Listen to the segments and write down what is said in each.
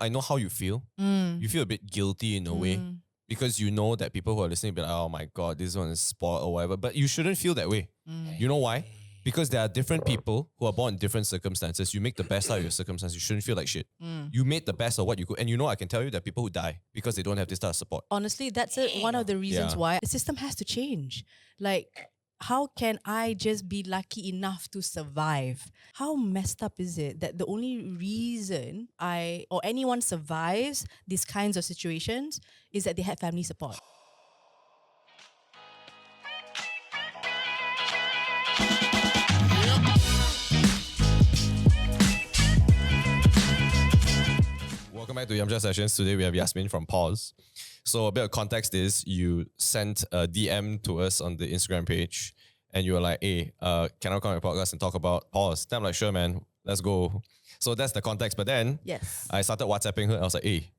I know how you feel. You feel a bit guilty in a way because you know that people who are listening be like, oh my God, this one is spoiled or whatever. But you shouldn't feel that way. You know why? Because there are different people who are born in different circumstances. You make the best out of your circumstances. You shouldn't feel like shit. You made the best of what you could. And I can tell you that people who die because they don't have this type of support. Honestly, that's one of the reasons why the system has to change. Like, how can I just be lucky enough to survive? How messed up is it that the only reason I or anyone survives these kinds of situations is that they had family support? Welcome back to Yamja Sessions. Today we have Yasmin from Pause. So a bit of context is you sent a DM to us on the Instagram page and you were like, hey, can I come on your podcast and talk about Pause? Then I'm like, sure, man, let's go. So that's the context. But then I started WhatsApping her. I was like, hey,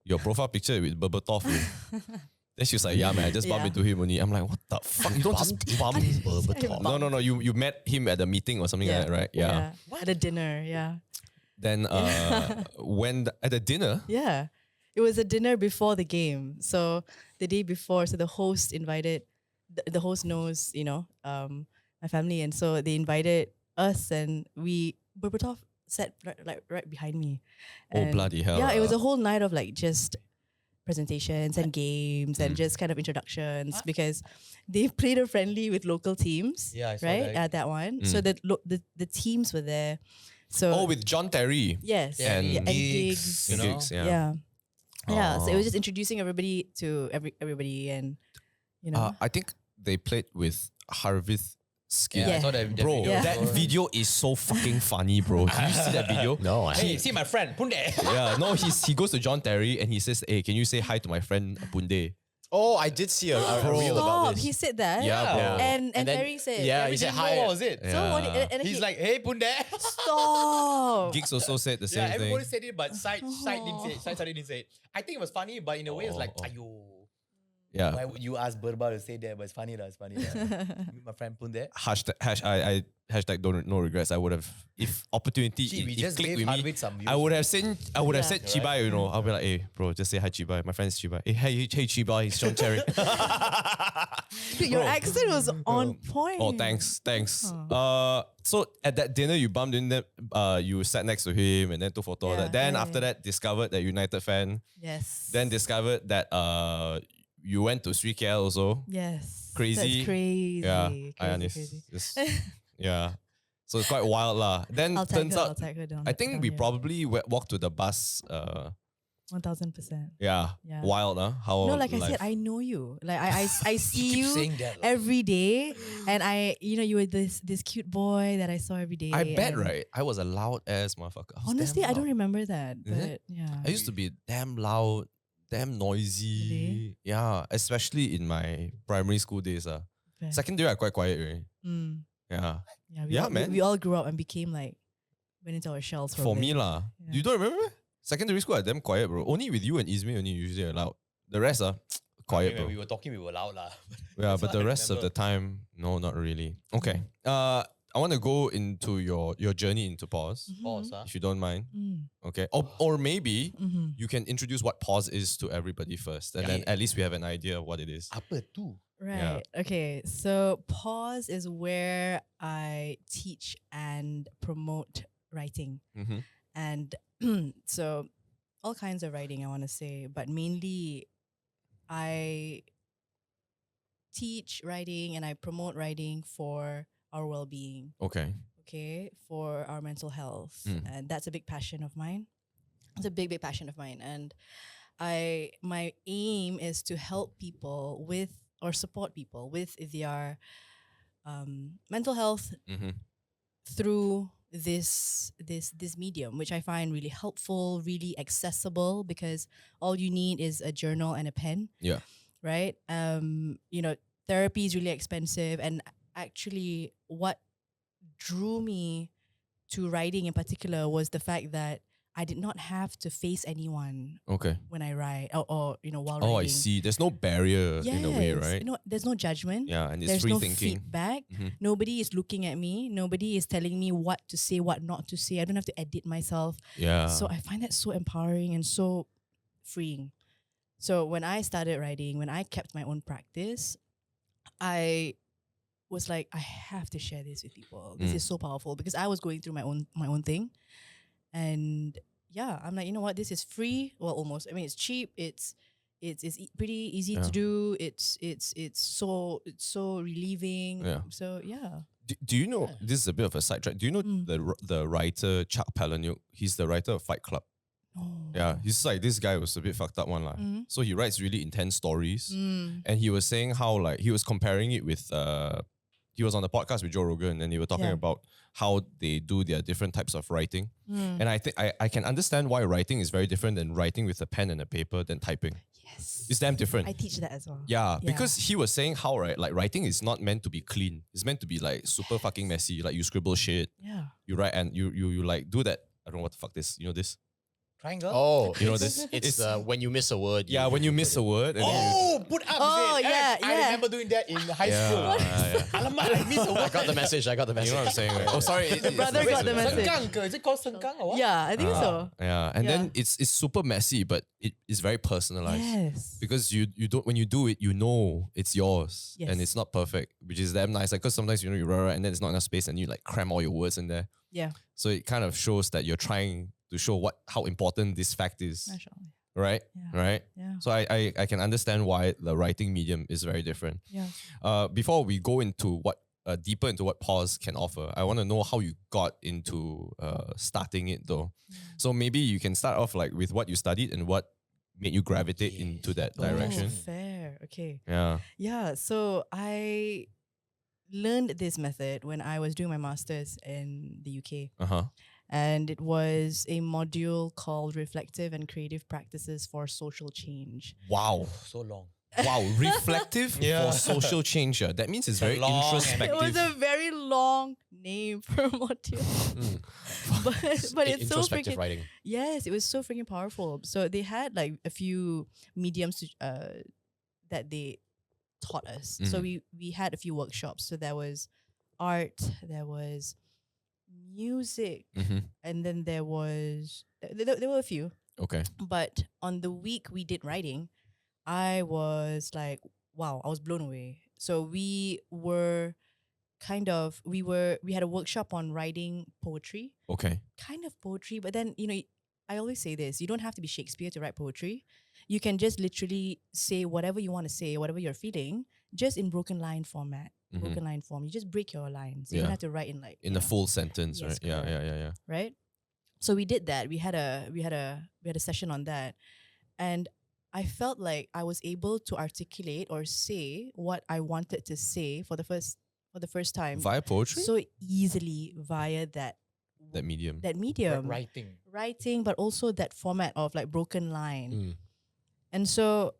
your profile picture with Berbatov. Then she was like, yeah, man, I just bumped into him only. I'm like, what the fuck? You don't just bump Berbatov. No. You met him at a meeting or something like that, right? Yeah. At a dinner, Then when at the dinner? Yeah. It was a dinner before the game. So the day before, so the host invited, the host knows, my family. And so they invited us and Berbatov sat right behind me. And oh, bloody hell. Yeah, it was a whole night of like just presentations and games and just kind of introductions because they played a friendly with local teams, right? At that one. So the teams were there. So with John Terry. Yes. And gigs. Gigs, Yeah. So it was just introducing everybody to everybody and, I think they played with Harvith Skin. Yeah, I saw that bro, video. that video is so fucking funny, bro. Did you see that video? No. Hey, see my friend, Punde. Yeah, no, he goes to John Terry and he says, hey, can you say hi to my friend Punde? Oh, I did see a reel about this. He said that. Yeah, bro. And then, Terry said. yeah, he said hi. What was it? Yeah. So what, and He's like, hey, Punde. stop. Gigs also said the same Yeah, thing. everybody said it, but side didn't say it. Side didn't say it. I think it was funny, but in a way, it's like, ayo. Yeah. Why would you ask Burba to say that? But it's funny, It's funny. Meet my friend Punde. Hashtag no regrets. I would have, if opportunity, Gee, we if just clicked gave with me, Harvith some views. I would have said Chibai, I'll be like, hey, bro, just say hi Chibai. My friend's Chibai. Hey, Chibai, he's John Terry. Dude, your accent was on point. Oh, thanks. So at that dinner, you bumped in them, you sat next to him and then took photo. Yeah. Then after that, discovered that United fan. Yes. Then discovered that you went to Sri KL also. Yes. Crazy. That's crazy. Yeah. Crazy. Yeah. So it's quite wild lah. Then I'll turns out, tag her down. I think we probably walked to the bus. 1000%. Yeah. Wild, huh? How No, like life. I said, I know you. Like I see you saying that, like. every day, and you were this cute boy that I saw every day. I bet, and right? I was a loud ass motherfucker. I was Honestly, damn I don't loud. remember that, Is but it? yeah. I used to be damn loud, damn noisy. Really? Yeah, especially in my primary school days. Fair. Secondary, I quite quiet, right? Mm. Yeah. Yeah, man. We all grew up and became like went into our shells For a me bit. lah. Yeah. You don't remember? Secondary school, I damn quiet, bro. Only with you and Izmi only usually are loud. The rest are quiet, When bro. we were talking, we were loud lah. Yeah, That's but what the I rest of the remember. time, no, not really. Okay. I want to go into your journey into Pause, Pause, if you don't mind. Mm. Okay. Or maybe Mm-hmm. you can introduce what Pause is to everybody first, and then at least we have an idea of what it is. Apa tu? Right. Okay. So Pause is where I teach and promote writing. Mm-hmm. And so all kinds of writing, I want to say, but mainly I teach writing and I promote writing for our well-being, Okay. okay, for our mental health. Mm. And that's a big passion of mine. It's a big passion of mine. And my aim is to help people with or support people with their mental health Mm-hmm. through this medium, which I find really helpful, really accessible, because all you need is a journal and a pen. Yeah. Right. Therapy is really expensive, and actually, what drew me to writing in particular was the fact that I did not have to face anyone Okay. when I write or while Oh, writing. I see. There's no barrier in a way, Yes. right? There's no judgment. Yeah, and it's There's free no thinking. feedback. Mhm. Nobody is looking at me. Nobody is telling me what to say, what not to say. I don't have to edit myself. Yeah. So I find that so empowering and so freeing. So when I started writing, when I kept my own practice, I was like, I have to share this with people. This is so powerful because I was going through my own thing. And yeah, I'm like, you know what? This is free. Well, almost. I mean, it's cheap. It's pretty easy to do. It's so relieving. Yeah. So yeah. Do you know, this is a bit of a sidetrack. Do you know the writer Chuck Palahniuk? He's the writer of Fight Club. Oh. Yeah, he's like, this guy was a bit fucked up one lah. So he writes really intense stories. And he was saying how like, he was comparing it with, he was on the podcast with Joe Rogan and they were talking about how they do their different types of writing. And I think I can understand why writing is very different than writing with a pen and a paper than typing. Yes. It's damn different. I teach that as well. Yeah, because he was saying how, right, like writing is not meant to be clean. It's meant to be like super fucking messy. Like you scribble shit, Yeah. you write and you like do that. I don't know what the fuck this, this? Triangle? Oh, You know it's- this? It's when you miss a word. Yeah, when you miss a word. And then Oh, put up. Oh, is it? yeah, I yeah. remember doing that in high Yeah, school. yeah. Alamak, I missed a I word. got the message. I got the You message. know what I'm saying, right? Oh, sorry. The brother got the message. Sengkang ke? Is it called Sengkang or what? Yeah, I think so. Yeah, and Yeah. then it's super messy, but it is very personalized. Yes. Because you don't, when you do it, you know it's yours Yes. and it's not perfect, which is damn nice. Like, cause sometimes you write and then it's not enough space and you like cram all your words in there. Yeah. So it kind of shows that you're trying to show how important this fact is, Mashallah. right? Yeah. Right. Yeah. So I can understand why the writing medium is very different. Yeah. Before we go into what deeper into what pause can offer, I want to know how you got into starting it though. So maybe you can start off like with what you studied and what made you gravitate into that direction. Oh, fair. Okay. Yeah. Yeah. So I learned this method when I was doing my master's in the UK. Uh-huh. And it was a module called Reflective and Creative Practices for Social Change. Wow. So long. Wow. Reflective for social change. That means it's very long and- It introspective. was a very long name for a module. but it's so Introspective freaking writing. yes, it was so freaking powerful. So they had like a few mediums that they taught us. So we had a few workshops. So there was art, there was music, and then there was there were a few. Okay. But on the week we did writing, I was like, wow, I was blown away. So we had a workshop on writing poetry, Okay. kind of poetry, but then, I always say this, you don't have to be Shakespeare to write poetry. You can just literally say whatever you want to say, whatever you're feeling, just in broken line format, broken line form. You just break your lines. You Yeah. don't have to write in like In a full sentence, Yes, right? Yeah, correct. yeah. right? So we did that. We had a session on that, and I felt like I was able to articulate or say what I wanted to say for the first time Via poetry? so easily via that Medium. medium, writing, but also that format of like broken line. And so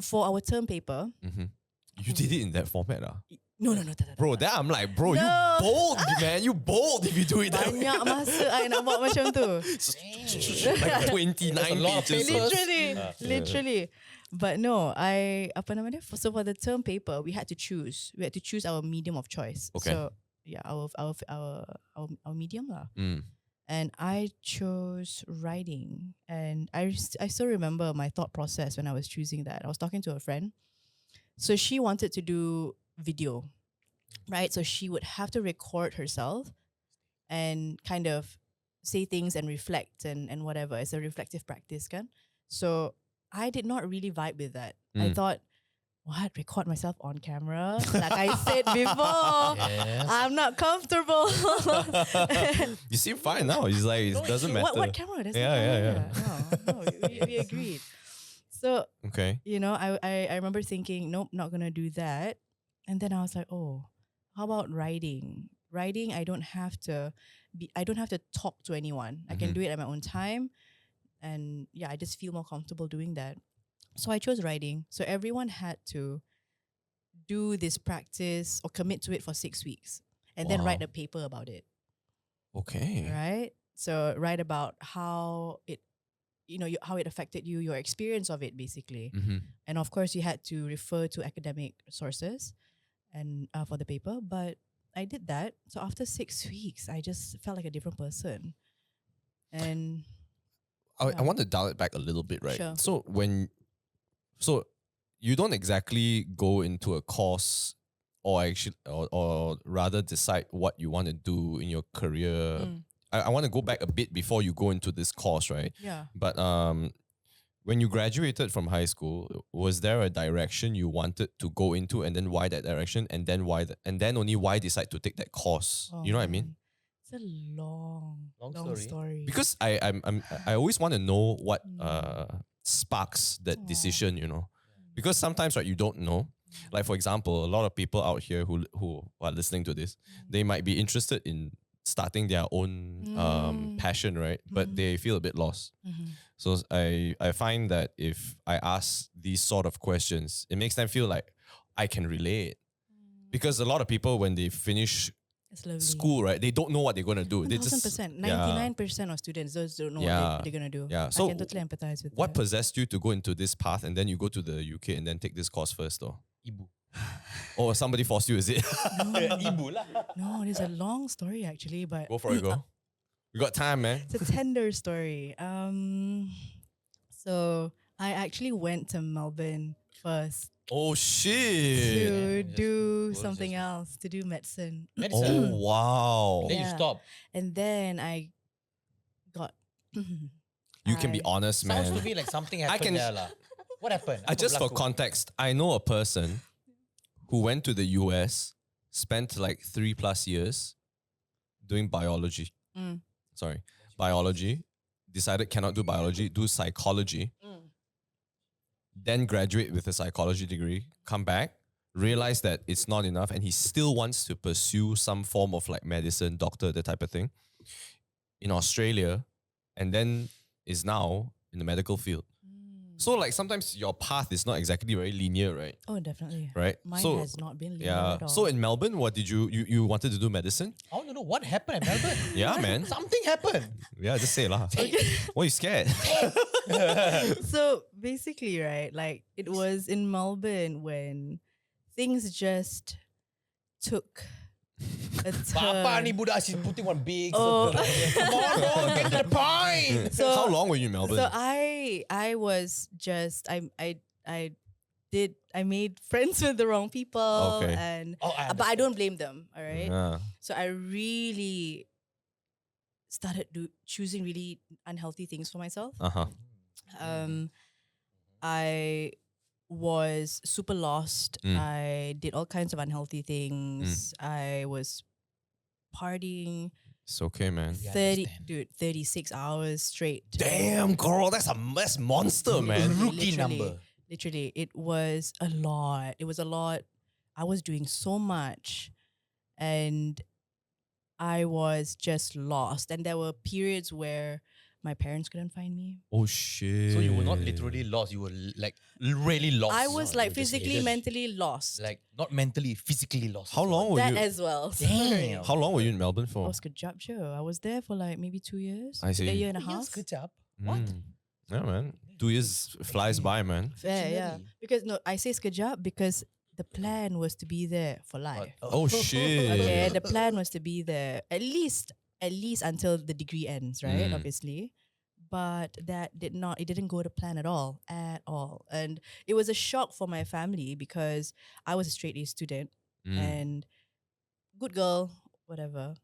for our term paper, You did it in that format, no, bro. That I'm like, bro, No. you bold, man. You bold if you do it that way. banyak masa I nak buat macam tu. Like 29 That's a lot of pages. papers. Literally. But no, so for the term paper, we had to choose. We had to choose our medium of choice. Okay. So yeah, our medium lah. And I chose writing. And I still remember my thought process when I was choosing that. I was talking to a friend. So she wanted to do video, right? So she would have to record herself and kind of say things and reflect and whatever. It's a reflective practice, kan? So I did not really vibe with that. I thought, what? Record myself on camera? Like I said before, I'm not comfortable. You seem fine now. It's like, it doesn't matter. What camera? There's Yeah, no yeah, camera. No, we agreed. So, Okay. I remember thinking, nope, not gonna do that. And then I was like, oh, how about writing? Writing, I don't have to talk to anyone. I can do it at my own time. And yeah, I just feel more comfortable doing that. So I chose writing. So everyone had to do this practice or commit to it for 6 weeks and then Wow. write a paper about it. Okay. Right? So write about how it, how it affected you, your experience of it, basically. Mm-hmm. And of course, you had to refer to academic sources and for the paper. But I did that. So after 6 weeks, I just felt like a different person. And I want to dial it back a little bit, right? Sure. So you don't exactly go into a course or actually or rather decide what you want to do in your career. I want to go back a bit before you go into this course, right? yeah. But when you graduated from high school, was there a direction you wanted to go into, and then why that direction, and then and then only why decide to take that course? Oh, You know what I mean? man. It's a long Long story. Because I always want to know what sparks that decision, you know. Because sometimes, right, you don't know. Like, for example, a lot of people out here who are listening to this, they might be interested in starting their own passion, right? But they feel a bit lost. So I find that if I ask these sort of questions, it makes them feel like I can relate. Because a lot of people, when they finish It's lovely. school, right, they don't know what they're gonna do. They just 1,000%. yeah. 99% of students don't know Yeah. what they're going to do. Yeah. I So can totally empathize with what that. possessed you to go into this path, and then you go to the UK and then take this course first, though? Ibu. Or somebody forced you, is it? Ibu lah. No, it's a long story actually, but Go for it, go. We got time, man. it's a tender story. So I actually went to Melbourne first Oh shit! to do Just- something else, to do medicine. Medicine. Oh wow! Then you Yeah. stop. And then I got. You can be honest, Sounds man. to me like something happened can- there lah. What happened? I Apa just for berlaku? context, I know a person who went to the US, spent like 3+ years doing biology. Mm. Sorry, biology. Decided cannot do biology, do psychology. Then graduate with a psychology degree, come back, realize that it's not enough, and he still wants to pursue some form of like medicine, doctor, that type of thing in Australia, and then is now in the medical field. So like sometimes your path is not exactly very linear, right? Oh, definitely. Right. Mine so has not been linear yeah. at all. So in Melbourne, what did you wanted to do medicine? I want to know what happened at Melbourne. Yeah, man. Something happened. Yeah, just say lah. Why you scared? So basically, right, like it was in Melbourne when things just took a Papa turn. ni budak she's putting one big Oh. circle. Come on, bro, get to the point. So How long were you in Melbourne? So I was just I made friends with the wrong people, Okay. and Oh, but I don't blame them. All right. Yeah. So I really started choosing really unhealthy things for myself. Uh-huh. I was super lost. I did all kinds of unhealthy things. I was partying It's okay, man. 36 hours straight. Damn, girl, that's monster, man. Rookie number. Literally, it was a lot. It was a lot. I was doing so much, and I was just lost. And there were periods where my parents couldn't find me. Oh shit. So you were not literally lost. You were like really lost. I was like You just- physically, mentally lost. like not mentally, physically lost. How long were that you? as well. Damn. How long were you in Melbourne I for? was good job, sure. I was there for like maybe 2 years. I see. A year and a Yes, half. good job. Mm. Yeah, man. 2 years flies by, man. Yeah. Because no, I say skajab because the plan was to be there for life. Oh shit. Okay, the plan was to be there at least until the degree ends, right? Obviously. But it didn't go to plan at all. And it was a shock for my family because I was a straight A student and good girl, whatever.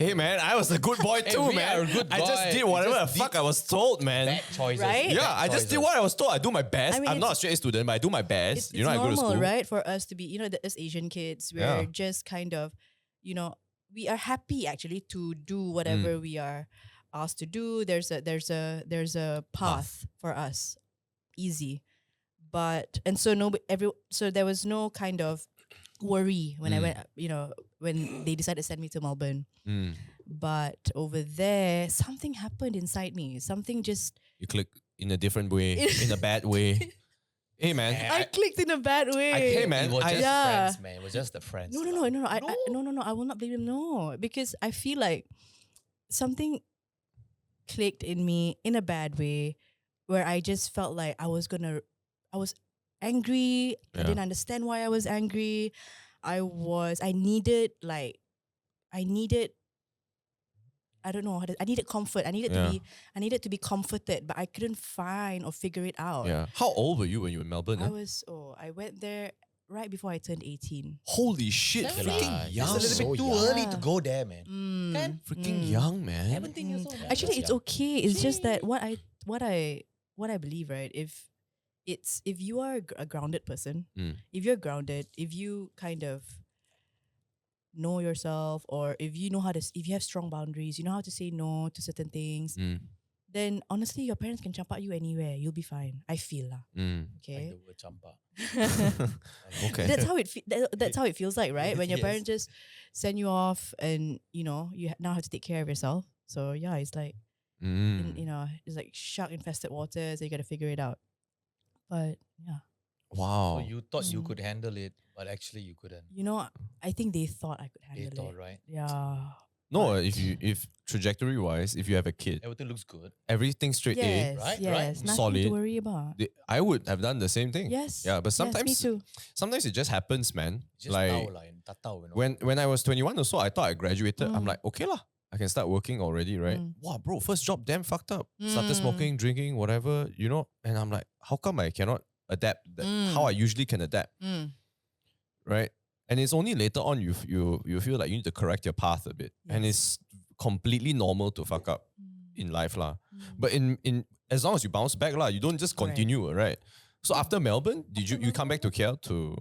Hey man, I was a good boy Hey, too, we man. are a good I just boy. did We whatever just the fuck I was told, man. Bad choices. Right? Yeah, I just did what I was told. I do my best. I mean, I'm not a it's- straight A student, but I do my best. It's you know, I go to normal, school. right? For us to be, as Asian kids, we're Yeah. just kind of, we are happy actually to do whatever we are asked to do. There's a path for us, easy, so there was no kind of worry when I went, when they decided to send me to Melbourne. But over there, something happened inside me. Something just You click in a different way, in a bad way. Hey man, I clicked in a bad way. hey man, It was just Yeah. friends, man. It was just the friends. No. I will not blame him. No, because I feel like something clicked in me in a bad way, where I just felt like I was angry. I Yeah. didn't understand why I was angry. I needed I don't know I needed comfort. Yeah. I needed to be comforted, but I couldn't find or figure it out. Yeah. How old were you when you were in Melbourne? I went there right before I turned 18. Holy shit, Okay freaking lah, young. It's a little So bit too young. early to go there, man. Mm. Freaking young, man. 17 years old. Man. Actually, That's it's young. okay. It's just that what I believe, right? If you are a grounded person, Mm. if you're grounded, if you kind of know yourself, or if you know if you have strong boundaries, you know how to say no to certain things, Mm. then honestly, your parents can jump at you anywhere. You'll be fine. I feel lah. Mm. Okay. Like the word champa. Okay. That's how that's how it feels like, right? When your Yes. parents just send you off, and you now have to take care of yourself. So yeah, it's like Mm. it's like shark infested waters. So you got to figure it out. But yeah, Wow. So you thought you Mm. could handle it, but actually you couldn't. I think they thought I could They handle thought, it. right? Yeah. No, but- if trajectory wise, if you have a kid, Everything looks good. everything straight Yes, right? yes, Right? nothing Solid. to worry about. I would have done the same thing. Yes. Yeah, but yes, me sometimes too. sometimes it just happens, man. Just like tau lah, in tatau, you know. when I was 21 or so, I thought I graduated. I'm Mm. like, okay lah, I can start working already, right? Mm. Wow, bro, first job damn fucked up. Started Mm. smoking, drinking, whatever, and I'm like, how come I cannot adapt how I usually can adapt, Mm. right? And it's only later on you feel like you need to correct your path a bit. And it's completely normal to fuck up in life lah. But in as long as you bounce back lah, you don't just Correct. continue, right? So after Melbourne, did you come back to KL to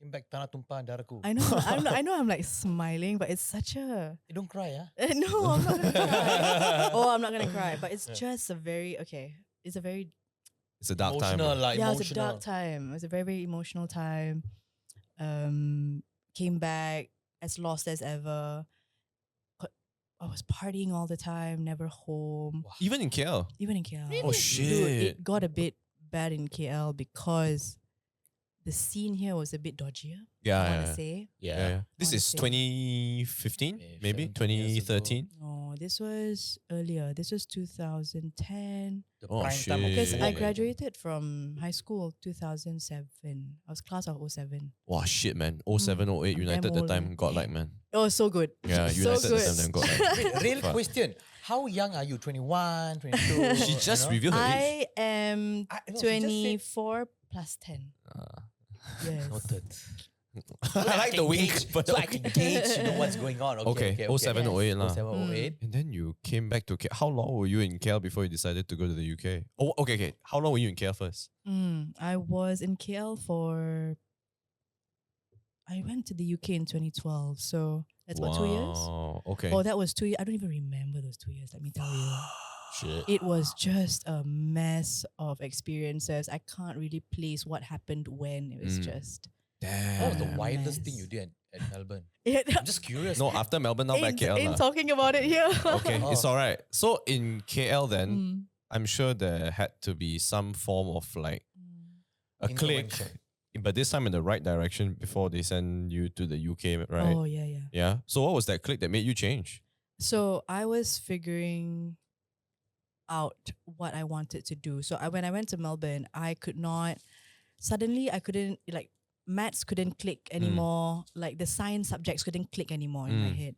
Came back tanah tumpah darahku. I know. I know. I'm like smiling, but it's such a You don't cry, ah. no. I'm not gonna cry. Oh, I'm not gonna cry. But it's just a very okay. It's a very it's a dark time. Emotional, like yeah. emotional. It's a dark time. It was a very very emotional time. Came back as lost as ever. I was partying all the time, never home. Even in KL. Even in KL. Oh Dude, shit. it got a bit bad in KL because the scene here was a bit dodgier. Yeah, I want yeah. to say. Yeah. This wanna is say. 2015, Yeah, maybe 17 years ago. 2013. No, this was earlier. This was 2010. The Oh, prime time of shit. Because I Yeah. graduated from high school 2007. I was class of 07. Wow, shit, man. 07, 08, I'm United damn that old, time man. got like, man. Oh, so good. Yeah, so United good. that time got like. Real Fuck. question. How young are you? 21, 22? She just you know? revealed her age. I am I- no, she just said- 24 plus 10. Yes. Noted. I like the wink. But So I can gauge, you know, what's going on. Okay, Okay, 07, 08 lah. 07, 08. And then you came back to KL. How long were you in KL before you decided to go to the UK? Oh, okay. How long were you in KL first? I was in KL I went to the UK in 2012. So that's about 2 years. Wow, okay. Oh, that was 2 years. I don't even remember those 2 years. Let me tell you. Shit. It was just a mess of experiences. I can't really place what happened when. It was just. Damn. What was the Damn. wildest Mess. thing you did at Melbourne? It, I'm just curious. No, after Melbourne, now back KL. in lah. talking about it here. Okay, it's all right. So in KL then, Mm. I'm sure there had to be some form of like a click, Intervention. but this time in the right direction before they send you to the UK, right? Oh, yeah, yeah. Yeah. So what was that click that made you change? So I was figuring out what I wanted to do. So when I went to Melbourne, I couldn't, like, maths couldn't click anymore. Like the science subjects couldn't click anymore in my head.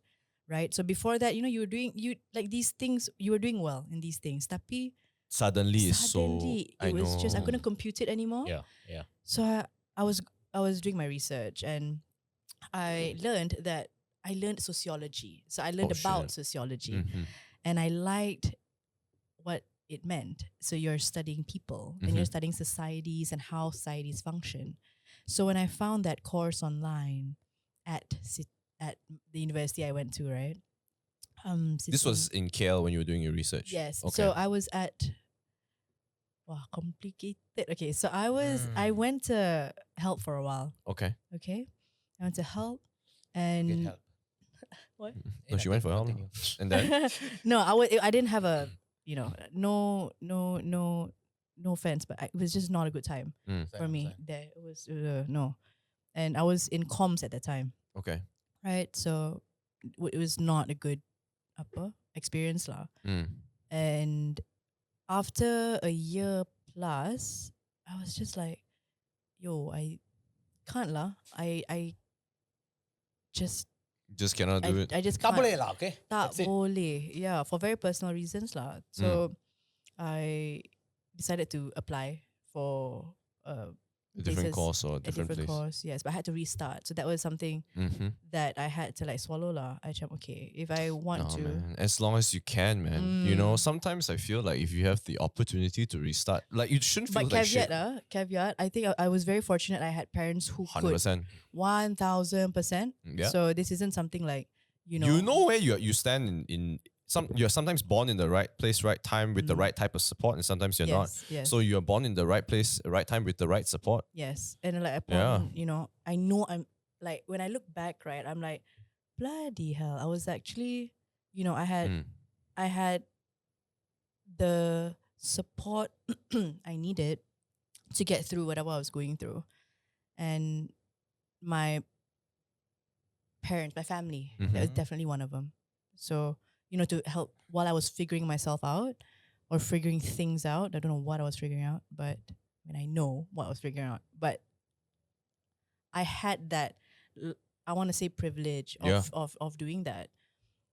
Right? So before that, you were doing, these things, you were doing well in these things. Tapi Suddenly, it's so. suddenly, I it was just, I know. couldn't compute it anymore. Yeah. So I was doing my research, and I learned sociology. So I learned Oh, about shit. sociology, Mhm. and I liked what it meant. So you're studying people, and you're studying societies and how societies function. So when I found that course online at the university I went to, right? This was in KL when you were doing your research. yes. Okay. So I was at. Wow, complicated. Okay, so I went to help for a while. okay. Okay, I went to help, and Get help. What? No, she went for help. Continue. And then no, I didn't have a no offense, but it was just not a good time for me. There it was no, and I was in comms at the time, okay. right? So it was not a good experience lah. Mm. And after a year plus, I was just like, yo, I can't lah. I just Just cannot do it. I just Tak can't. boleh lah, okay? Tak That's it. boleh. Yeah, for very personal reasons lah. So I decided to apply for A different places- course or a different place. course. Yes, but I had to restart. So that was something Mm-hmm. that I had to like swallow lah. I said, okay, if I want to, Man. As long as you can, man. You know, sometimes I feel like if you have the opportunity to restart, like you shouldn't feel but like shit. caveat. I think I was very fortunate. I had parents who could 100%. 1000%. Yeah. So this isn't something like you know. You know where you stand in some. You're sometimes born in the right place, right time with the right type of support, and sometimes you're not. Yes. So you're born in the right place, right time with the right support. Yes, and like upon, Yeah. I know I'm like when I look back, right, I'm like, bloody hell, I was actually, I had Mm. I had the support I needed to get through whatever I was going through, and my parents, my family, that was definitely one of them. So to help while I was figuring myself out or figuring things out. I don't know what I was figuring out, but I know what I was figuring out. But I had that, I want to say privilege Yeah. of doing that.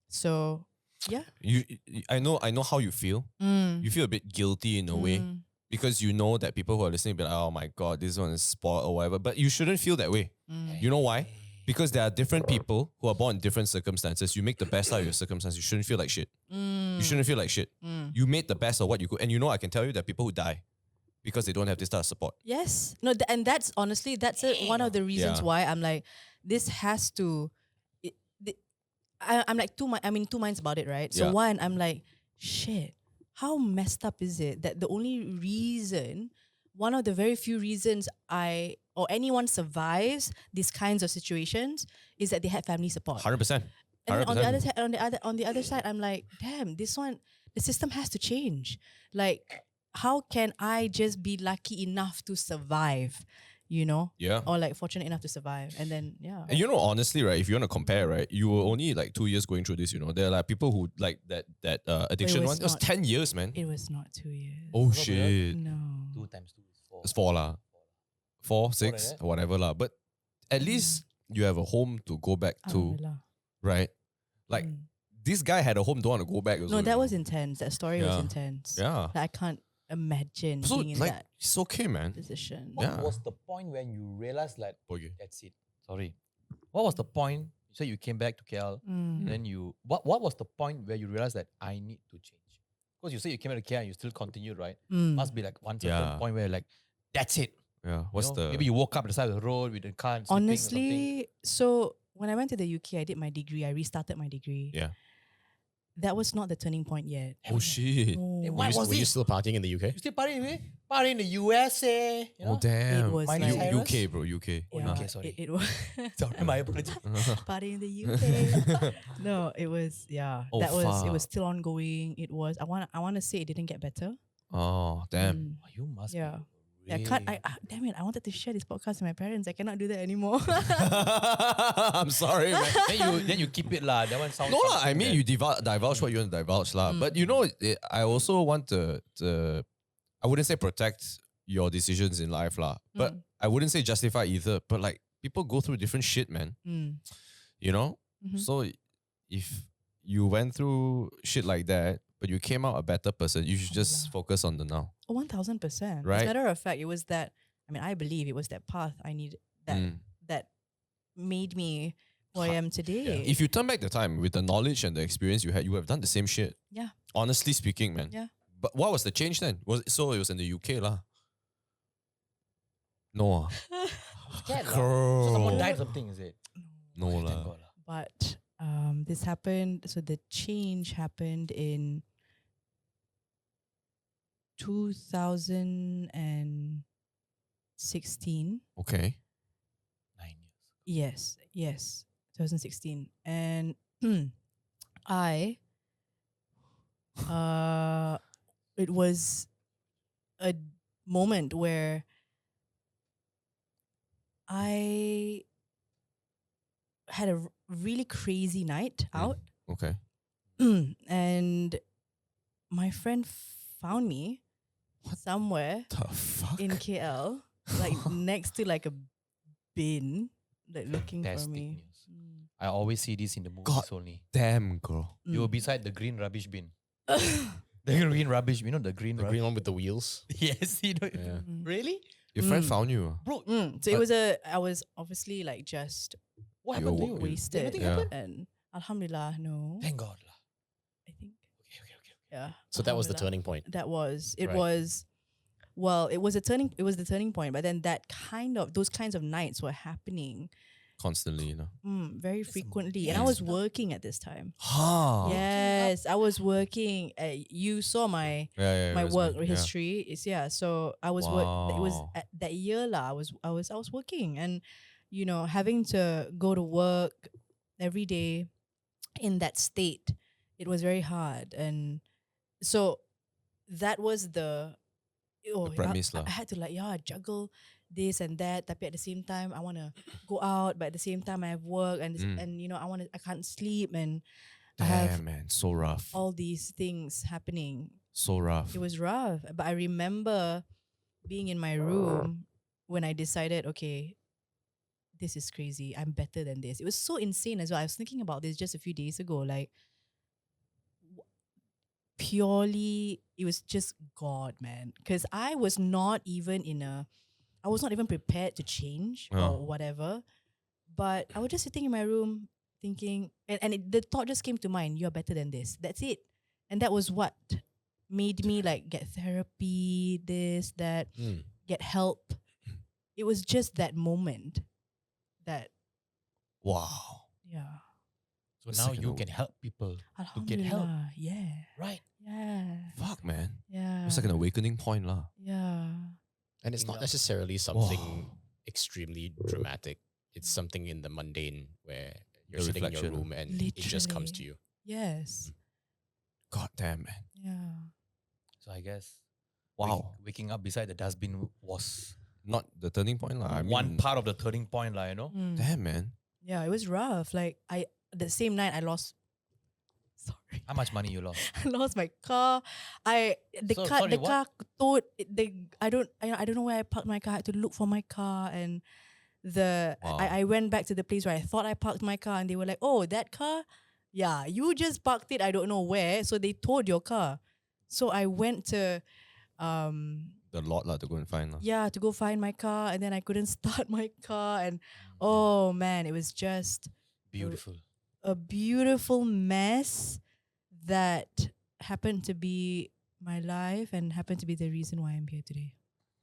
So yeah. I know how you feel. You feel a bit guilty in a way Mm. because you know that people who are listening be like, oh my god, this one is spoiled or whatever. But you shouldn't feel that way. You know why? Because there are different people who are born in different circumstances. You make the best out of your circumstances. You shouldn't feel like shit. You shouldn't feel like shit. You made the best of what you could. And I can tell you that people who die because they don't have this type of support. Yes. No, and that's honestly, one of the reasons Yeah. why I'm like, this has to. I'm like 2 minds about it, right? So Yeah. one, I'm like, shit, how messed up is it that the only reason, one of the very few reasons anyone survives these kinds of situations is that they had family support. 100%. And then on the 100%. other side, on the other side, I'm like, damn, this one, the system has to change. Like, how can I just be lucky enough to survive, Yeah. or like fortunate enough to survive, and then yeah. And honestly, right, if you want to compare, right, you were only like 2 years going through this, There are like people who like that addiction was one. It was not- 10 years, man. It was not 2 years. Oh Not shit. No. 2 times 2 is 4. It's 4 lah. 4, 6, that? whatever lah. But at least you have a home to go back to, Alhamdulillah. right? Like this guy had a home, don't want to go back. Also, No, that was intense. That story was Yeah. intense. Yeah. Like, I can't imagine So being in like that it's okay, man. position. What Yeah. was the point when you realized like, Okay. that's it? Sorry. What was the point? You said you came back to KL. Mm. Then what was the point where you realized that I need to change? Because you said you came back to KL and you still continued, right? Mm. Must be like one certain Yeah. point where like, that's it. Yeah. What's You know? the Maybe you woke up at the side of the road with the car and sleeping or something. Honestly, so when I went to the UK, I did my degree. I restarted my degree. Yeah. That was not the turning point yet. Oh shit. No. Eh, what was Were you it? still partying in the UK? You still partying, eh? Partying in the USA. You know? Oh damn. It was Miley like, Cyrus? UK, bro. UK. yeah, UK, sorry. It was Sorry, my apologies. party in the UK. No, it was Oh, that was it fuck. was still ongoing. It was I want to say it didn't get better. Oh damn. Mm. Oh, you must Yeah. be Yeah, damn it! I wanted to share this podcast with my parents. I cannot do that anymore. I'm sorry, man. then you keep it lah. That one sounds. No lah, I something mean that- you divulge what you want to divulge lah. But I also want to I wouldn't say protect your decisions in life lah. But I wouldn't say justify either. But like people go through different shit, man. Mm. Mhm. So if you went through shit like that, but you came out a better person, you should just focus on the now. 1000%. Right. As a matter of fact, it was that. I mean, I believe it was that path I needed that made me who I am today. If you turn back the time with the knowledge and the experience you had, you would have done the same shit. Yeah. Honestly speaking, man. Yeah. But what was the change then? It was in the UK lah. No. Scared lah. Girl. So someone died or something, is it? No Thank lah. God lah. But this happened. So the change happened in 2016. Okay. 9 years. Yes, 2016, and I, it was a moment where I had a really crazy night out. Okay. and my friend found me somewhere The fuck? in KL, like next to like a bin, like looking for Fantastic me. news. I always see this in the movies God. only. Damn, girl. You were beside the green rubbish bin. The green rubbish, you know the green The rubbish. green one with the wheels. Yes, you know. Yeah. Really? Your friend found you. Bro, So it was I was obviously like just what You happened to wo- you? wasted. Anything Yeah. happened? And Alhamdulillah, no. Thank God. lah. I think. Okay. Yeah. So that was the Alhamdulillah. turning point. That was. It Right. was. Well, it was the turning point. But then those kinds of nights were happening Constantly, you know. very frequently, and I was working at this time. Ha. Yes, I was working. You saw my Yeah, my resume. work Yeah. history. Is So I was It was Wow. at that year lah. I was working, and having to go to work every day in that state, it was very hard, and so that was the premise lah. I had to juggle this and that. Tapi at the same time, I want to go out, but at the same time, I have work, and I can't sleep, and I have Damn, man. So rough. all these things happening. So rough. It was rough, but I remember being in my room when I decided, okay, this is crazy. I'm better than this. It was so insane as well. I was thinking about this just a few days ago. Like, purely, it was just God, man. Because I was not even prepared to change or whatever. But I was just sitting in my room thinking, and the thought just came to mind, you're better than this. That's it. And that was what made me like get therapy, this, that, get help. It was just that moment that, Wow. yeah. So The now second you one. can help people. get help. Alhamdulillah, yeah. Right. Yeah. Fuck, man. Yeah. It's like an awakening point lah. Yeah. And it's not necessarily something extremely dramatic. It's something in the mundane where you're The sitting in your reflection. room and it just comes to you. Yes. God damn, man. Yeah. So I guess Wow. waking up beside the dustbin was Not the turning point lah. I mean, one part of the turning point, you know? Mm. Damn, man. Yeah, it was rough. Like the same night I lost. Sorry, How much money you lost? I lost my car. So, sorry, what? car towed. I don't know where I parked my car. I had to look for my car, and Wow. I went back to the place where I thought I parked my car, and they were like, "Oh, that car, yeah, you just parked it. I don't know where." So they towed your car. So I went to The lot lah to go and find lah. yeah, to go find my car, and then I couldn't start my car, and oh man, it was just Beautiful. a beautiful mess that happened to be my life and happened to be the reason why I'm here today.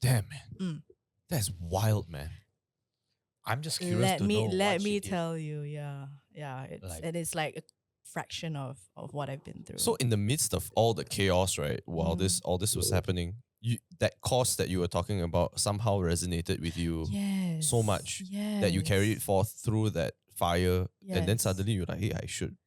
Damn, man. That's wild, man. I'm just curious Let to know me what she did. tell you, yeah, it's like a fraction of what I've been through. So in the midst of all the chaos, right, while all this was happening, that course that you were talking about somehow resonated with you yes, so much that you carried it yes. forth through that fire, and then Yes. suddenly you're like, hey, I should.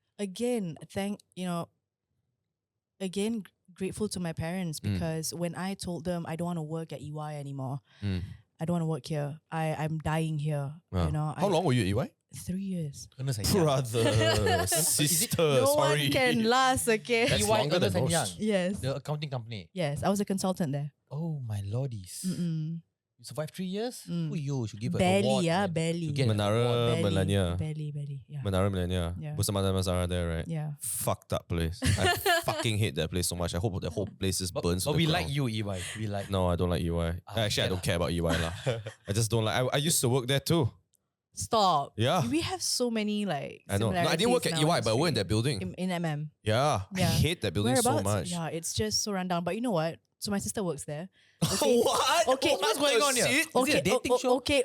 Again, grateful to my parents because when I told them I don't want to work at EY anymore, I don't want to work here. I'm dying here. How long were you at EY? 3 years. Ernest and Young. Brother, sister, No sorry. one can last, okay? That's EY, longer than Ernest and most. Young, Yes. the accounting company. Yes, I was a consultant there. Oh my lordies. Mm-mm. You survived 3 years? Mm. Who you should give an Barely, award, yeah, man. barely. To get an Menara award. Melania. Barely, yeah. Menara Millennia. Yeah. Bersama Mazara there, right? Yeah. Fucked up place. I fucking hate that place so much. I hope the whole place just burns to But the we ground. like you, EY. We like No, I don't like EY. Actually, I yeah. don't care about EY lah. I just don't like. I used to work there too. Stop. Yeah. We have so many like I know. No, I didn't work at similarities EY, but I now worked in in that building. in MM. Yeah. I Yeah. hate that building so Whereabouts? much. Yeah, it's just so rundown. But you know what? So my sister works there. What? Okay. What's going on here? Shit? Is it a dating show? Okay.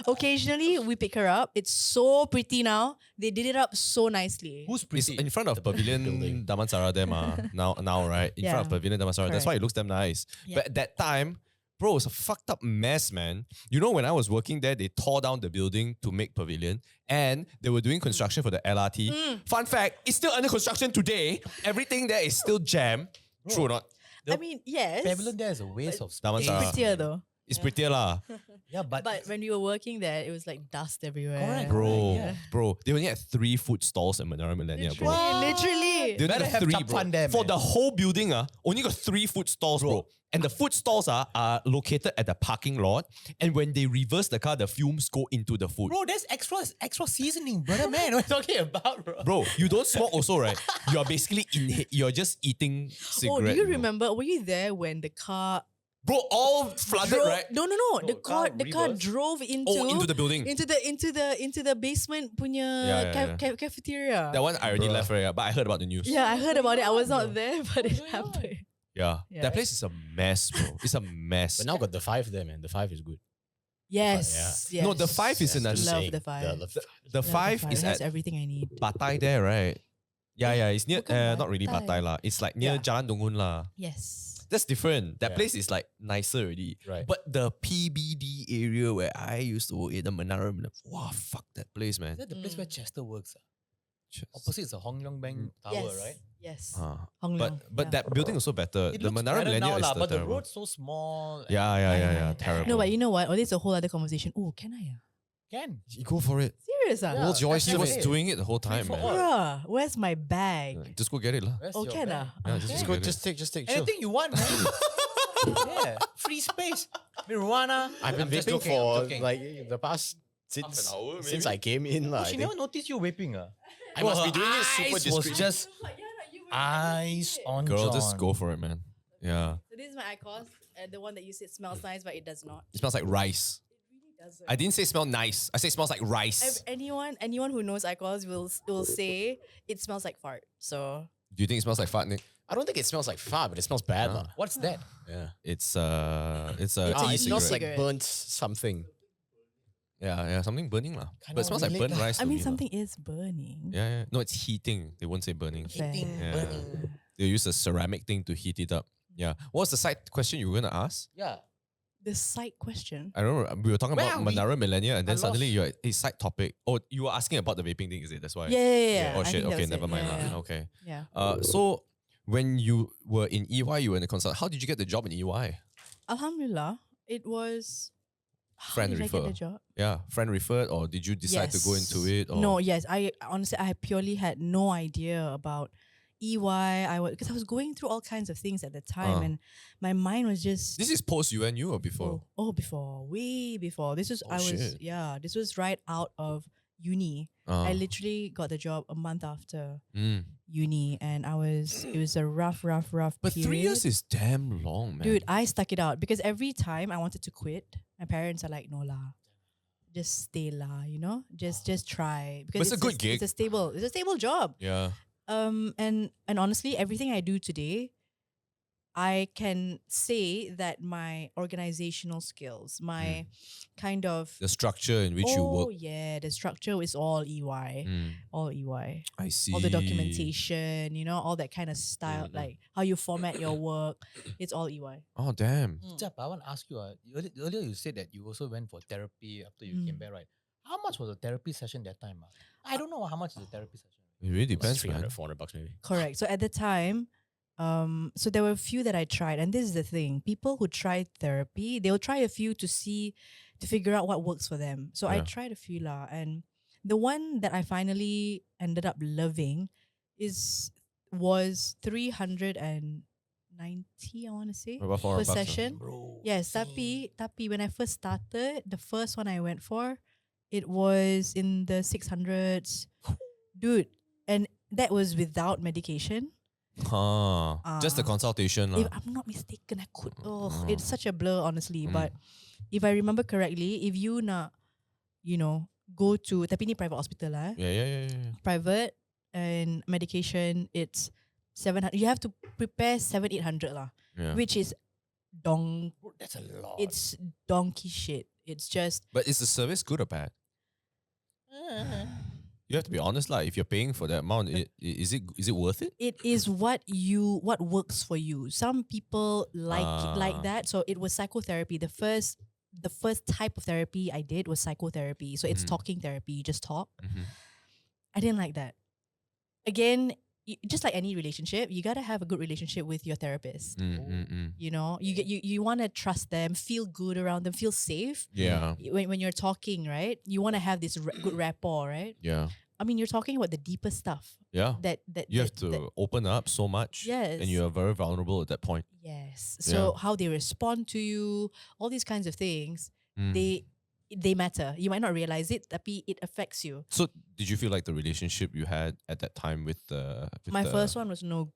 Occasionally we pick her up. It's so pretty now. They did it up so nicely. Who's It's pretty? in front of Pavilion Damansara there, ma. Now, right? In front of Yeah. Pavilion Damansara. That's Correct. why it looks damn nice. Yeah. But at that time, bro, it's a fucked up mess, man. You know, when I was working there, they tore down the building to make Pavilion and they were doing construction for the LRT. Fun fact, it's still under construction today. Everything there is still jam. True or not? I mean, yes. Pavilion there is a waste of Damansara. space. Prettier though. It's prettier lah. Yeah, but when we were working there, it was like dust everywhere. Correct. Bro, Yeah. bro, they only had 3 food stalls in Menara Millennia, bro. Literally. They only Better got have 3, Chap bro. Fan there, For man. the whole building, only got 3 food stalls, bro. And the food stalls are located at the parking lot. And when they reverse the car, the fumes go into the food. bro, that's extra seasoning, brother man. What are you talking about, bro? Bro, you don't smoke also, right? You are basically you're just eating Oh, cigarette. do you bro. remember? Were you there when the car Bro, all flooded, drove? right? No. The car reverse? drove into Into the building. into the basement punya Yeah. cafeteria. That one I already left, right? But I heard about the news. Yeah, I heard about it. I was not there, but it going on? happened. Yeah. Yeah. That place is a mess, bro. It's a mess. But now got the 5 there, man. The 5 is good. Yes. No, the 5 is in a Just Love saying, the 5. The 5 It is has at everything I need. Batai there, right? Yeah, it's near Bukan not really Batai. Batai lah. It's like near Yeah. Jalan Dungun lah. Yes. That's different. That Yeah. place is like nicer already. Right. But the PBD area where I used to work in the Menara, wow, fuck that place, man. Is that the place where Chester works? Just- Opposite is the Hong Leong Bank Tower, yes. right? Yes. Ah. Hong Leong, But yeah. that building is so better. It The looks Menara better Millennia now is lah, the but the terrible. road's so small. Yeah, terrible. No, but you know what? Oh, this is a whole other conversation. Oh, can I? Can. You go for it. Serious? Yeah. Well, Joyce, that's she was it. doing it the whole time, for man. all. Bruh, where's my bag? Yeah, just go get it lah. Where's Oh, your can bag? ah? Yeah, just Okay. go Just get it. take, chill. Anything you want, man. Yeah. Free space. Marijuana. I've been I'm just vaping joking, I'm for joking. like the past since hour, since maybe? I came in. Oh, I she think. never noticed you vaping. I must be her doing it super eyes was discreet. just eyes on Girl, John. just go for it, man. Yeah. So this is my icon, the one that you said smells nice, but it does not. It smells like rice. It really doesn't. I didn't say smell nice. I say it smells like rice. Anyone who knows icons will say it smells like fart. So Do you think it smells like fart, Nick? I don't think it smells like fart, but it smells bad. lah. What's that? Yeah. It's a It's a Ah, it e-cigarette. smells like cigarette. burnt something. Yeah, something burning lah. But it smells like relate burnt lah. rice. I to mean me lah. something is burning. Yeah. No, it's heating. They won't say burning. Fair. Yeah. They use a ceramic thing to heat it up. Yeah. What was the side question you were gonna ask? Yeah. The side question. I don't know. We were talking Where about are we? Menara Millennia, and then I suddenly lost. you're a side topic. Oh, you were asking about the vaping thing, is it? That's why. Yeah. Oh I shit. think that Okay, was it. never mind Yeah, lah. yeah. Okay. Yeah. So when you were in EY, you were in the consult. How did you get the job in EY? Alhamdulillah, it was. How Friend did I refer. get the job? Yeah, friend referred, or did you decide to go into it? Or? No, yes. I honestly, I purely had no idea about EY. Because I was going through all kinds of things at the time, and my mind was just. This is post UNU or before? Way before. This was shit. This was right out of uni. I literally got the job a month after uni, and it was a rough But period. 3 years is damn long, man. Dude, I stuck it out because every time I wanted to quit, my parents are like, "No lah, just stay lah, you know, just try." Because it's a good gig. It's a stable job. Yeah. And honestly, everything I do today, I can say that my organizational skills, my kind of The structure in which you work. yeah, the structure is all EY, all EY. I see. All the documentation, you know, all that kind of style, like how you format your work, it's all EY. Oh, damn. Jap, I want to ask you. Earlier you said that you also went for therapy after you came back, right? How much was a therapy session that time? I don't know how much is a therapy session. It really depends, 300, man. $400 maybe. Correct. So at the time, so there were a few that I tried, and this is the thing: people who try therapy, they'll try a few to figure out what works for them. So I Yeah. tried a few lah, and the one that I finally ended up loving was 390. I want to say About per $400 session. Bro. Yes, tapi when I first started, the first one I went for, it was in the 600s, dude, and that was without medication. Just the consultation. If lah. I'm not mistaken, I could. Oh, it's such a blur, honestly. But if I remember correctly, if you nak, go to tapi ni private hospital lah. Yeah. Private and medication, it's 700. You have to prepare 700-800 lah, Yeah. which is Bro, that's a lot. it's donkey shit. It's just But is the service good or bad? You have to be honest, like if you're paying for that amount, is it worth it? it is what works for you. Some people like that. So it was psychotherapy. The first type of therapy I did was psychotherapy. So it's talking therapy. You just talk. Mhm. I didn't like that. Again, just like any relationship, you gotta have a good relationship with your therapist. You know, you want to trust them, feel good around them, feel safe. Yeah. When you're talking, right? You want to have this good rapport, right? Yeah. I mean, you're talking about the deeper stuff. Yeah. That You have that- to open up so much. Yes. And you're very vulnerable at that point. Yes. So how they respond to you, all these kinds of things, they matter. You might not realize it, tapi it affects you. So did you feel like the relationship you had at that time with the My first one was not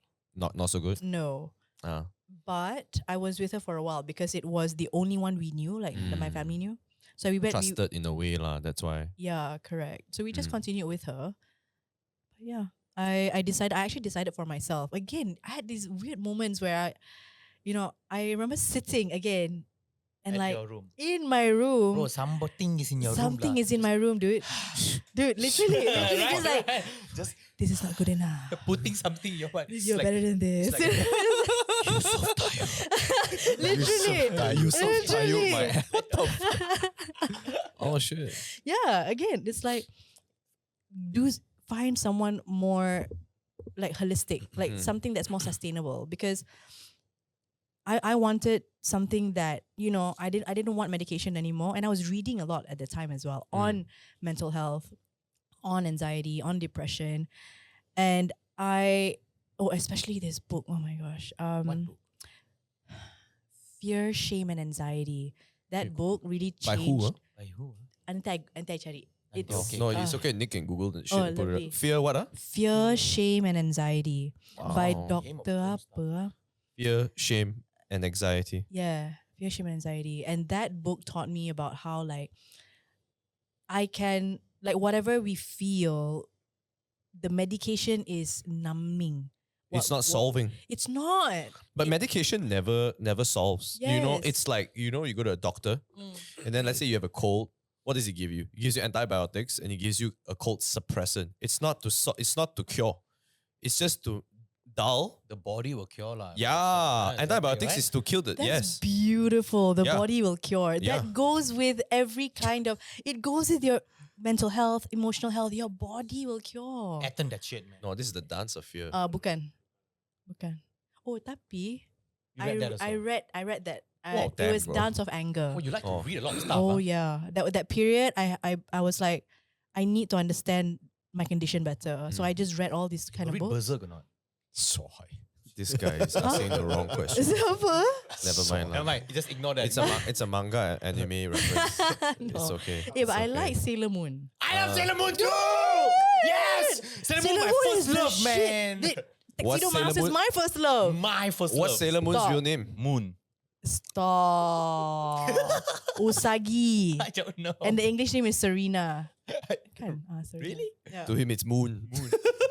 so good? no. Ah. But I was with her for a while because it was the only one we knew, like that my family knew. So we went. Trusted in a way lah. That's why. Yeah, correct. So we just continued with her. But yeah, I actually decided for myself. Again, I had these weird moments where I remember sitting again and At like your room. in my room. Bro, something is in your room. Something is in my room, dude. Dude, literally just like just this is not good enough. putting something in your what? You're better than this. You're so tired. Literally. Literally. What the Oh shit. Yeah, again, it's like find someone more like holistic, like something that's more sustainable, because I wanted something that, I didn't want medication anymore. And I was reading a lot at the time as well on mental health, on anxiety, on depression. And especially this book, oh my gosh. What book? Fear, Shame and Anxiety. That book really changed. By who? By who? Anti cari. It's Okay. No, it's okay. Nick can Google the shit. Oh, and put it lovely. up. Fear what? Fear, Shame and Anxiety by Wow. Dr. apa? Fear, shame, and anxiety. Yeah, Fear, Shame and Anxiety. And that book taught me about how like I can, like whatever we feel, the medication is numbing. It's not solving. It's not. But medication never solves. Yes. It's like, you go to a doctor and then let's say you have a cold. What does he give you? He gives you antibiotics and he gives you a cold suppressant. It's not to cure. It's just to dull. The body will cure lah. Yeah. Exactly, Antibiotics right? is to kill the That's yes. beautiful. The Yeah. body will cure. Yeah. That goes with every kind of, it goes with your mental health, emotional health. Your body will cure. Attend that shit, man. No, this is the dance of fear. Bukan. Oh, tapi You read that as I well? read that. Wow, It damn, was bro. Dance of Anger. Oh, you like to Oh. read a lot of stuff. Oh huh? yeah, that period, I was like, I need to understand my condition better. So I just read all these kind You of read books. Berserk or not? So high. This guy is asking the wrong question. Is it apa? Never mind. Never lah. mind. You just ignore that. It's a manga anime reference. No. It's okay. Yeah, but It's I okay. like Sailor Moon. I love Sailor Moon too! Yes! Sailor Moon, my Moon first is the love, shit. man. Dude, What's Tuxedo Sailor Mask is Moon? my first love. My first What's love. Sailor Moon's Stop. real name? Moon. Stop. Usagi. I don't know. And the English name is Serena. Kan? Serena. Really? Yeah. To him, it's Moon.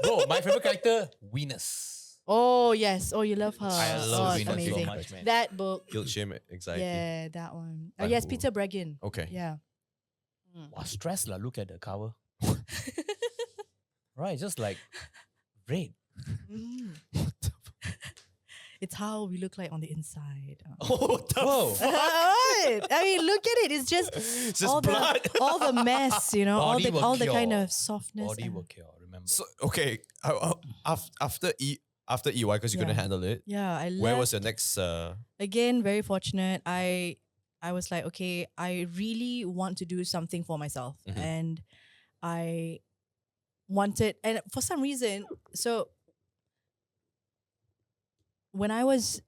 Bro, my favorite character, Venus. Oh yes. Oh, you love her. I oh, love it's Venus so amazing. much, man. That book. Guilt, shame, anxiety. Yeah, that one. Oh By yes, who? Peter Breggin. Okay. Yeah. Wow, stress lah. Look at the cover. Right, just like red. Mm. It's how we look like on the inside. Oh, Whoa. What? I mean, look at it. It's just, just all blood. all the mess, Body will all the kind cure. of softness. Body and- will cure, remember. So, okay. After EY, because you couldn't Yeah. handle it. Yeah, I left. Where was your next? Again, very fortunate. I was like, okay, I really want to do something for myself, and I wanted, and for some reason, so when I was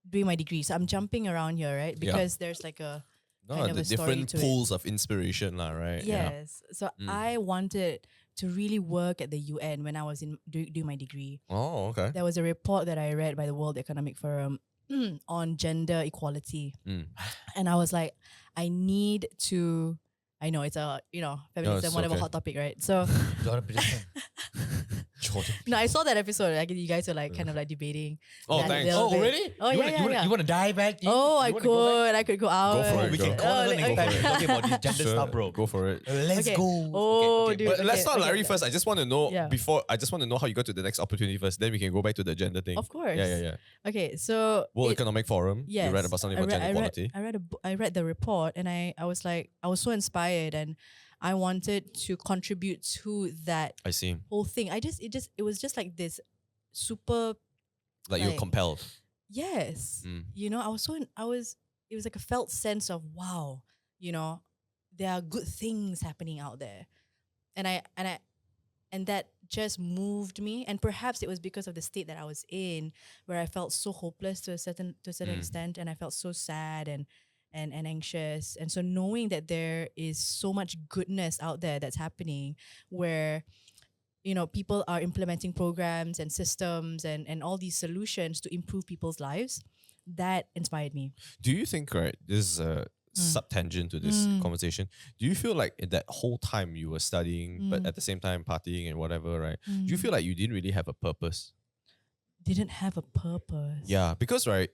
doing my degree, so I'm jumping around here, right? Yeah. Because there's like a No, kind of the a story different to it. pools of inspiration, lah, right? Yeah. yes. So I wanted to really work at the UN when I was doing my degree. Oh, okay. There was a report that I read by the World Economic Forum on gender equality. And I was like, I need to, I know it's a, feminism, it's whatever okay. hot topic, right? So, Jordan Peterson. Jordan. no, I saw that episode. Like, you guys were like kind of like debating. Oh, that thanks. little Oh, bit. really? Oh, you yeah, wanna, yeah, you wanna, yeah. You want to dive back in? Oh, You wanna go back? I could go out. Go for it, We go. can call it and go okay. for it. Talking about this gender Sure, stuff, bro. Go for it. Let's Okay. go. Oh, dude. But let's okay, not okay. Larry first. I just want to know Yeah. I just want to know how you got to the next opportunity first. Then we can go back to the gender thing. Of course. Yeah. Okay, so World it- Economic Forum. Yes, You read about something about gender equality. I read the report, and I was like, I was so inspired, and I wanted to contribute to that I see. whole thing. It was just like this super Like you're like- compelled. yes. Mm. You know, it was like a felt sense of wow, you know, there are good things happening out there. And that just moved me. And perhaps it was because of the state that I was in, where I felt so hopeless to a certain extent, and I felt so sad and anxious. And so knowing that there is so much goodness out there that's happening, where you know people are implementing programs and systems and all these solutions to improve people's lives, that inspired me. Do you think, right, this is a subtangent to this conversation, do you feel like in that whole time you were studying, but at the same time partying and whatever, right, do you feel like you didn't really have a purpose? Didn't have a purpose. Yeah, because, right,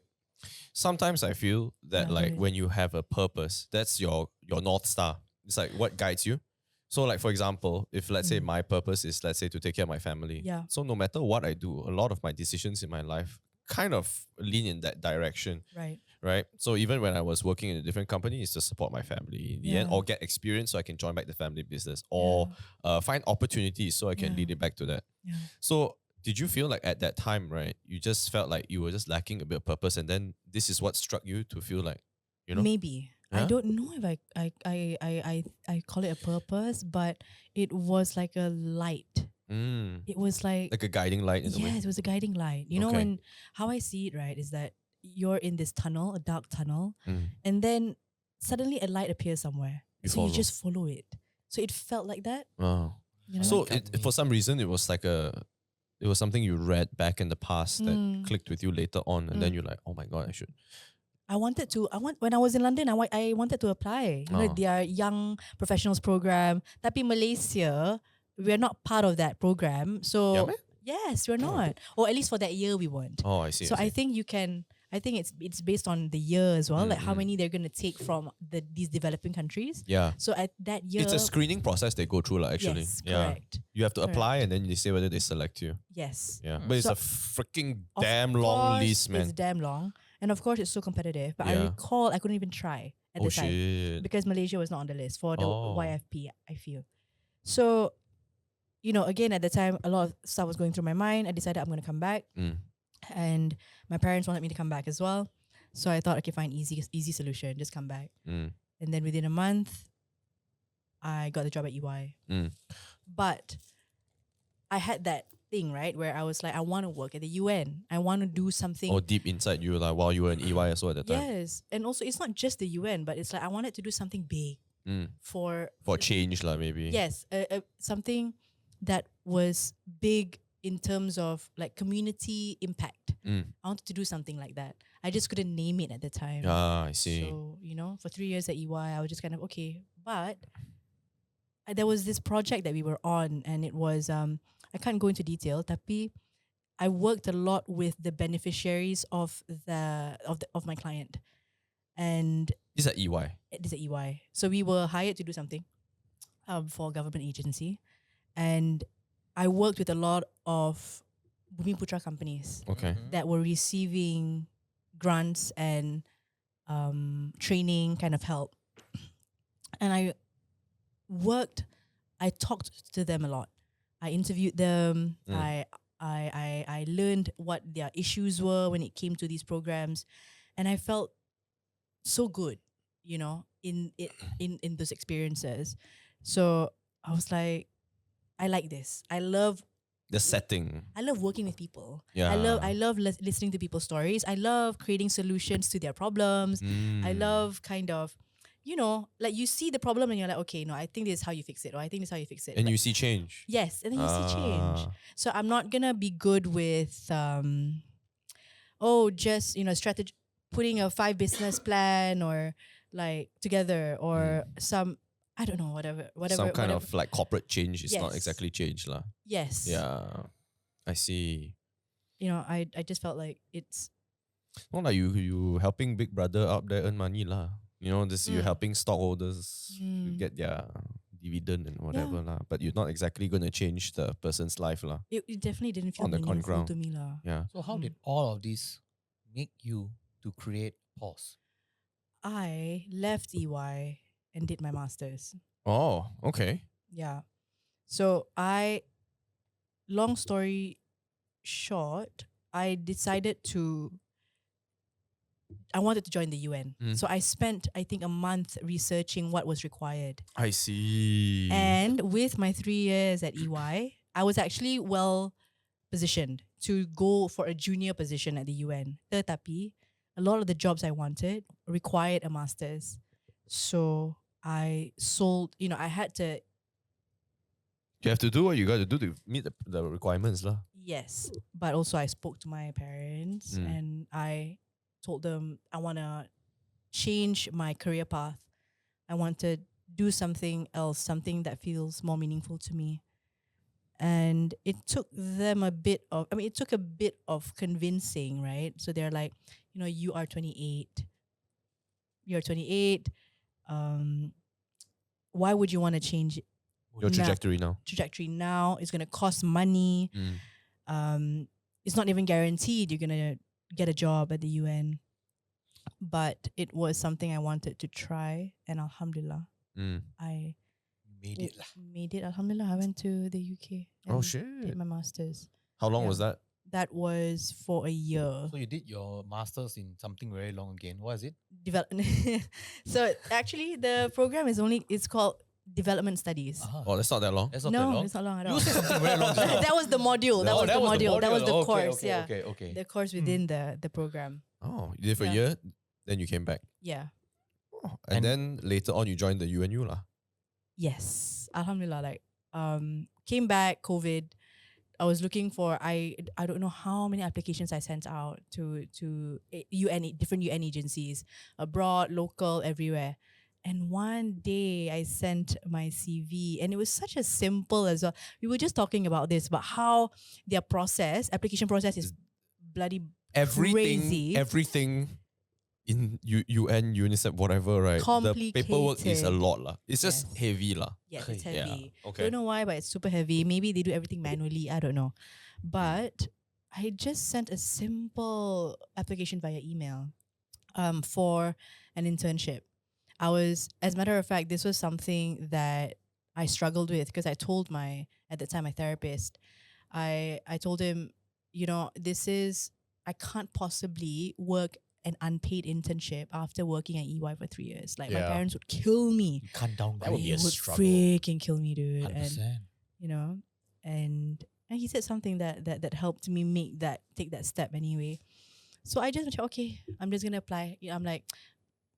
sometimes I feel that Yeah, like right. when you have a purpose, that's your North Star. It's like what guides you. So like, for example, if let's say my purpose is, let's say, to take care of my family. Yeah. So no matter what I do, a lot of my decisions in my life kind of lean in that direction. Right. Right. So even when I was working in a different company, it's to support my family in the end, Yeah. or get experience so I can join back the family business, or find opportunities so I can Yeah. lead it back to that. Yeah. So did you feel like at that time, right, you just felt like you were just lacking a bit of purpose, and then this is what struck you to feel like, you know? Maybe. I Yeah? don't know if I call it a purpose, but it was like a light. It was Like a guiding light in a way. yes, it was a guiding light. You know, Okay. when how I see it, right, is that you're in this tunnel, a dark tunnel, Mm. and then suddenly a light appears somewhere. You so you follow. just follow it. So it felt like that. Oh. You know? So Like for some reason it was like it was something you read back in the past that clicked with you later on, and then you're like, oh my god, I should. when I was in London, I wanted to apply. You know, Oh. their young professionals program. Tapi Malaysia, we're not part of that program. So Yeah, meh? yes, we're not. Or at least for that year we weren't. Oh, I see. So I I see. think I think it's based on the year as well, like how many they're gonna take from these developing countries. Yeah. So at that year, It's a screening process they go through, like, actually. yes, Yeah. correct. You have to apply and then they say whether they select you. Yes. Yeah. But it's So, a freaking Of damn long course, list, man. It's damn long, and of course it's so competitive. But I Yeah. recall I couldn't even try at Oh the time shit. because Malaysia was not on the list for the Oh. YFP. I feel so. You know, again at the time, a lot of stuff was going through my mind. I decided I'm going to come back, Mm. and my parents wanted me to come back as well. So I thought, okay, fine, easy solution, just come back. Mm. And then within a month, I got the job at EY. Mm. But I had that thing, right, where I was like, I want to work at the UN. I want to do something. Or deep inside you, like while you were in EY as well at the time. Yes. And also, it's not just the UN, but it's like I wanted to do something big Mm. for For change, lah, maybe. yes, something that was big in terms of like community impact. Mm. I wanted to do something like that. I just couldn't name it at the time. Ah, I see. So, you know, for 3 years at EY, I was just kind of okay. But there was this project that we were on, and it was I can't go into detail, tapi I worked a lot with the beneficiaries of my client. And Is that EY? it is at EY. So we were hired to do something for a government agency. And I worked with a lot of Bumi Putra companies Okay. that were receiving grants and training kind of help. And I talked to them a lot. I interviewed them. I learned what their issues were when it came to these programs. And I felt so good, you know, in those experiences. So I was like, I like this. I love The setting. working with people. Yeah. I love listening to people's stories. I love creating solutions to their problems. I Mm. love kind of, you know, like you see the problem and you're like, okay, no, I think this is how you fix it, or I think this is how you fix it. And Like, you see change. yes, and then you see change. Ah. So I'm not gonna be good with just, you know, strategy, putting a 5 business plan or like together, or some, I don't know, whatever. Some kind of like corporate change is not Yes. exactly change, lah. yes. Yeah. I see. You know, I just felt like it's Not like you helping Big Brother up there earn money, lah. You know, this you're Mm. helping stockholders to Mm. get their dividend and whatever, lah. But you're not exactly gonna change the person's life, lah. it definitely didn't feel On the meaningful ground. to me lah. Yeah. So how did all of this make you to create Pause? I left EY and did my masters. Oh, okay. Yeah. So long story short, I decided I wanted to join the UN. So I spent, I think, a month researching what was required. I see. And with my 3 years at EY, I was actually well positioned to go for a junior position at the UN. Tetapi, a lot of the jobs I wanted required a master's. So I sold, I had to, You have to do what you got to do to meet the requirements, lah. yes. But also I spoke to my parents and I told them I want to change my career path. I want to do something else, something that feels more meaningful to me. And it took them it took a bit of convincing, right? So they're like, you are 28. You're 28. Why would you want to change Your trajectory now. trajectory now? It's going to cost money. It's not even guaranteed you're going to get a job at the UN. But it was something I wanted to try. And alhamdulillah, I made it. Alhamdulillah, I went to the UK. Oh, and shit. did my master's. How long Yeah. was that? That was for a year. So you did your masters in something very long again. What is it? So actually, the program it's called Development Studies. Oh, that's not that long. That's not that No, long. it's not long at all. You said something very long. just now. That was the module. That Oh, was the module. That was the Okay, course. okay, yeah, Okay. the course within the program. Oh, you did for a Yeah. year, then you came back. Yeah. Oh, and then later on, you joined the UNU, lah. Yes. Alhamdulillah. Came back, COVID. I was looking for I don't know how many applications I sent out to different UN agencies, abroad, local, everywhere. And one day I sent my CV, and it was such a simple as well. We were just talking about this, about how their application process is bloody crazy. Everything in UN, UNICEF, whatever, right? The paperwork is a lot, lah. It's just Yes. heavy, lah. Yeah, it's Yeah, heavy. okay. Don't know why, but it's super heavy. Maybe they do everything manually. I don't know. But I just sent a simple application via email for an internship. As a matter of fact, this was something that I struggled with because I told at the time, my therapist, I told him, I can't possibly work an unpaid internship after working at EY for 3 years. Like my Yeah. parents would kill me. You can't downgrade. That would be They a would struggle. freaking kill me, dude. 100%. And he said something that helped me take that step anyway. So I just went, okay, I'm just gonna apply. I'm like,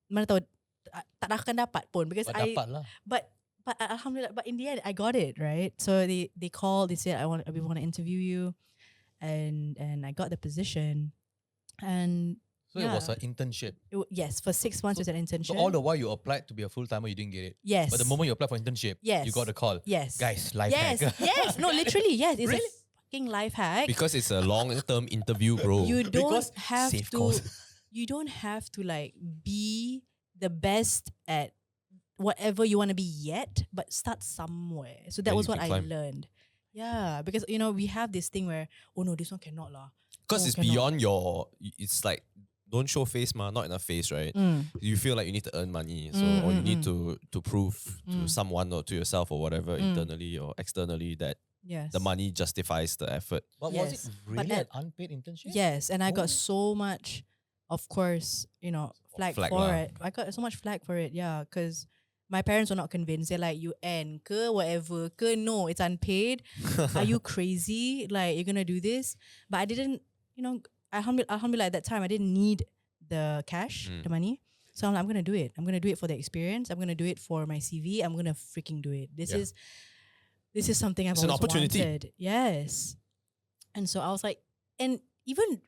mana tahu tak akan dapat pun because But dapat lah. but alhamdulillah, but in the end I got it, right? So they called, they said we want to interview you, and I got the position, and So it was an internship. yes, for 6 months it was an internship. So all the while you applied to be a full timer, you didn't get it. yes, But the moment you applied for internship, Yes. you got a call. yes, Guys, life yes, hack. yes, no, literally, yes, it's Really? a fucking life hack. Because it's a long-term interview, bro. You don't Because have safe to. calls. You don't have to be the best at whatever you want to be yet, but start somewhere. So that Then was you what can I climb. learned. Yeah, because we have this thing where, oh no, this one cannot lah. Because Oh, it's cannot. beyond it's like, don't show face, ma, not enough face, right? You feel like you need to earn money, so or you need to prove to someone or to yourself or whatever internally or externally that Yes. the money justifies the effort. But Yes. was it But really that- an unpaid internship? Yes, and I got Oh. so much, of course, flag Flag for lah. it. I got so much flag for it, yeah, because my parents were not convinced. They're like, UN ke whatever ke, no, it's unpaid. Are you crazy? Like, you're gonna do this? But I didn't, alhamdulillah, at that time I didn't need the cash, the money. So I'm like, I'm gonna do it. I'm gonna do it for the experience. I'm gonna do it for my CV. I'm gonna freaking do it. This is something I've It's an always opportunity. wanted. Yes. And so I was like, and even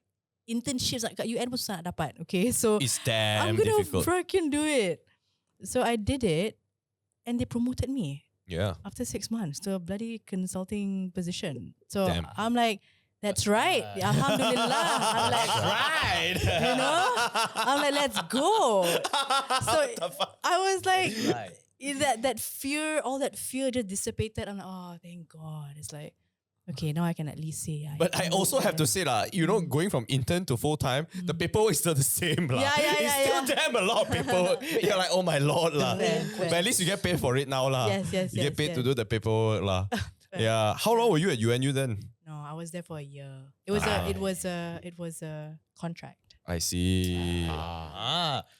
internships like kat UN pun susah nak dapat. Okay, so It's damn I'm gonna difficult. freaking do it. So I did it, and they promoted me Yeah. after 6 months to a bloody consulting position. So Damn. I'm like, that's right. Alhamdulillah. I'm like, right. I'm like, let's go. So I was like, Right. that fear, all that fear just dissipated. I'm like, oh, thank God. It's like, okay, now I can at least say. But I also have to say, going from intern to full time, the paperwork is still the same. Yeah, It's still damn a lot of paperwork. You're like, oh my lord. Fair. But at least you get paid for it now. Yes, You get paid to yes. do the paperwork. Yeah. How long were you at UNU then? No, I was there for a year. It was a contract. I see.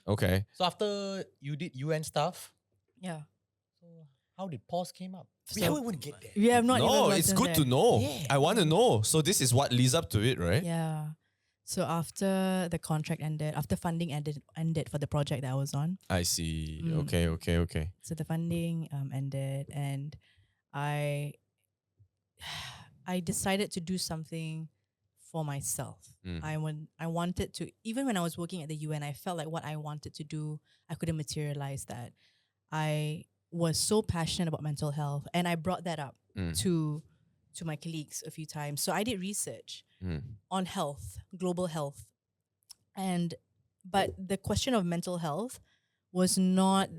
Okay. So after you did UN stuff, Yeah. so how did pause came up? We So- haven't even get there. We have not even No, it's gotten good there. to know. Yeah. I want to know. So this is what leads up to it, right? Yeah. So after the contract ended, after funding ended for the project that I was on, I see. Mm. Okay. so the funding ended, and I decided to do something for myself. Mm. I wanted to, even when I was working at the UN, I felt like what I wanted to do, I couldn't materialize that. I was so passionate about mental health, and I brought that up Mm. to my colleagues a few times. So I did research Mm. on health, global health. But the question of mental health was not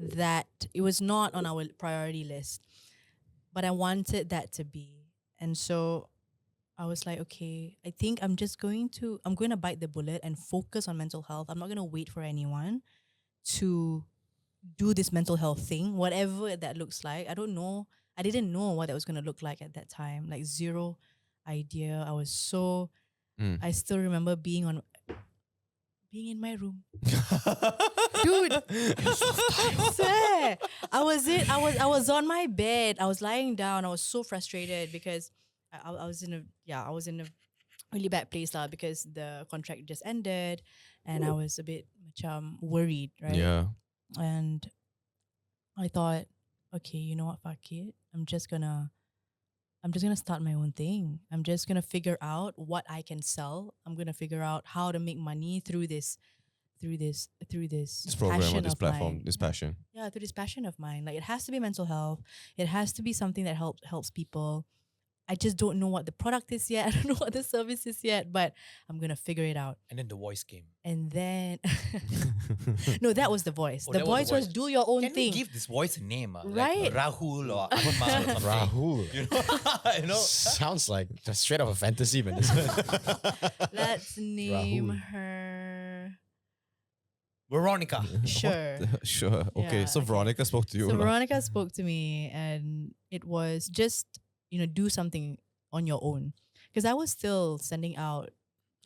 on our priority list. But I wanted that to be. And so I was like, okay, I think I'm going to bite the bullet and focus on mental health. I'm not going to wait for anyone to do this mental health thing, whatever that looks like. I don't know. I didn't know what that was going to look like at that time. Like zero idea. I was so Mm. I still remember being in my room. Dude, I swear. I was on my bed. I was lying down. I was so frustrated because I was in a really bad place lah, because the contract just ended and I was a bit worried, right? Yeah. And I thought, okay, you know what, fuck it. I'm just gonna start my own thing. I'm just gonna figure out what I can sell. I'm gonna figure out how to make money through this This program or passion this of platform, mine. this passion. Yeah, through this passion of mine. Like it has to be mental health. It has to be something that helps people. I just don't know what the product is yet. I don't know what the service is yet, but I'm gonna figure it out. And then the voice came. And then no, that was the voice. Oh, the that was voice the was voice. do your own Can thing. we give this voice a name? Right. Like Rahul or Ahmad or something. Rahul. You know? Sounds like just straight off a fantasy, man. Let's name Rahul. her. Veronica. Sure. Sure. Okay. Yeah, So okay. Veronica spoke to you. So lah. Veronica spoke to me, and it was just do something on your own, because I was still sending out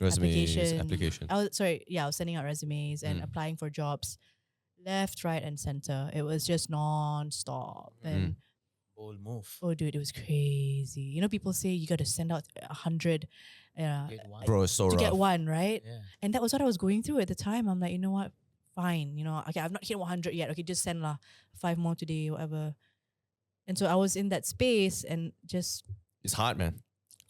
Resumes, application. application. I was sending out resumes and applying for jobs, left, right, and center. It was just non-stop. And Bold move. oh, dude, it was crazy. People say you got to send out 100 Get one. Bro, it's so to rough. get one, right? Yeah. And that was what I was going through at the time. I'm like, you know what? Fine. Okay, I've not hit 100 yet. Okay, just send 5 more today, whatever. And so I was in that space and just, It's hard, man.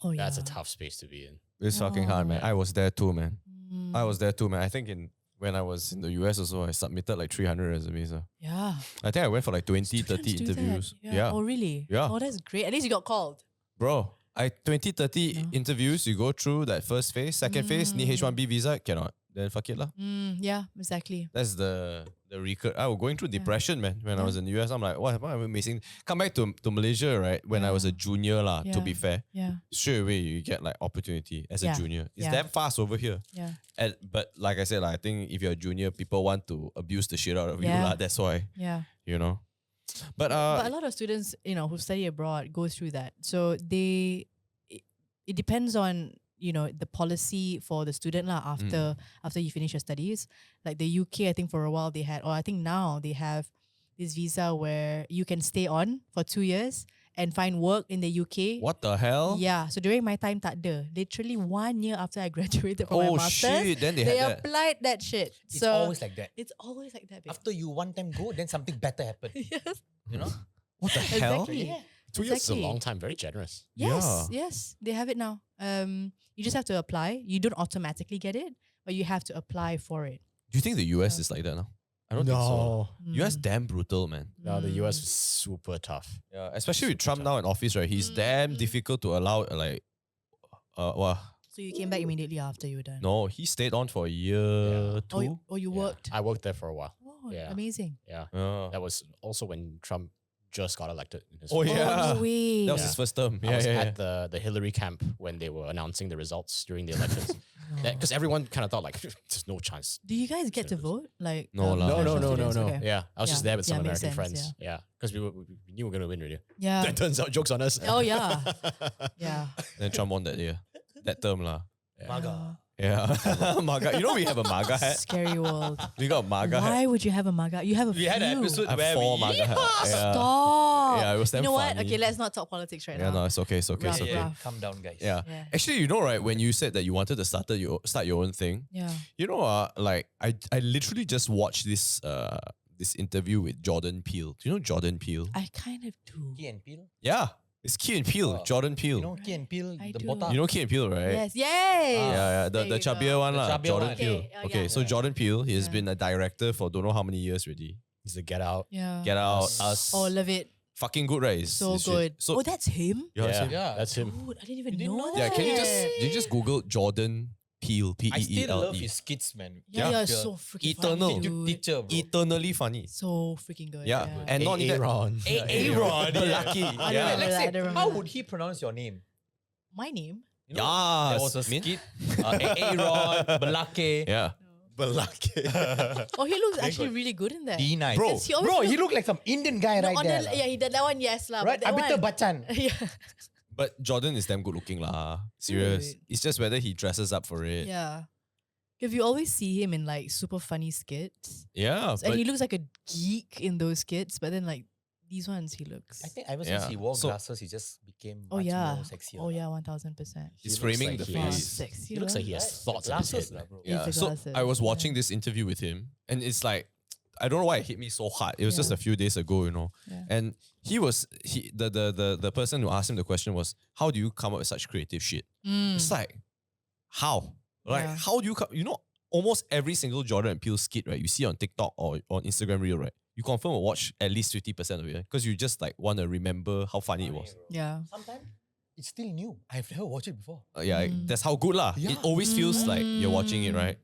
oh yeah. That's a tough space to be in. It's fucking hard, man. Oh. I was there too, man. Mm, I was there too, man. I think when I was in the US also, I submitted like 300 resumes. yeah. I think I went for like 20, Students 30 do that. interviews. Yeah. Oh, really? Yeah. Oh, that's great. At least you got called. Bro, 20, 30 Yeah. interviews, you go through that first phase. Second phase, need Mm. H1B visa, cannot. Then fuck it lah. Yeah, exactly. That's the recurrent. I was going through depression, man. When I Yeah. was in the US, I'm like, what am I missing? Come back to Malaysia, right? When I was a Yeah. junior lah, to Yeah. be fair. Yeah. Straight away, you get like opportunity as a Yeah. junior. It's Yeah. damn fast over here. Yeah. But like I said, I think if you're a junior, people want to abuse the shit out of you. Yeah. Lah. That's why, Yeah. But But a lot of students, who study abroad go through that. So it depends on, the policy for the student lah after you finish your studies. Like the UK, I think for a while they had, or I think now they have this visa where you can stay on for 2 years and find work in the UK. what the hell? Yeah. So during my time, tak ada. Literally 1 year after I graduated from my Oh master's, shit! Then they they had that. applied that shit. It's So always like that. it's always like that, babe. After you one time go, then something better happen. Yes. You know? What the hell? Exactly. Yeah. 2 years is a Exactly. long time, very generous. Yes, yes, they have it now. You just have to apply. You don't automatically get it, but you have to apply for it. Do you think the US is like that now? I don't think so. US Mm. damn brutal, man. No, the US was super tough. Yeah, especially with Trump tough. now in office, right? He's damn difficult to allow So you came back immediately after you were done. no, he stayed on for a year, Oh, two. you Yeah. worked. I worked there for a while. Oh, Yeah. amazing. Yeah. Yeah. That was also when Trump just got elected. In his Oh, first yeah. term. Oh, no way. That was Yeah. his first term. I Yeah, was yeah, at the Hillary camp when they were announcing the results during the elections. Because everyone kind of thought like, there's no chance. Do you guys get to vote? Like No lah. No, national no. students? Okay. Yeah, I was just Yeah. there with some Yeah, makes American sense, friends. Yeah, because we knew we were gonna win already. Yeah. That turns out jokes on us. Oh yeah. Yeah. Then Trump won that year. that term lah. Maga. Yeah. Maga. You know we have a Maga hat. Scary world. We got a Maga hat. Why would you have a maga? You have a We had an few. episode I have where 4 we Maga hats. Yeah. Stop. Yeah, it was You damn know what? funny. Okay, let's not talk politics right Yeah, now. no, it's okay, it's okay, it's Rough, okay. rough. calm down, guys. Yeah. Yeah. Actually, you know, right, when you said that you wanted to start your own thing, Yeah. you know, like I literally just watched this interview with Jordan Peele. Do you know Jordan Peele? I kind of do. Key and Peele. Yeah. It's Key and Peele, Oh. Jordan Peele. You know Key and Peele, I the do. botak. You know Key and Peele, right? Yes. Yes. Yeah, There the you chubbier go. one The lah. chubbier Jordan one. Peele. Okay, oh, Okay, yeah. so Yeah. Jordan Peele, he has Yeah. been a director for don't know how many years already. He's the Get Out. Yeah. Get Out, Us. Us. Oh, love it. Fucking good, right? It's- So it's shit. good. So Oh, that's him? yeah, it's him. Yeah. That's him. Dude, I didn't even You didn't know know that. Yeah, can you just Google Jordan Peele, I still love P-E-E-L-E. his skits, man. Yeah, Yeah. so freaking Eternal. funny, Good dude. teacher, bro. Eternally funny. So freaking good. Yeah, and not that. Aaron. Aaron. Lucky. I don't Yeah. remember Let's that, say, I don't remember how that. would he pronounce your name? My name? You know, Yes, there was a Min. skit. Aaron, Belake, Yeah. Balake. Oh, he looks actually really good in that. D-Nice. Bro, Because he always He looked like some Indian guy no, right on there. the, lah. yeah, he did that one, yes. Lah, Right? but that Amitabh one, Bachchan. yeah. But Jordan is damn good looking lah. Serious. Dude. It's just whether he dresses up for it. Yeah. If you always see him in like super funny skits. Yeah, And but he looks like a geek in those skits, but then like these ones he looks. I think ever since Yeah. he wore So- glasses, he just became Oh much yeah. more sexier. Oh yeah, 1000%. he's looks framing like the he Wow, is- face. sexy. He looks like he lah. has thoughts in his Glasses, head. lah, bro. Yeah. the So glasses, I was yeah. watching this interview with him, and it's like I don't know why it hit me so hard. It was just Yeah. a few days ago, you know. Yeah. And the person who asked him the question was, "How do you come up with such creative shit?" Mm. It's like, how? Like, Yeah. how do you come? You know, almost every single Jordan and Peele skit, right? You see on TikTok or on Instagram Reel, right? You confirm will watch at least 50% of it because you just like want to remember how funny it was. Yeah. Sometimes it's still new. I've never watched it before. Yeah, Mm. that's how good lah. It Yeah. always feels like you're watching it, Mm. right?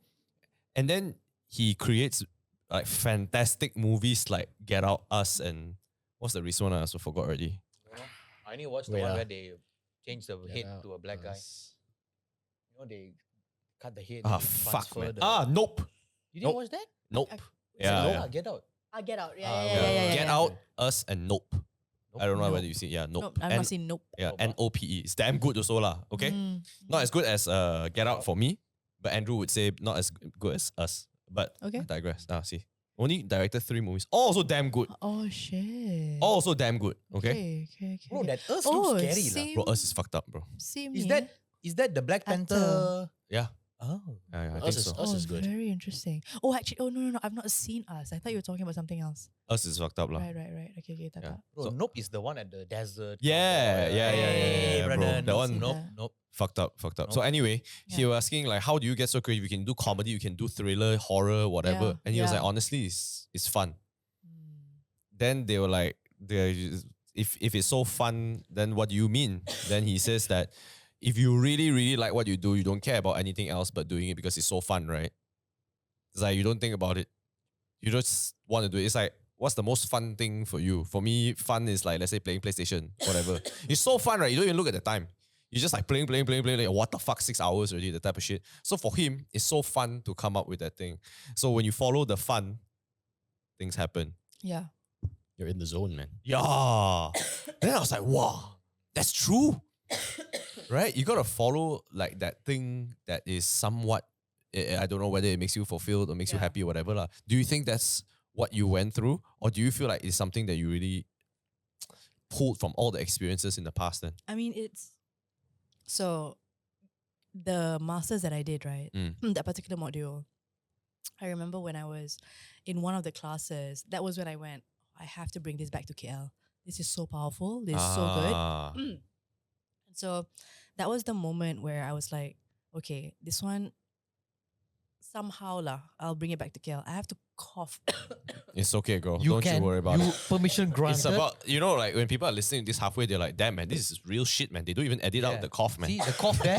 And then he creates like fantastic movies like Get Out, Us, and what's the recent one? I also forgot already. I only watched the Wait, one ah. where they changed the Get head Out, to a black guy. Us. You know, they cut the head. Ah, and fuck, transfer man. the- Nope. You didn't nope. watch that? Nope. I- Yeah, No, yeah. Get Out. I get out. Yeah, Ah, yeah, okay. yeah, yeah, yeah, Get yeah. Out, Us, and Nope. I don't know Nope. whether you see. Yeah, Nope. Nope, I've and, not seen Nope. Yeah, Nope, ah. NOPE. It's damn good also lah. Okay, Mm. not as good as Get Out for me, but Andrew would say not as good as Us. But Okay. I digress. See, only directed 3 movies. All also damn good. Oh shit. All also damn good. Okay, Okay. Bro, that Earth Oh, looks scary. lah. same. bro, Us is fucked up, bro. Same Is here. that the Black Actor. Panther? Yeah, Oh. I think Us is so. Us is good. Very interesting. Oh, actually, no. I've not seen Us. I thought you were talking about something else. Us is fucked up lah. Right. Okay, Yeah. Tata. Bro, So- Nope is the one at the desert. Yeah, cowboy, yeah, right? yeah, yeah, Hey, yeah, bro. brother, That one- Nope, Yeah. nope. Fucked up. So Nope. anyway, he Yeah. was asking like, how do you get so creative? You can do comedy, you can do thriller, horror, whatever. Yeah, And he was yeah. like, honestly, it's fun. Mm. Then they were like, if it's so fun, then what do you mean? Then he says that if you really, really like what you do, you don't care about anything else but doing it because it's so fun, right? It's like you don't think about it. You just want to do it. It's like, what's the most fun thing for you? For me, fun is like, let's say playing PlayStation, whatever. It's so fun, right? You don't even look at the time. You just like playing, like, what the fuck, 6 hours already, the type of shit. So for him, it's so fun to come up with that thing. So when you follow the fun, things happen. Yeah. You're in the zone, man. Yeah. Then I was like, wow, that's true. Right? You gotta follow like that thing that is somewhat, I don't know whether it makes you fulfilled or makes you Yeah. happy or whatever. lah. Do you think that's what you went through? Or do you feel like it's something that you really pulled from all the experiences in the past then? I mean, it's so the masters that I did, right? Mm. That particular module. I remember when I was in one of the classes, that was when I went, I have to bring this back to KL. This is so powerful. This is so good. Ah. And so that was the moment where I was like, okay, this one somehow lah, I'll bring it back to KL. I have to cough. It's okay, girl. Don't you worry about it. Permission granted. It's about, you know, like when people are listening to this halfway, they're like, damn, man, this is real shit, man. They don't even edit out Yeah. the cough, man. See the cough there.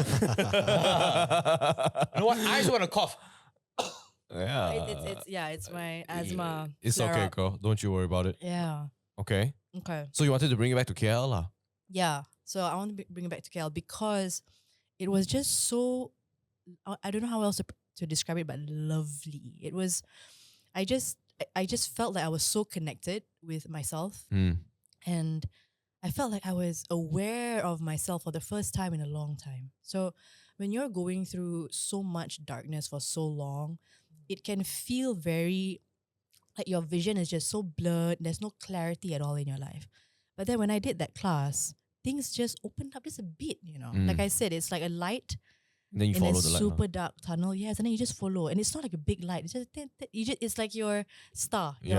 You know what? I just want to cough. Yeah. It's my asthma. It's flare okay, up. girl. Don't you worry about it. Yeah. Okay. Okay. So you wanted to bring it back to KL, lah? Yeah. So I want to bring it back to KL because it was just so, I don't know how else to describe it, but lovely. It was, I just felt like I was so connected with myself, and I felt like I was aware of myself for the first time in a long time. So when you're going through so much darkness for so long, it can feel very like your vision is just so blurred. There's no clarity at all in your life. But then when I did that class, things just opened up just a bit, you know. Like I said, it's like a light And then you in a follow the light. super dark tunnel. Yes, and then you just follow. And it's not like a big light. It's just, it's like your star. Your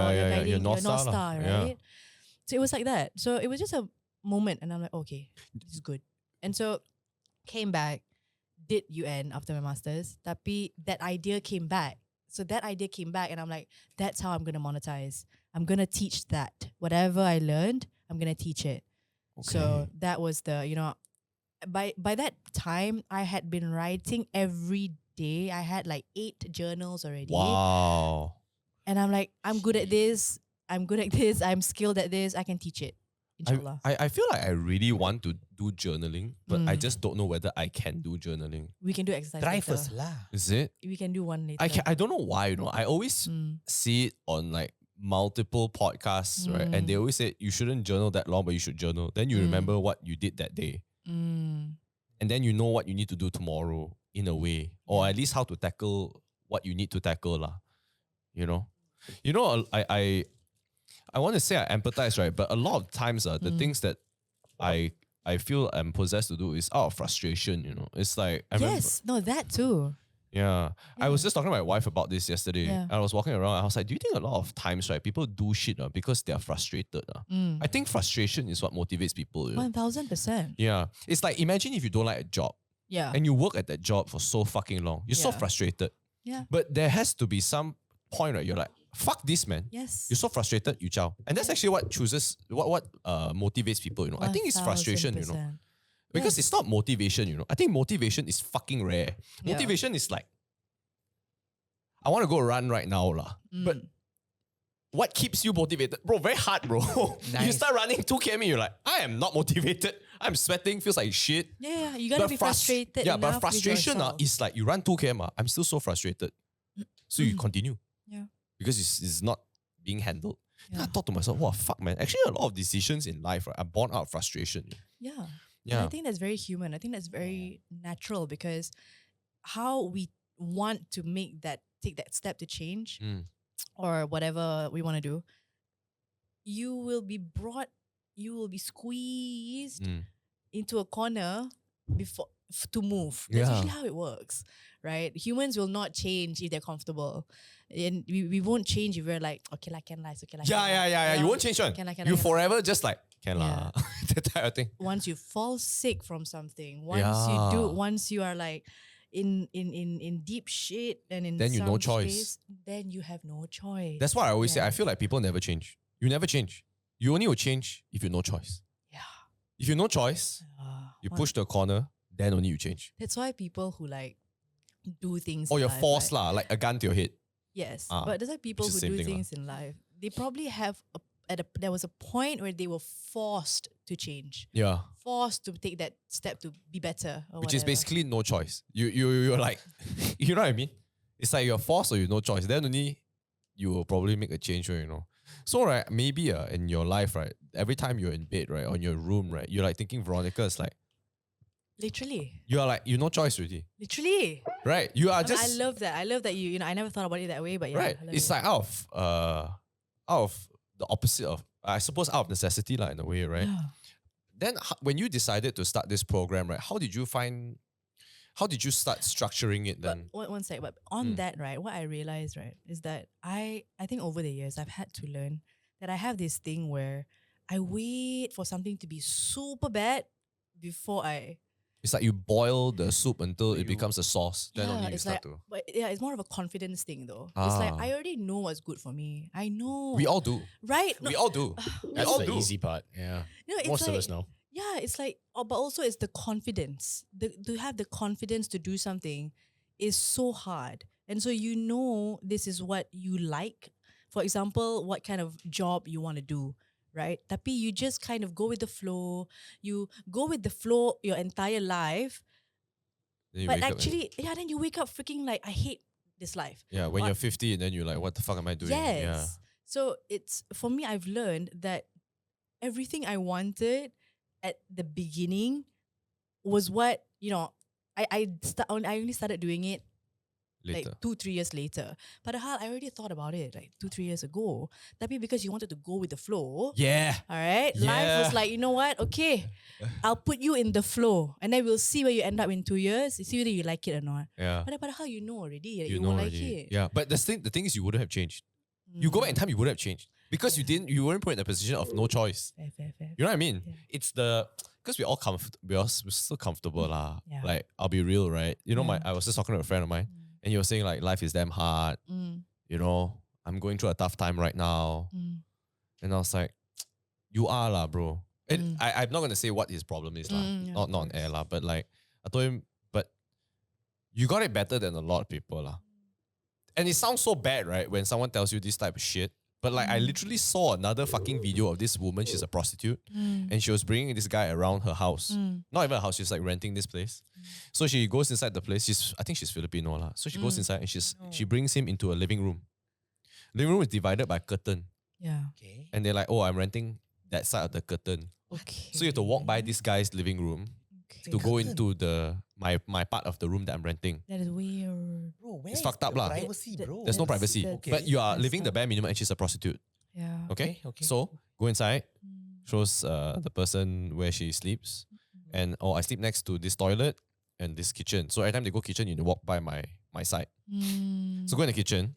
North Star lah. Star, Yeah. right? So it was like that. So it was just a moment and I'm like, okay, this is good. And so came back, did UN after my masters. Tapi that idea came back. So that idea came back and I'm like, that's how I'm going to monetize. I'm going to teach that. Whatever I learned, I'm going to teach it. So that was the, you know, by that time, I had been writing every day. I had like 8 journals already. Wow. And I'm like, I'm good at this. I'm good at this. I'm skilled at this. I can teach it. Inshallah. I feel like I really want to do journaling, but I just don't know whether I can do journaling. We can do exercise Try later. first lah. Is it? We can do one later. I don't know why, you know. I always see it on like multiple podcasts, right? And they always say you shouldn't journal that long, but you should journal. Then you remember what you did that day. And then you know what you need to do tomorrow in a way. Or at least how to tackle what you need to tackle lah. You know? You know, I want to say I empathize, right? But a lot of times the things that I feel I'm possessed to do is out of frustration, you know. It's like I remember, Yes, no, that too. yeah. I was just talking to my wife about this yesterday. Yeah. And I was walking around. I was like, do you think a lot of times, right, people do shit because they are frustrated? I think frustration is what motivates people. You know? 1000%. Yeah. It's like, imagine if you don't like a job Yeah. and you work at that job for so fucking long. You're so Yeah. frustrated. Yeah. But there has to be some point, right? You're like, fuck this, man. Yes. You're so frustrated, you chow. And that's actually what motivates people, you know. I think it's frustration, you know. 1000%. Because it's not motivation, you know. I think motivation is fucking rare. Yeah. Motivation is like, I want to go run right now, lah. But what keeps you motivated? Bro, very hard, bro. You Nice. start running 2 km, you're like, I am not motivated. I'm sweating, feels like shit. Yeah, you gotta be frustrated. Yeah, but enough with frustration yourself. is like you run 2 km, I'm still so frustrated. So you continue. Yeah. Because it's not being handled. Then I Yeah. thought to myself, wow, fuck, man. Actually, a lot of decisions in life, right, are born out of frustration. Yeah. And Yeah. I think that's very human. I think that's very natural because how we want to take that step to change or whatever we want to do, you will be squeezed into a corner to move. That's Yeah. usually how it works, right? Humans will not change if they're comfortable. And we won't change if we're like, okay, like can lie, okay, like Yeah. You won't change one. Can I- You can I- forever just like, can lah. That type of thing. Once you fall sick from something, Yeah. once you are like in deep shit and in Then you some no choice. space, then you have no choice. That's why I always say, Yeah. I feel like people never change. You never change. You only will change if you no choice. Yeah. If you no choice, you push to a corner, then only you change. That's why people who like do things Or in you're life, forced like, lah, like a gun to your head. yes, Ah, but that's why people which who is the same do thing lah. things in life, they probably have there was a point where they were forced to change, Yeah. forced to take that step to be better, or Which is whatever. basically no choice. You're like, you know what I mean? It's like you're forced or you no choice. Then only you will probably make a change, you know. So right, maybe in your life, right, every time you're in bed, right, or in your room, right, you're like thinking Veronica is like, literally, you are like, you no choice already. literally. Right? You are I mean, just I love that. I love that you know. I never thought about it that way, but yeah, right. I love It's it. like out of the opposite of, I suppose, out of necessity, like in a way, right? Yeah. Then when you decided to start this program, right, how did you start structuring it But then? one sec. But on that, right, what I realized, right, is that I think over the years I've had to learn that I have this thing where I wait for something to be super bad before I. It's like you boil the soup until it becomes a sauce. Then Yeah, only you it's start like, to. but yeah, it's more of a confidence thing though. It's like Ah. I already know what's good for me. I know. We all do. right. We all do. We That's all the do. easy part. Yeah. You know, it's Most of like- us know. Yeah, it's like, but also it's the confidence. To have the confidence to do something is so hard. And so you know this is what you like. For example, what kind of job you want to do, right? Tapi you just kind of go with the flow. You go with the flow your entire life. Then you But wake up and- actually, yeah, then you wake up freaking like, I hate this life. yeah, when or- you're 50 and then you're like, what the fuck am I doing? Yes. Yeah. So it's, for me, I've learned that everything I wanted at the beginning was what, you know, I only started doing it Later. like 2-3 years later. Padahal I already thought about it like 2-3 years ago. Tapi because you wanted to go with the flow. Yeah. All right. Life Yeah. was like, you know what? Okay, I'll put you in the flow, and then we'll see where you end up in 2 years. See whether you like it or not. Yeah. But padahal you know already that You you know won't already. like it. Yeah. But the thing is, you wouldn't have changed. You go back in time, you wouldn't have changed because you weren't put in a position of no choice. Fair. You know what I mean? Yeah. It's because we're still comfortable lah. Yeah. Like I'll be real, right? You know, Yeah. I was just talking to a friend of mine, and he was saying like life is damn hard. You know, I'm going through a tough time right now, and I was like, you are lah, bro. And I'm not gonna say what his problem is lah. Yeah, Not on air lah, but like I told him, but you got it better than a lot of people lah. And it sounds so bad, right? When someone tells you this type of shit. But like I literally saw another fucking video of this woman. She's a prostitute, and she was bringing this guy around her house. Not even a house. She's like renting this place. So she goes inside the place. I think she's Filipino lah. So she goes inside and she brings him into a living room. Living room is divided by a curtain, Yeah. Okay. and they're like, "Oh, I'm renting that side of the curtain." Okay. So you have to walk by this guy's living room to go into my part of the room that I'm renting. That is weird. Bro, where It's is fucked up the lah. privacy, bro? There's no That's- privacy, that's- but you are that's living the bare minimum, and she's a prostitute. Yeah. Okay. Okay. So go inside, shows the person where she sleeps, and I sleep next to this toilet and this kitchen. So every time they go kitchen, you walk by my side. So go in the kitchen.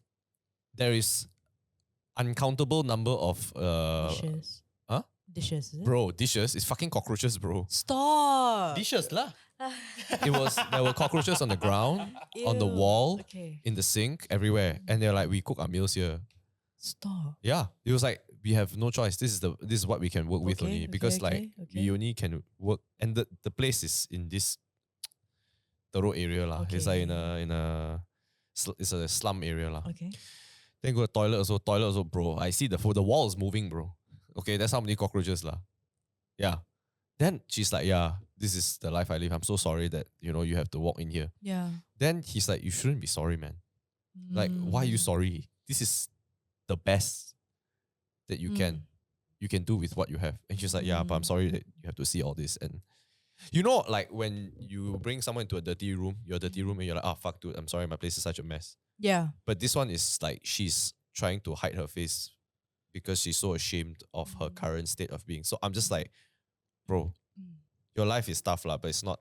There is uncountable number of Dishes. huh? Dishes, is it? Bro, dishes. It's fucking cockroaches, bro. Stop. Dishes lah. There were cockroaches on the ground, on the Ew. wall, Okay. in the sink, everywhere. And they're like, we cook our meals here. Stop. Yeah. It was like we have no choice. This is what we can work with Okay, only. okay, Because like okay, okay. we only can work, and the place is in this thorough area lah. It's like it's a slum area lah. Okay. Then go to toilet also, bro. I see the wall is moving, bro. Okay, that's how many cockroaches lah. Yeah. Then she's like, yeah, this is the life I live. I'm so sorry that, you have to walk in here. Yeah. Then he's like, you shouldn't be sorry, man. Like, why are you sorry? This is the best that you can do with what you have. And she's like, yeah, but I'm sorry that you have to see all this. And like when you bring someone into a dirty room, your dirty room, and you're like, fuck, dude, I'm sorry, my place is such a mess. Yeah. But this one is like she's trying to hide her face because she's so ashamed of her current state of being. So I'm just like, bro, your life is tough lah, but it's not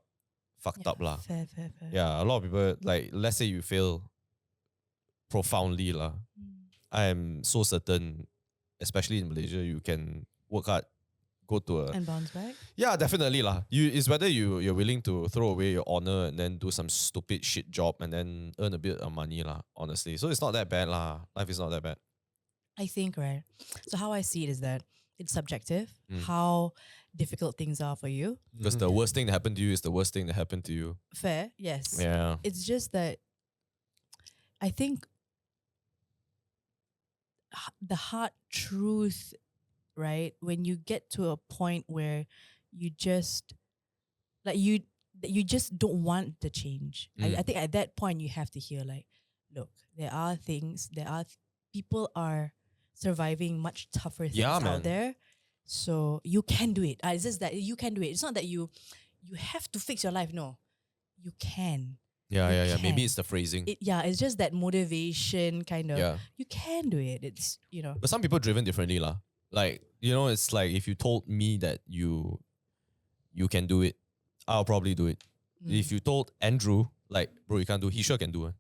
fucked up lah. Fair. Yeah, a lot of people, like, let's say you fail profoundly lah. I am so certain, especially in Malaysia, you can work hard, go to a... And bounce back. Yeah, definitely lah. It's whether you're willing to throw away your honor and then do some stupid shit job and then earn a bit of money lah, honestly. So it's not that bad lah. Life is not that bad. I think, right? So how I see it is that it's subjective, Mm. how difficult things are for you. Because the worst thing that happened to you is the worst thing that happened to you. Fair, yes. Yeah. It's just that I think the hard truth, right? When you get to a point where you just just don't want the change. I think at that point you have to hear like, look, people are surviving much tougher things Yeah, man. out there. So you can do it. It's just that you can do it. It's not that you have to fix your life. No, you can. Yeah. Maybe can. it's the phrasing. It's just that motivation kind of. Yeah. You can do it. It's But some people driven differently lah. Like, it's like if you told me that you can do it, I'll probably do it. If you told Andrew, like, bro, you can't do it, he sure can do it.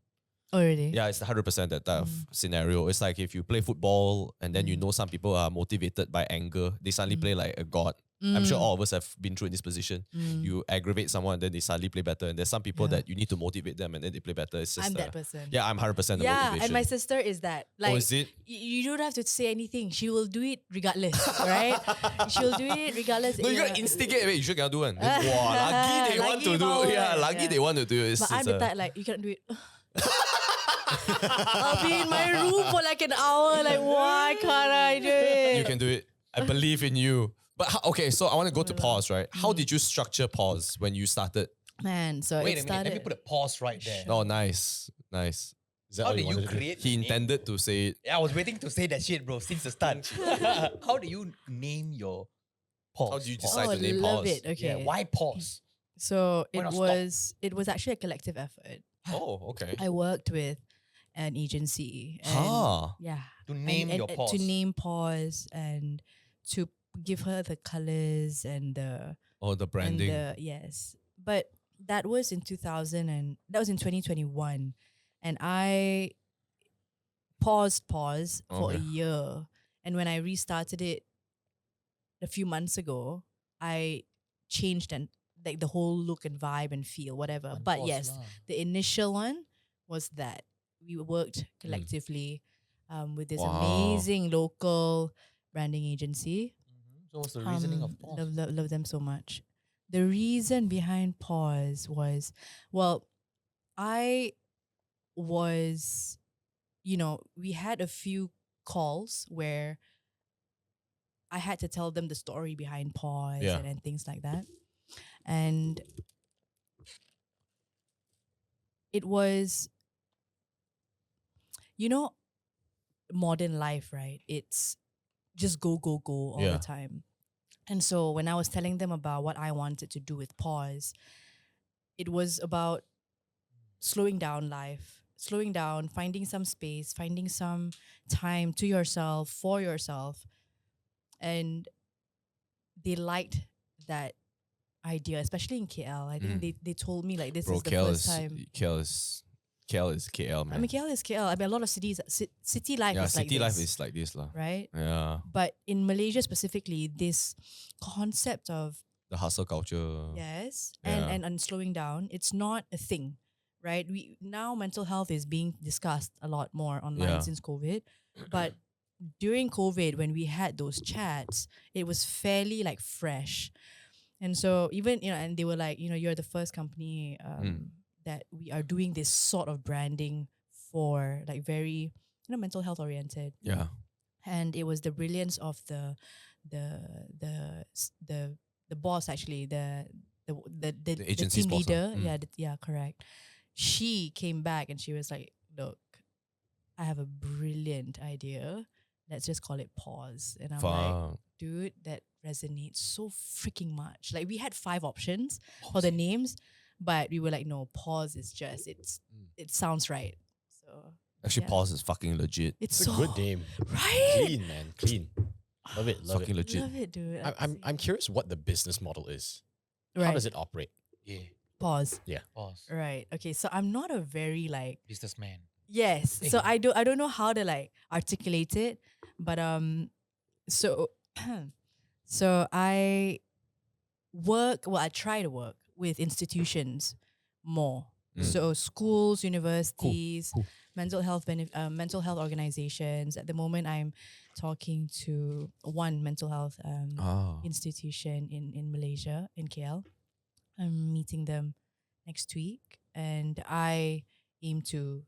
already. Yeah, it's 100% that type of scenario. It's like if you play football and then some people are motivated by anger, they suddenly play like a god. I'm sure all of us have been through in this position. You aggravate someone and then they suddenly play better. And there's some people that you need to motivate them and then they play better. It's just I'm that person. Yeah, I'm 100% the Yeah, motivation. and my sister is that. Like, Oh, is it? You don't have to say anything. She will do it regardless, right? She'll do it regardless. No, you gotta instigate. Wait, you sure cannot do one. Then, wow, lucky they want Lucky to do. power, Yeah, lucky yeah. they want to do it. But I'm the type like, you cannot do it. I'll be in my room for like an hour. Like, why can't I do it? You can do it. I believe in you. But okay, so I want to go to pause, right? How did you structure pause when you started? Man, so Wait it a minute, started. let me put a pause right there. Oh, nice. Is that How all did you wanted to do? create He the name? intended to say it. Yeah, I was waiting to say that shit, bro, since the start. How do you name your pause? How do you Pause. decide to name love pause? it. Okay. Yeah, why pause? So Why it not stop? was actually a collective effort. Oh, okay. I worked with an agency and Huh. yeah, To name your to pause. name pause and to give her the colors and the Oh, the branding. yes. But that was in 2000 and that was in 2021 and I paused for a Okay. year, and when I restarted it a few months ago, I changed and like the whole look and vibe and feel whatever. But Unpause yes, lah. the initial one was that we worked collectively with this amazing local branding agency. So what's the reasoning of pause? Love them so much. The reason behind pause was, well, I was, we had a few calls where I had to tell them the story behind pause Yeah. and things like that. And it was, modern life, right? It's just go, go, go all Yeah. the time. And so when I was telling them about what I wanted to do with pause, it was about slowing down life, slowing down, finding some space, finding some time to yourself, for yourself. And they liked that idea, especially in KL. I think they told me like this Bro, is the KL first is time. KL is KL, man. I mean, KL is KL. I mean, a lot of cities, city life yeah, is like city life this, is like this, lah. right? Yeah, But in Malaysia specifically, this concept of the hustle culture. yes Yeah. and slowing down, it's not a thing, right? We now mental health is being discussed a lot more online Yeah. since COVID, but during COVID when we had those chats, it was fairly like fresh. And so even and they were like, you're the first company that we are doing this sort of branding for, like very mental health oriented. Yeah. And it was the brilliance of the boss, actually, the agency's team boss, leader. mm. Yeah, correct. She came back and she was like, look, I have a brilliant idea, let's just call it pause. And I'm like, Fuck. dude, that resonates so freaking much. Like we had 5 options for the names, but we were like, no, pause is just it sounds right. So Actually, yeah. pause is fucking legit. it's It's so a good name. right. Clean, man. Clean. Love it. It's Love fucking it. legit. Love it, dude. I'm curious what the business model is. Right. How does it operate? Yeah. Pause. Pause. Right. Okay. So I'm not a very like Businessman. yes. So I don't know how to like articulate it, but so so I try to work with institutions more. So schools, universities, mental health mental health organizations. At the moment, I'm talking to one mental health institution in Malaysia, in KL. I'm meeting them next week, and I aim to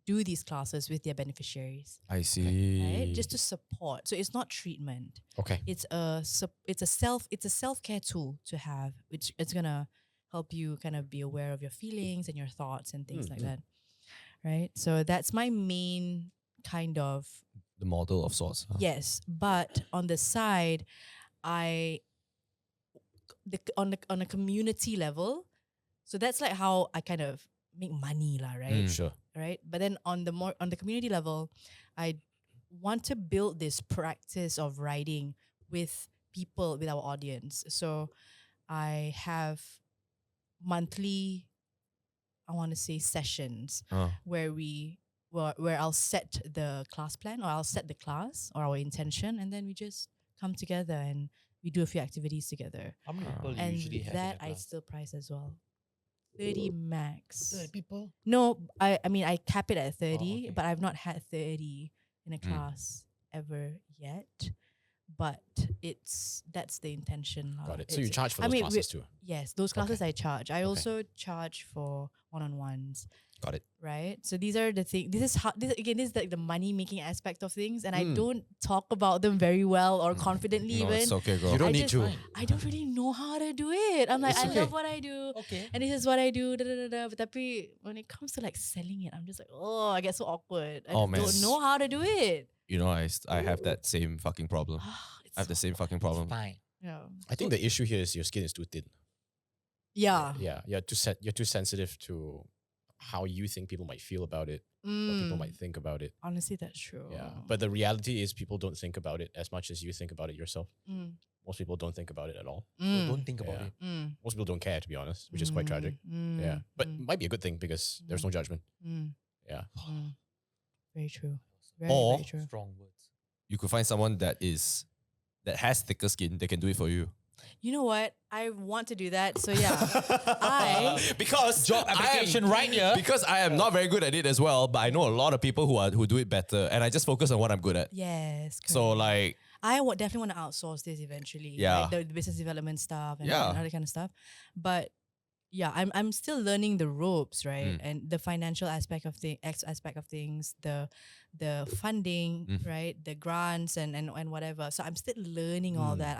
do these classes with their beneficiaries, I see. right? Just to support. So it's not treatment. Okay. It's a self-care tool to have, which it's gonna help you kind of be aware of your feelings and your thoughts and things like that, right? So that's my main kind of The model of sorts. Huh? yes. But on the side, on a community level, so that's like how I kind of make money lah, right? Sure. Right. But then on the community level, I want to build this practice of writing with people, with our audience. So I have monthly, I want to say sessions where where I'll set the class plan, or I'll set the class or our intention, and then we just come together and we do a few activities together. How many people do you And usually have? that in a I class? still price as well. 30 max. 30 people? No, I mean I cap it at 30, okay. but I've not had 30 in a class ever yet. But that's the intention. Got it. So you charge for I those mean, classes too. Yes, those classes Okay. I charge. I also charge for one-on-ones, Got it. right? So these are the things. This is how. This is like the money making aspect of things, and I Mm. don't talk about them very well or confidently. No, Even it's okay, girl. You don't I need just- to. I don't really know how to do it. I'm like, It's I okay. love what I do. Okay. And this is what I do. Da, da, da, da. But tapi when it comes to like selling it, I'm just like, oh, I get so awkward. I Oh, just man. don't know how to do it. You know, I have that same fucking problem. It's I have the so same fucking It's problem. fine. yeah. I think the issue here is your skin is too thin. Yeah. Yeah, you're too sensitive to how you think people might feel about it, what people might think about it. Honestly, that's true. Yeah, but the reality is people don't think about it as much as you think about it yourself. Mm. Most people don't think about it at all. So don't think about Yeah. it. Most people don't care, to be honest, which is quite tragic. Yeah, but might be a good thing because there's no judgment. Yeah. Very true. Very, Or- very true. Strong words. You could find someone that has thicker skin. They can do it for you. You know what? I want to do that. So yeah, I Because Job application right here. Because I am not very good at it as well, but I know a lot of people who do it better, and I just focus on what I'm good at. yes. So correct. like, I would definitely want to outsource this eventually. Yeah. Like the business development stuff and Yeah. all that kind of stuff. But yeah, I'm still learning the ropes, right? And the financial aspect of things, the funding, right? The grants and whatever. So I'm still learning all that.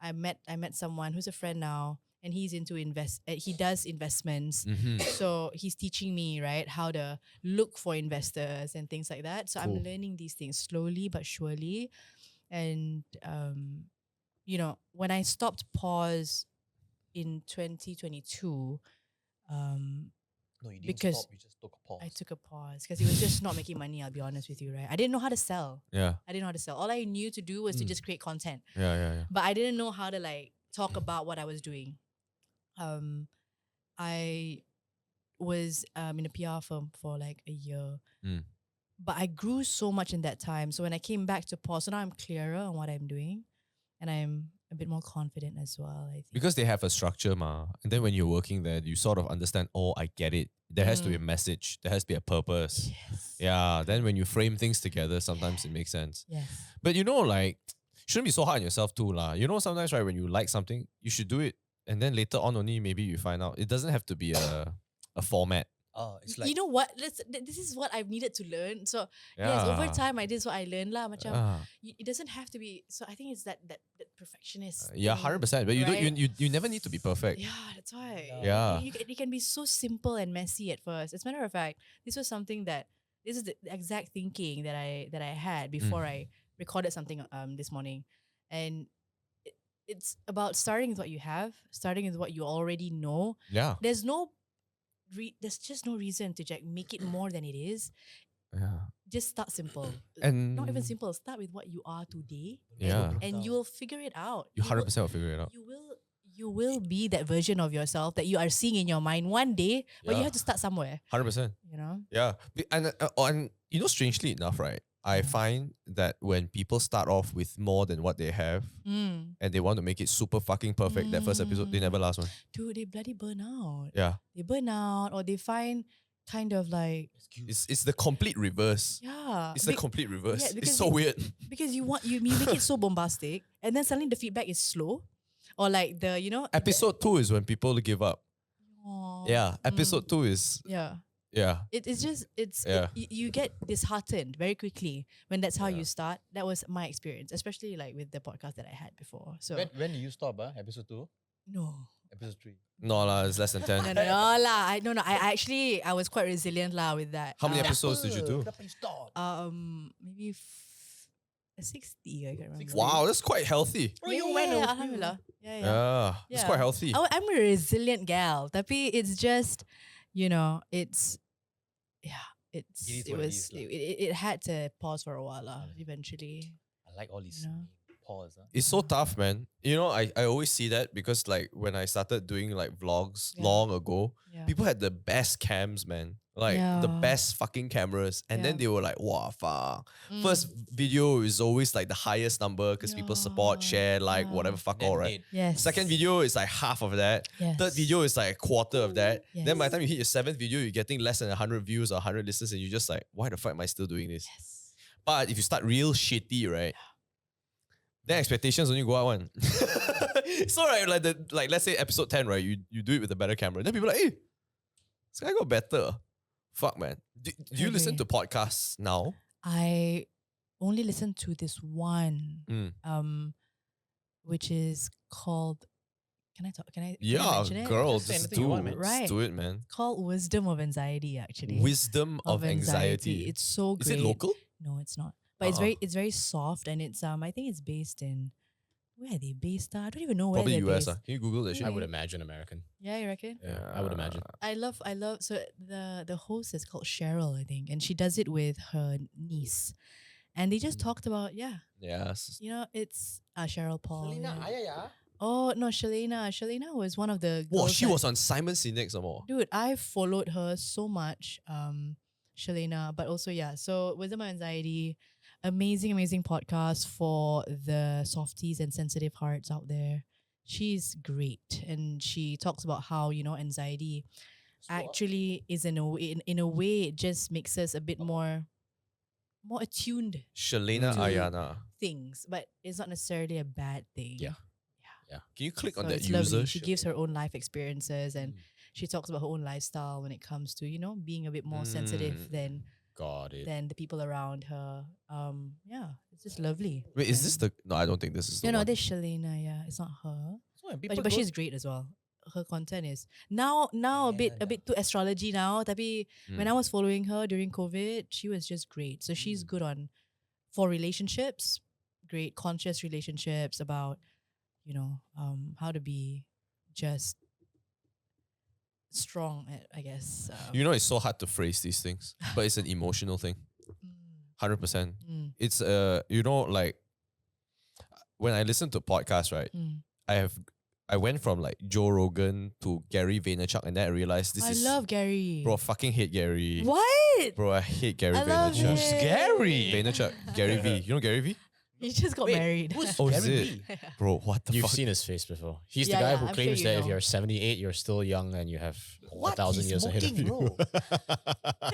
I met someone who's a friend now, and he's into he does investments. So he's teaching me, right, how to look for investors and things like that. So I'm learning these things slowly but surely. And when I stopped pause in 2022, No, you didn't Because stop. You just took a pause. I took a pause because it was just not making money. I'll be honest with you, right? I didn't know how to sell. yeah, I didn't know how to sell. All I knew to do was to just create content, yeah. but I didn't know how to like talk about what I was doing. I was in a PR firm for like a year, but I grew so much in that time. So when I came back to pause, so now I'm clearer on what I'm doing, and I'm a bit more confident as well, I think. Because they have a structure, ma. And then when you're working there, you sort of understand, oh, I get it. There has to be a message. There has to be a purpose. Yes. Yeah. Then when you frame things together, sometimes it makes sense. Yes. But like, shouldn't be so hard on yourself too, lah. Sometimes, right, when you like something, you should do it. And then later on only, maybe you find out. It doesn't have to be a format. It's like You know what? This is what I've needed to learn. So yes, over time, this is what I learned lah. Macam it doesn't have to be. So I think it's that perfectionist. Yeah, thing, 100%. But you right? don't. You never need to be perfect. Yeah, that's why. Yeah. It can be so simple and messy at first. As a matter of fact, this is the exact thinking that I had before I recorded something this morning, and it's about starting with what you have, starting with what you already know. Yeah. There's just no reason to make it more than it is. Yeah. Just start simple. And Not even simple. Start with what you are today. Yeah. And you will figure it out. You 100% will figure it out. You will be that version of yourself that you are seeing in your mind one day, but you Yeah. have to start somewhere. 100%. Yeah. And strangely enough, right? I find that when people start off with more than what they have and they want to make it super fucking perfect, that first episode, they never last one. Dude, they bloody burn out. Yeah. They burn out, or they find kind of like, It's the complete reverse. yeah. It's the complete reverse. yeah, It's because so weird. Because you make it so bombastic, and then suddenly the feedback is slow, or like Episode 2 is when people give up. Aw, Yeah. Episode 2 is, yeah. yeah. It's you get disheartened very quickly when that's how you start. That was my experience, especially like with the podcast that I had before. So when did you stop? Episode 2, no. episode 3. No lah, it's less than 10. No lah. I was quite resilient lah with that. How many episodes did you do? Kenapa you stop? Maybe 60. I can't remember. Wow, that's quite healthy. Bro, you went over. Alhamdulillah. Yeah. Yeah, it's Yeah. quite healthy. I'm a resilient gal. Tapi it's just, it's It is it what it was is lah. it had to pause for a while lah, eventually. I like all these pause. It's so tough, man. I always see that because like when I started doing like vlogs long ago, Yeah. people had the best cams, man. Like the Yeah. best fucking cameras. And then Yeah. they were like, wow, fuck. First video is always like the highest number because people support, share, like whatever, fuck all, right? Yes. Second video is like half of that. Yes. Third video is like a quarter of that. Then by Yes. the time you hit your seventh video, you're getting less than 100 views or 100 listens, and you're just like, why the fuck am I still doing this? Yes. But if you start real shitty, right? Then expectations only go up one. So right, like let's say episode 10, right? You do it with a better camera. Then people are like, hey, this guy got better. Fuck, man. Do you listen to Agree. podcasts now? I only listened to this one, which is called. Can I talk? Can I Yeah, mention it? girl, Just say just anything you do want, man. it. Right. Just do it, man. Called Wisdom of Anxiety. Actually, Wisdom of anxiety. It's so Is great. it local? No, it's not. But it's very soft, and it's I think it's based in where are they based? I don't even know where Probably they're US. based. Can you Google that shit? I would imagine American. Yeah, you reckon? Yeah, I would imagine. I love. So the host is called Cheryl, I think, and she does it with her niece, and they just talked about Yes. it's Cheryl Paul. Selena, yeah. Oh no, Shalina. Shalina was one of the. Wow, girls she that- was on Simon Sinek some more. Dude, I followed her so much, Shalina, but also so Wisdom of Anxiety, amazing podcast for the softies and sensitive hearts out there. She's great, and she talks about how anxiety actually is in a way it just makes us a bit more attuned Shalina to Ayana. things, but it's not necessarily a bad thing. Yeah. Can you click on So that it's user? lovely. She gives her own life experiences and she talks about her own lifestyle when it comes to being a bit more sensitive than Got it. the people around her. It's just lovely. Wait, is this the? No, I don't think this is the No, one. this Shalina. Yeah, it's not her, So when people but go- she's great as well. Her content is now a bit too astrology now. Tapi when I was following her during COVID, she was just great. So she's good for relationships, great conscious relationships about how to be just strong, I guess. You know, it's so hard to phrase these things, but it's an emotional thing. 100%. Mm. It's like when I listen to podcasts, right? I went from like Joe Rogan to Gary Vaynerchuk, and then I realized this I is love Gary. bro. I fucking hate Gary. What? Bro, I hate Gary I love Vaynerchuk. it. Gary? Vaynerchuk, Gary V. You know Gary V? He just got Wait, married. who's Oh, is Gary it? Vee? Bro, what the You've fuck? seen his face before. He's Yeah, the guy yeah, who I'm claims sure that you if know. you're 78, you're still young and you have What? 1,000 He's years ahead of smoking, you. bro.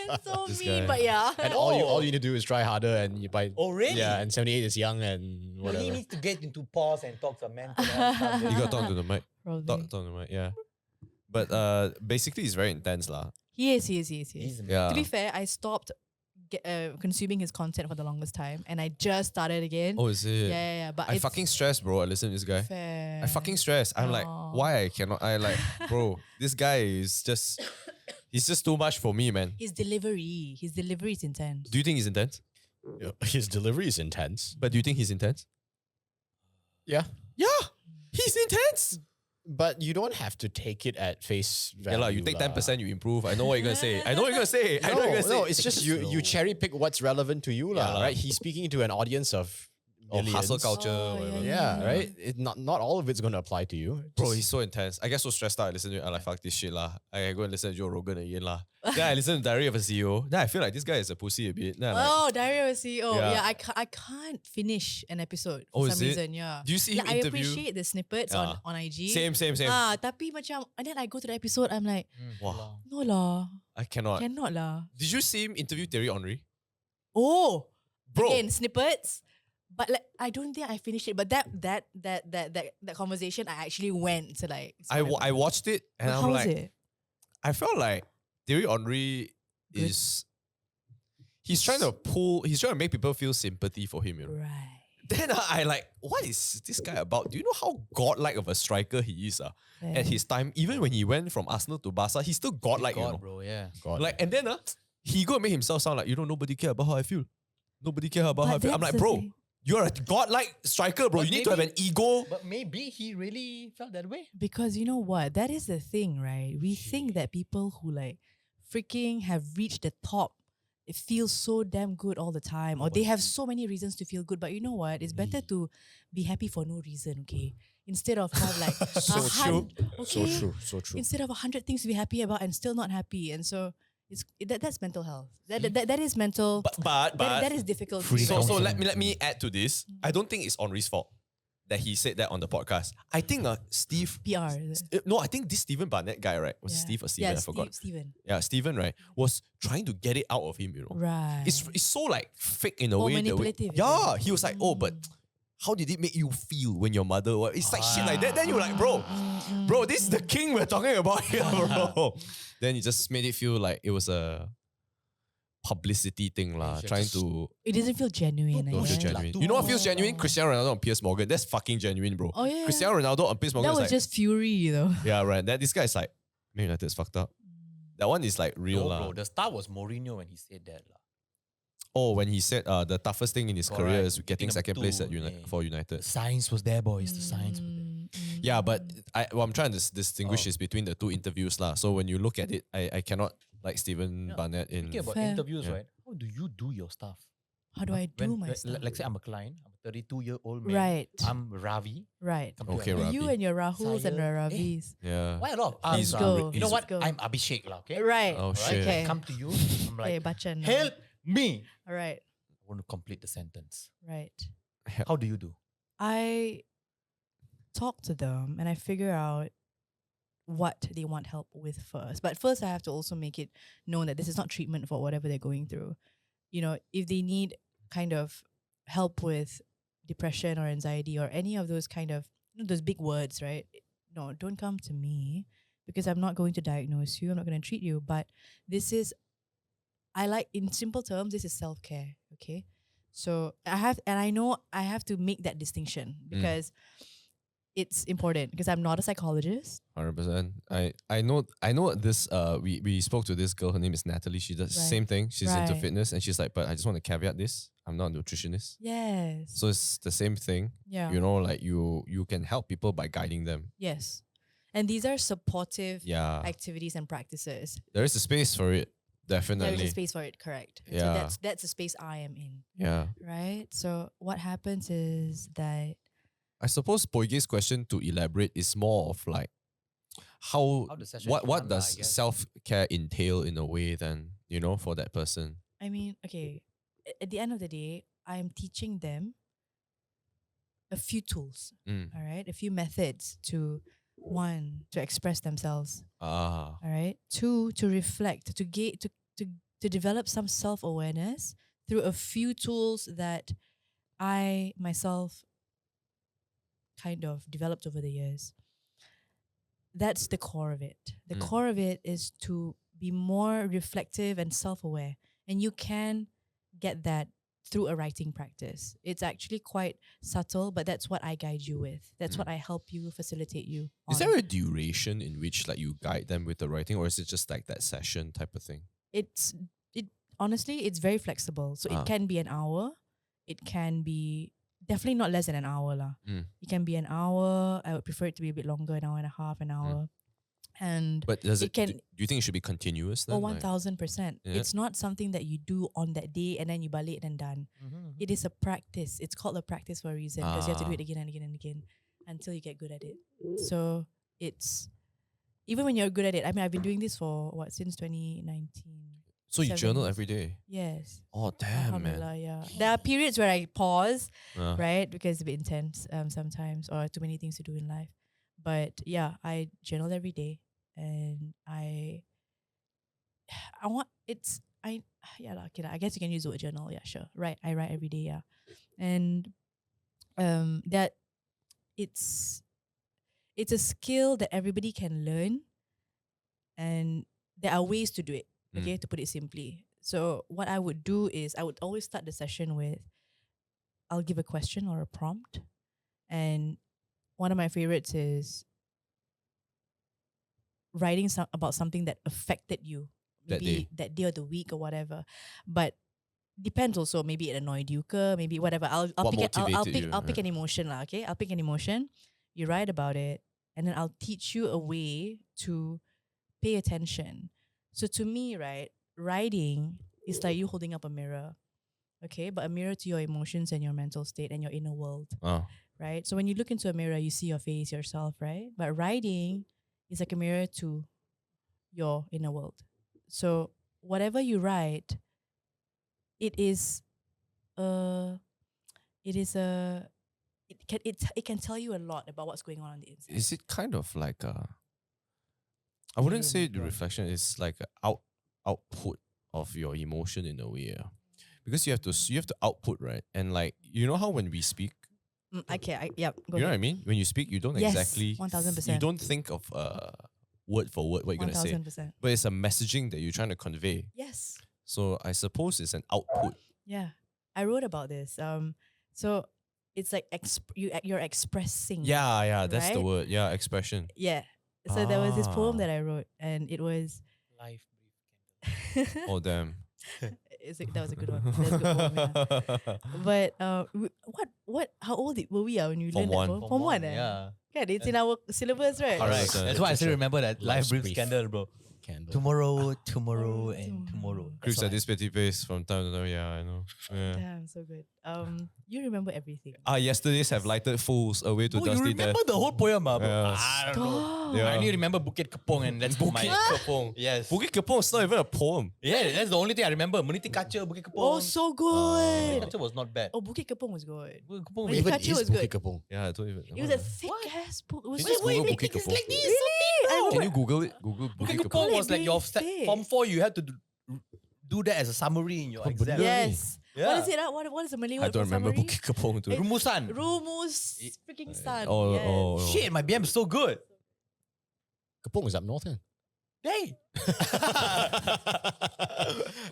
That's so This mean, guy. but yeah. And all you need to do is try harder, and you buy. Oh, really? Yeah, and 78 is young and Well, whatever. he needs to get into pause and talk some mental health stuff. You gotta talk to the mic. Probably. Talk to the mic, yeah. But basically, it's very intense, lah. He is. He's Yeah. To be fair, I stopped consuming his content for the longest time, and I just started again. Oh, is it? Yeah. But I it's fucking stress, bro. I listen to this guy. fair. I fucking stress. I'm like, Aw. why I cannot? I like, bro, this guy is just, he's just too much for me, man. His delivery is intense. Do you think he's intense? Yeah, his delivery is intense. But do you think he's intense? Yeah. Yeah, he's intense. But you don't have to take it at face value. Yeah, lah. You take 10%, you improve. I know what you're gonna say. I know what you're gonna say. I know what you're gonna say. No, it's just you cherry pick what's relevant to you, Yeah, lah. lah. Right? He's speaking to an audience of Or hustle millions. culture, Oh, whatever. Yeah, right. Not all of it's going to apply to you. Bro, Just- he's so intense. I get so stressed out. I listen to it. I'm like, fuck this shit lah. I go and listen to Joe Rogan again lah. Then I listen to Diary of a CEO. Then I feel like this guy is a pussy a bit. Then I'm like, Oh, Diary of a CEO. Yeah. Yeah, I can't finish an episode Oh, for is some it? reason. Yeah. do you see him Like, I interview? appreciate the snippets Yeah. on IG. Same. Tapi macam, and then I go to the episode, I'm like, Wow, no lah, I cannot. cannot lah. Did you see him interview Thierry Henry? Oh, Bro, again snippets. But like, I don't think I finished it. But that conversation, I actually went to like. I watched it and How I'm was like, it? I felt like Thierry Henry Good. is, he's trying to make people feel sympathy for him, you know. Right. Then I like, what is this guy about? Do you know how godlike of a striker he is? At his time, even when he went from Arsenal to Barca, he's still godlike, you know. God, bro, yeah. God. Like, and then he go and make himself sound like, nobody care about how I feel. Nobody care about how I But feel. I'm that's like, the bro, thing. you're a godlike striker, bro. But You need to have maybe- an ego. But maybe he really felt that way. Because you know what? That is the thing, right? We think that people who like freaking have reached the top, it feels so damn good all the time, or they have so many reasons to feel good. But you know what? It's better to be happy for no reason, okay? Instead of have like So true. okay? So true. Instead of 100 things to be happy about and still not happy, and so that's mental health. That is mental. But that is difficult. to so do. let me add to this. I don't think it's Henri's fault that he said that on the podcast. I think Steve. PR. Is it? No, I think this Stephen Barnett guy, right? Was it Yeah. Steve or Steven? Yeah, I forgot. Steven. Yeah, Stephen, right? Was trying to get it out of him, you know. Right. It's so like fake in a Oh, way. manipulative, is Yeah, it? he was like, oh, but how did it make you feel when your mother? It's like shit like that. Then you're like, bro, this is the king we're talking about here, bro. Then he just made it feel like it was a publicity thing, lah. should Trying just- to It doesn't feel genuine. I don't feel guess. genuine. You know what feels genuine? Cristiano Ronaldo and Piers Morgan. That's fucking genuine, bro. Oh yeah. Cristiano Ronaldo and Piers Morgan That is was like, just fury, though. yeah, right. This guy is like, Man United's fucked up. That one is like real, No, lah. bro. The star was Mourinho when he said that. lah. Oh, when he said the toughest thing in his career Correct. is getting Getting number second place at two, yeah. for United. The science was there, boys. The science was there. Yeah, but what I'm trying to distinguish Oh. is between the two interviews lah. So when you look at it, I cannot like Stephen Yeah. Barnett in. Speaking about Fair. interviews, Yeah. right? How do you do your stuff? How do I do my Like, stuff? like say I'm a client. I'm a 32-year-old man. Right. I'm Ravi. Right. Come to Okay, advice. Ravi. You and your Rahuls and Sire. your Ravis. Yeah. Why a lot of He's us? go. You know he's- what? go. I'm Abhishek lah. Okay. Right. Oh Alright? shit. Okay. Come to you. I'm Okay, like, Bachan. help me. All right. I want to complete the sentence. Right. How do you do? I talk to them and I figure out what they want help with first. But first, I have to also make it known that this is not treatment for whatever they're going through. You know, if they need kind of help with depression or anxiety or any of those kind of those big words, right? No, don't come to me because I'm not going to diagnose you. I'm not going to treat you. But this is, I like, in simple terms, this is self-care. Okay. So I know I have to make that distinction because it's important because I'm not a psychologist. 100%. I know this. We spoke to this girl. Her name is Natalie. She does the Right. same thing. She's into Right. fitness, and she's like, but I just want to caveat this. I'm not a nutritionist. Yes. So it's the same thing. Yeah. You know, like you can help people by guiding them. Yes. And these are supportive Yeah. activities and practices. There is a space for it. There is Definitely. a space for it, correct. So Yeah. that's the space I am in. Yeah. Right? So what happens is that I suppose Poige's question to elaborate is more of like how How the session what should what run lah, I does guess. self-care entail in a way then, you know, for that person. I mean, okay, at the end of the day, I'm teaching them a few tools, Mm. all right? A few methods to one, to express themselves, Ah. all right? Two, to reflect, to develop some self-awareness through a few tools that I myself kind of developed over the years. That's the core of it. The Mm. core of it is to be more reflective and self-aware. And you can get that through a writing practice. It's actually quite subtle, but that's what I guide you with. That's what I help you, facilitate you. Is on. there a duration in which like you guide them with the writing, or is it just like that session type of thing? It honestly, it's very flexible. So Ah. it can be an hour. It can be definitely not less than an hour lah. Mm. It can be an hour. I would prefer it to be a bit longer, an hour and a half, an hour. And But does It it, can- do you think it should be continuous then? oh, Like- 1000%. Yeah. It's not something that you do on that day and then you balik and done. Mhm. It is a practice. It's called a practice for a reason because you have to do Ah. it again and again and again until you get good at it. So it's even when you're good at it. I mean, I've been doing this for since 2019. So you 7 journal years. every day? Yes. Oh damn, man. Alhamdulillah, yeah. There are periods where I pause, Uh, right? Because it's a bit intense sometimes or too many things to do in life. But yeah, I journal every day and I want yeah lah, okay lah. I guess you can use the word journal, yeah, sure. Right. I write every day, yeah. And that it's a skill that everybody can learn and there are ways to do it, okay, to put it simply. So what I would do is I would always start the session with I'll give a question or a prompt. And one of my favorites is writing about something that affected you. That Maybe day. that day or the week or whatever. But depends also. Maybe it annoyed you, maybe whatever. I'll What pick it, I'll motivated pick you, I'll pick yeah. an emotion lah, okay? I'll pick an emotion. You write about it, and then I'll teach you a way to pay attention. So to me, right, writing is like you holding up a mirror. Okay, but a mirror to your emotions and your mental state and your inner world, oh. right? So when you look into a mirror, you see your face, yourself, right? But writing is like a mirror to your inner world. So whatever you write, it can tell you a lot about what's going on the inside. Is it kind of like a? I wouldn't Yeah, say the go on. reflection is like a output of your emotion in a way, yeah. Because you have to output, right? And like you know how when we speak, Okay, go you know what I ahead. mean? When you speak, you don't Yes, exactly 1000%. You don't think of word for word what you're gonna say, 1000%. but it's a messaging that you're trying to convey. Yes. So I suppose it's an output. Yeah. I wrote about this. So it's like you're expressing. Yeah, that's the Right? word. Yeah, expression. Yeah. So there was this poem Ah. that I wrote and it was Life breathe candle. Oh damn. That was a good one. That was a good poem, yeah. But what? How old were we when you Form learned that one. poem? Form one, Yeah. Kan, it's in our syllabus, right? All right. 100%. That's why I still Literature. remember that life Life's brief brief. scandal, bro. Candle. Tomorrow, and tomorrow. Creeps That's at why. this petty pace from time to time. Yeah, I know. Yeah. Damn, so good. You remember everything. Yesterdays have lighted fools away to Bro, you dusty remember death. the whole poem, bro? Yes. I don't know. Stop. Yeah. I only remember Bukit Kepong, and that's my Kepong. Yes. Bukit Kepong is not even a poem. Yeah, that's the only thing I remember. Meniti Kaca, Bukit Kepong. Oh, so good. Kaca was not bad. Oh, Bukit Kepong was good. Bukit Kepong Wait, was Even Pikachu is was good. Bukit Kepong. Yeah, I don't even. It was a thick ass book. It was Can you just so Google wait, Bukit Kepong? Really? I Can remember- you Google it? Google Bukit Bukit Kepong Kepong. was like your Really form 4. You had to do that as a summary in your Oh, exam. benda. Yes. Yeah. What is it? What is the Malay I word don't for remember summary? Bukit Kepong too. Rumusan. Rumus freaking sun. Oh, yes. oh, oh. Shit, my BM is so good. Kepong is up north kan? Hey.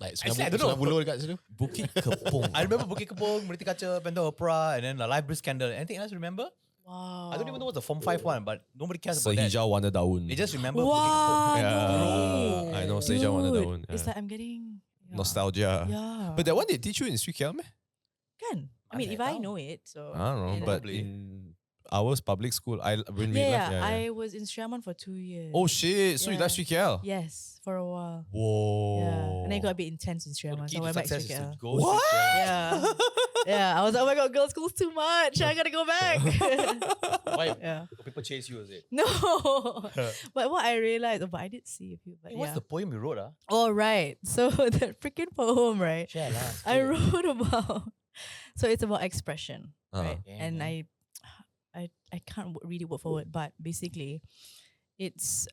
Like Actually, I don't know. Sungai Buloh dekat situ. Bukit Kepong. I remember Bukit Kepong, Meniti Kaca, Panda Opera, and then the Live Brief Scandal. Anything else you remember? Wow. I don't even know what the Form 5 one, but nobody cares about that. Sehijau Warna Daun. They just remember Bukit Wow. Yeah, no way. I know Sehijau Warna Dude, Daun. It's Yeah. like I'm getting Nostalgia. Yeah. But that one they teach you in Sri Kelm? Kan? I I mean, if don't I know. know it, so I don't know. you But Probably. in ours public school, when we yeah, left, yeah, I was in Sriaman for 2 years. Oh shit! So you left Sri KL? Yes, for a while. Whoa. Yeah, and then it got a bit intense in The Sriaman, key so I to went back to success is KL. to go What? straight Yeah, yeah. I was like, oh my god, girls' school's too much. I gotta go back. there. Why? yeah. People chase you, is it? No, but what I realized, but I did see a few. But Hey, what's yeah. the poem you wrote? Oh right, so that freaking poem, right? Share lah. I wrote about. So it's about expression, right? Yeah, And yeah. I can't read it word for word, but basically, it's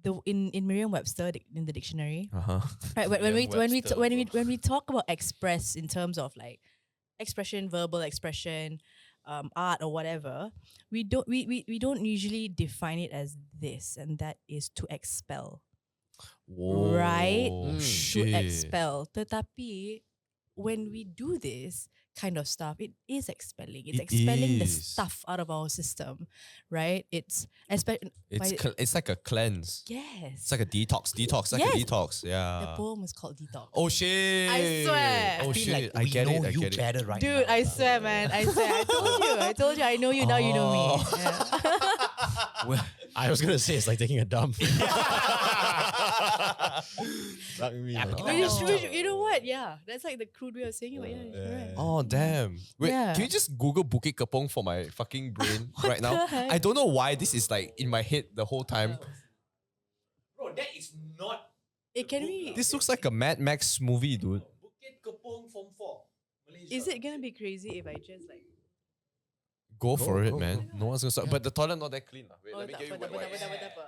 the in Merriam-Webster in the dictionary, Uh-huh. right? Merriam-Webster, When we talk about express in terms of like expression, verbal expression, art or whatever, we don't usually define it as this, and that is to expel. Whoa. Right? Mm. Shit. To expel. Tetapi when we do this kind of stuff, it is expelling. It's It expelling the is. stuff out of our system, right? It's It's like a cleanse. yes. It's like a detox. Detox. Like Yes. a detox. The Yeah. poem is called Detox. Oh shit! I swear. Oh I feel shit! like I we get know it. I you get it. better right Dude, now. I swear, man. I swear. I told you. I know you. Now you know me. Oh. Yeah. I was gonna say it's like taking a dump. Suck me, man. You know what? Yeah, that's like the crude way of saying it. But yeah, you're right. Oh damn! Wait, Yeah. can you just Google Bukit Kepong for my fucking brain What right now? the heck? I don't know why this is like in my head the whole time. Bro, that is not Can we? This looks like a Mad Max movie, dude. Bukit Kepong Form 4. Malaysia. Is it gonna be crazy if I just like? Go for it, go. man. No one's gonna stop. But the toilet not that clean. Wait, Oh, let me tak get you apa, tak wet apa, tak wipes. apa, tak apa.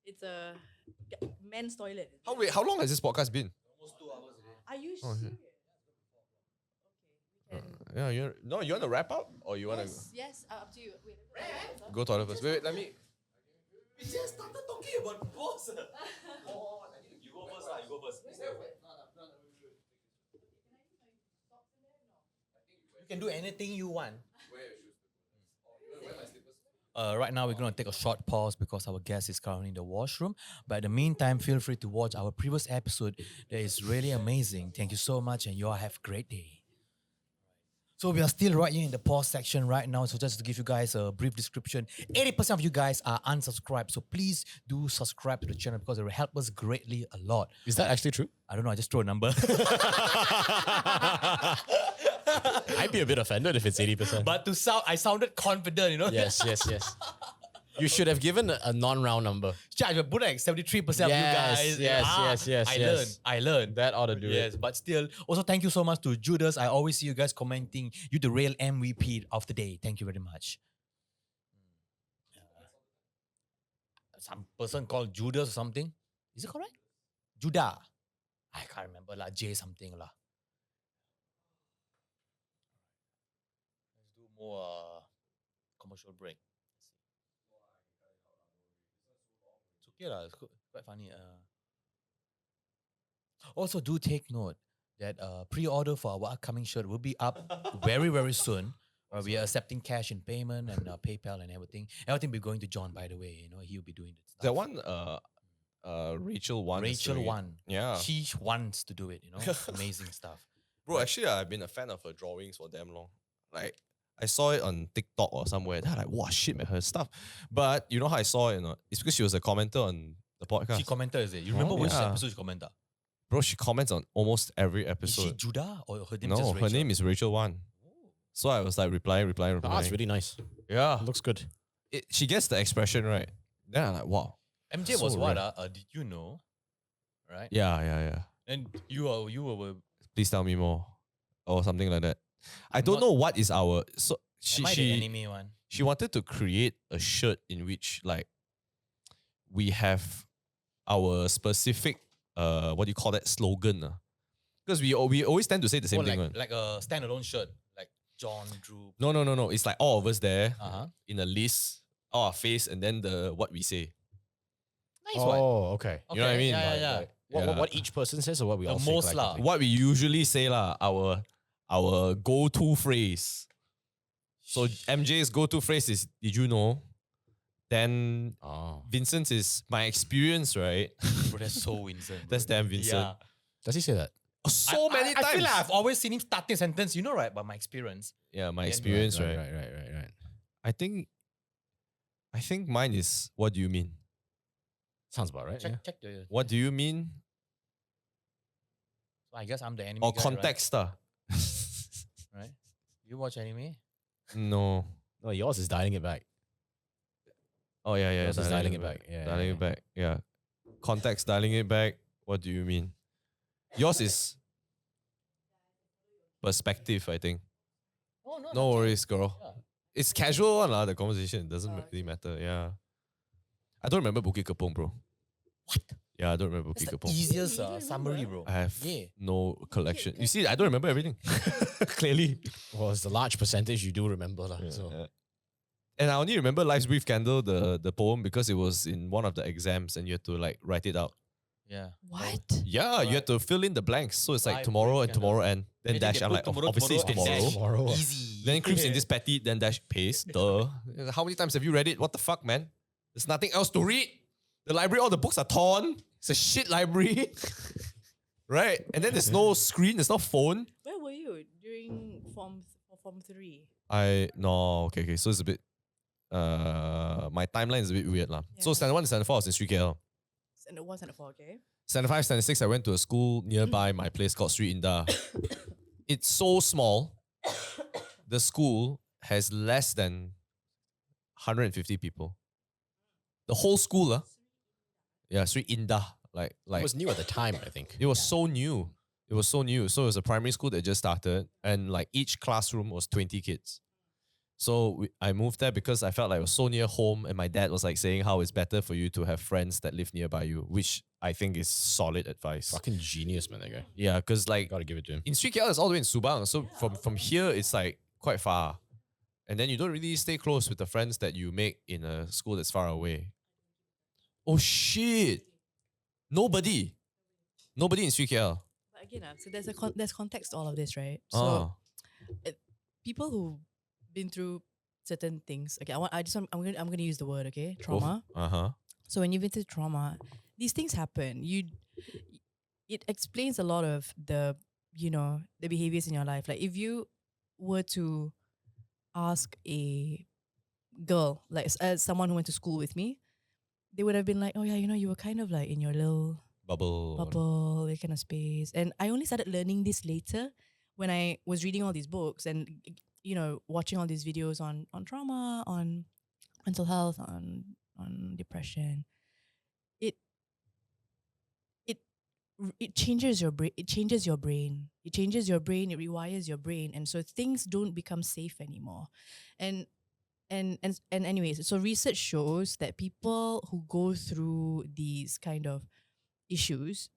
It's a men's toilet. How long has this podcast been? Almost 2 hours already. Are you Oh, serious? yeah. Okay, Yeah, you want to wrap up or you want to yes, up to you. Wait, go toilet first? Wait, let me. We just started talking about boss. You go first lah. You go first. You can do anything you want. Right now, we're going to take a short pause because our guest is currently in the washroom. But in the meantime, feel free to watch our previous episode. That is really amazing. Thank you so much, and you all have a great day. So we are still right here in the pause section right now. So just to give you guys a brief description, 80% of you guys are unsubscribed. So please do subscribe to the channel because it will help us greatly a lot. Is that actually true? I don't know, I just throw a number. I'd be a bit offended if it's 80%. But I sounded confident, you know? yes. You should have given a non-round number. Charge, but put like 73% of you guys. Yes. I learned. That ought to do Yes, it. but still. Also, thank you so much to Judas. I always see you guys commenting. You're the real MVP of the day. Thank you very much. Some person called Judas or something. Is it correct? Judah. I can't remember lah. J something lah. Let's do more commercial break. It's okay lah. It's quite funny. Also, do take note that pre-order for our upcoming shirt will be up very, very soon. We are accepting cash in payment and PayPal and everything. Everything will be going to John, by the way. You know, he'll be doing that stuff. That one, Rachel won. Rachel won. Yeah. She wants to do it, you know? Amazing stuff. Bro, actually, I've been a fan of her drawings for damn long. Like, I saw it on TikTok or somewhere. Then I'm like, wow, shit, man, her stuff. But you know how I saw it? It's because she was a commenter on the podcast. She commented, is it? You remember which Yeah. episode she commented? Bro, she comments on almost every Is she episode. Judah or her name No, just Rachel? her name is Rachel Wan. So I was like replying. Oh, that's really nice. Yeah. Looks good. She gets the expression right. Then I'm like, wow. MJ So was what? rare. Did you know? Right? Yeah. And you were Please tell me more. Or something like that. I don't not- know what is our so am I the she anime one? she wanted to create a shirt in which like we have our specific what do you call that slogan? Because we always tend to say the same Oh, thing. like, one. like a standalone shirt, like John, Drew. No. It's like all of us there Uh-huh. in a list, all our face, and then the what we say. Nice one. Oh, okay. You know what I mean? Yeah. Like, What each person says or what we The all say most lah. collectively? what we usually say lah, our go-to phrase. So MJ's go-to phrase is "Did you know?" Then Oh. Vincent's is "My experience," right? Bro, that's so Vincent. That's bro. damn Vincent. Yeah. Does he say that? So many times. I feel like I've always seen him starting a sentence, you know, right? But my experience. Yeah, my Then- experience, right? Right. I think mine is "What do you mean?" Sounds about right. Check the. What do you mean? So I guess I'm the anime Or guy, context, right? You watch anime? No. No, yours is dialing it back. Oh yeah. Yours is dialing it back. Yeah, Dialing yeah, it back. Yeah. Context, dialing it back. What do you mean? Yours is perspective, I think. Oh no. No worries, girl. Yeah. It's casual one, the conversation. It doesn't really matter. Yeah. I don't remember Bukit Kepong, bro. What? Yeah, I don't remember That's Bukit the Kepong. easiest You don't summary, remember? bro. I have Yeah. no collection. You see, I don't remember everything. Clearly. Well, it's the large percentage you do remember. Lah. So. Yeah. And I only remember Life's Brief Candle, the poem, because it was in one of the exams and you had to like write it out. Yeah. What? Yeah, you had to fill in the blanks. So it's like Life tomorrow Brief and tomorrow and then And then dash. they I'm put like, tomorrow, obviously it's tomorrow, and tomorrow. dash. Tomorrow. Easy. Then creeps in this petty, then dash paste. Duh. How many times have you read it? What the fuck, man? There's nothing else to read. The library, all the books are torn. It's a shit library. Right? And then there's no screen, there's no phone. Where were you during form 3? Okay. So it's a bit my timeline is a bit weird. Lah. So Yeah. standard 1 and standard 4 I was in 3KL. And it wasn't a 4, okay? Standard 5, standard 6, I went to a school nearby my place called Sri Indah. It's so small. The school has less than 150 people. The whole school, yeah, Sri Indah. Like It was new at the time, I think. it was so new. It was so new. So it was a primary school that just started, and like each classroom was 20 kids. So I moved there because I felt like it was so near home, and my dad was like saying how it's better for you to have friends that live nearby you, which I think is solid advice. Fucking genius, man, that guy. Yeah, because like Gotta give it to him. in Sri KL, it's all the way in Subang. So from here, it's like quite far. And then you don't really stay close with the friends that you make in a school that's far away. Oh shit. Nobody in Sri KL. But again, so there's context to all of this, right? Oh. So people who've been through certain things. Okay, I'm gonna use the word, okay? Trauma. Uh-huh. So when you've been through trauma, these things happen. It explains a lot of the behaviors in your life. Like if you were to ask a girl, like someone who went to school with me, they would have been like, oh yeah, you were kind of like in your little bubble, that kind of space. And I only started learning this later when I was reading all these books and watching all these videos on trauma, on mental health, on depression. It changes your brain. It changes your brain. It changes your brain. It rewires your brain, and so things don't become safe anymore. And anyways, so research shows that people who go through these kind of issues,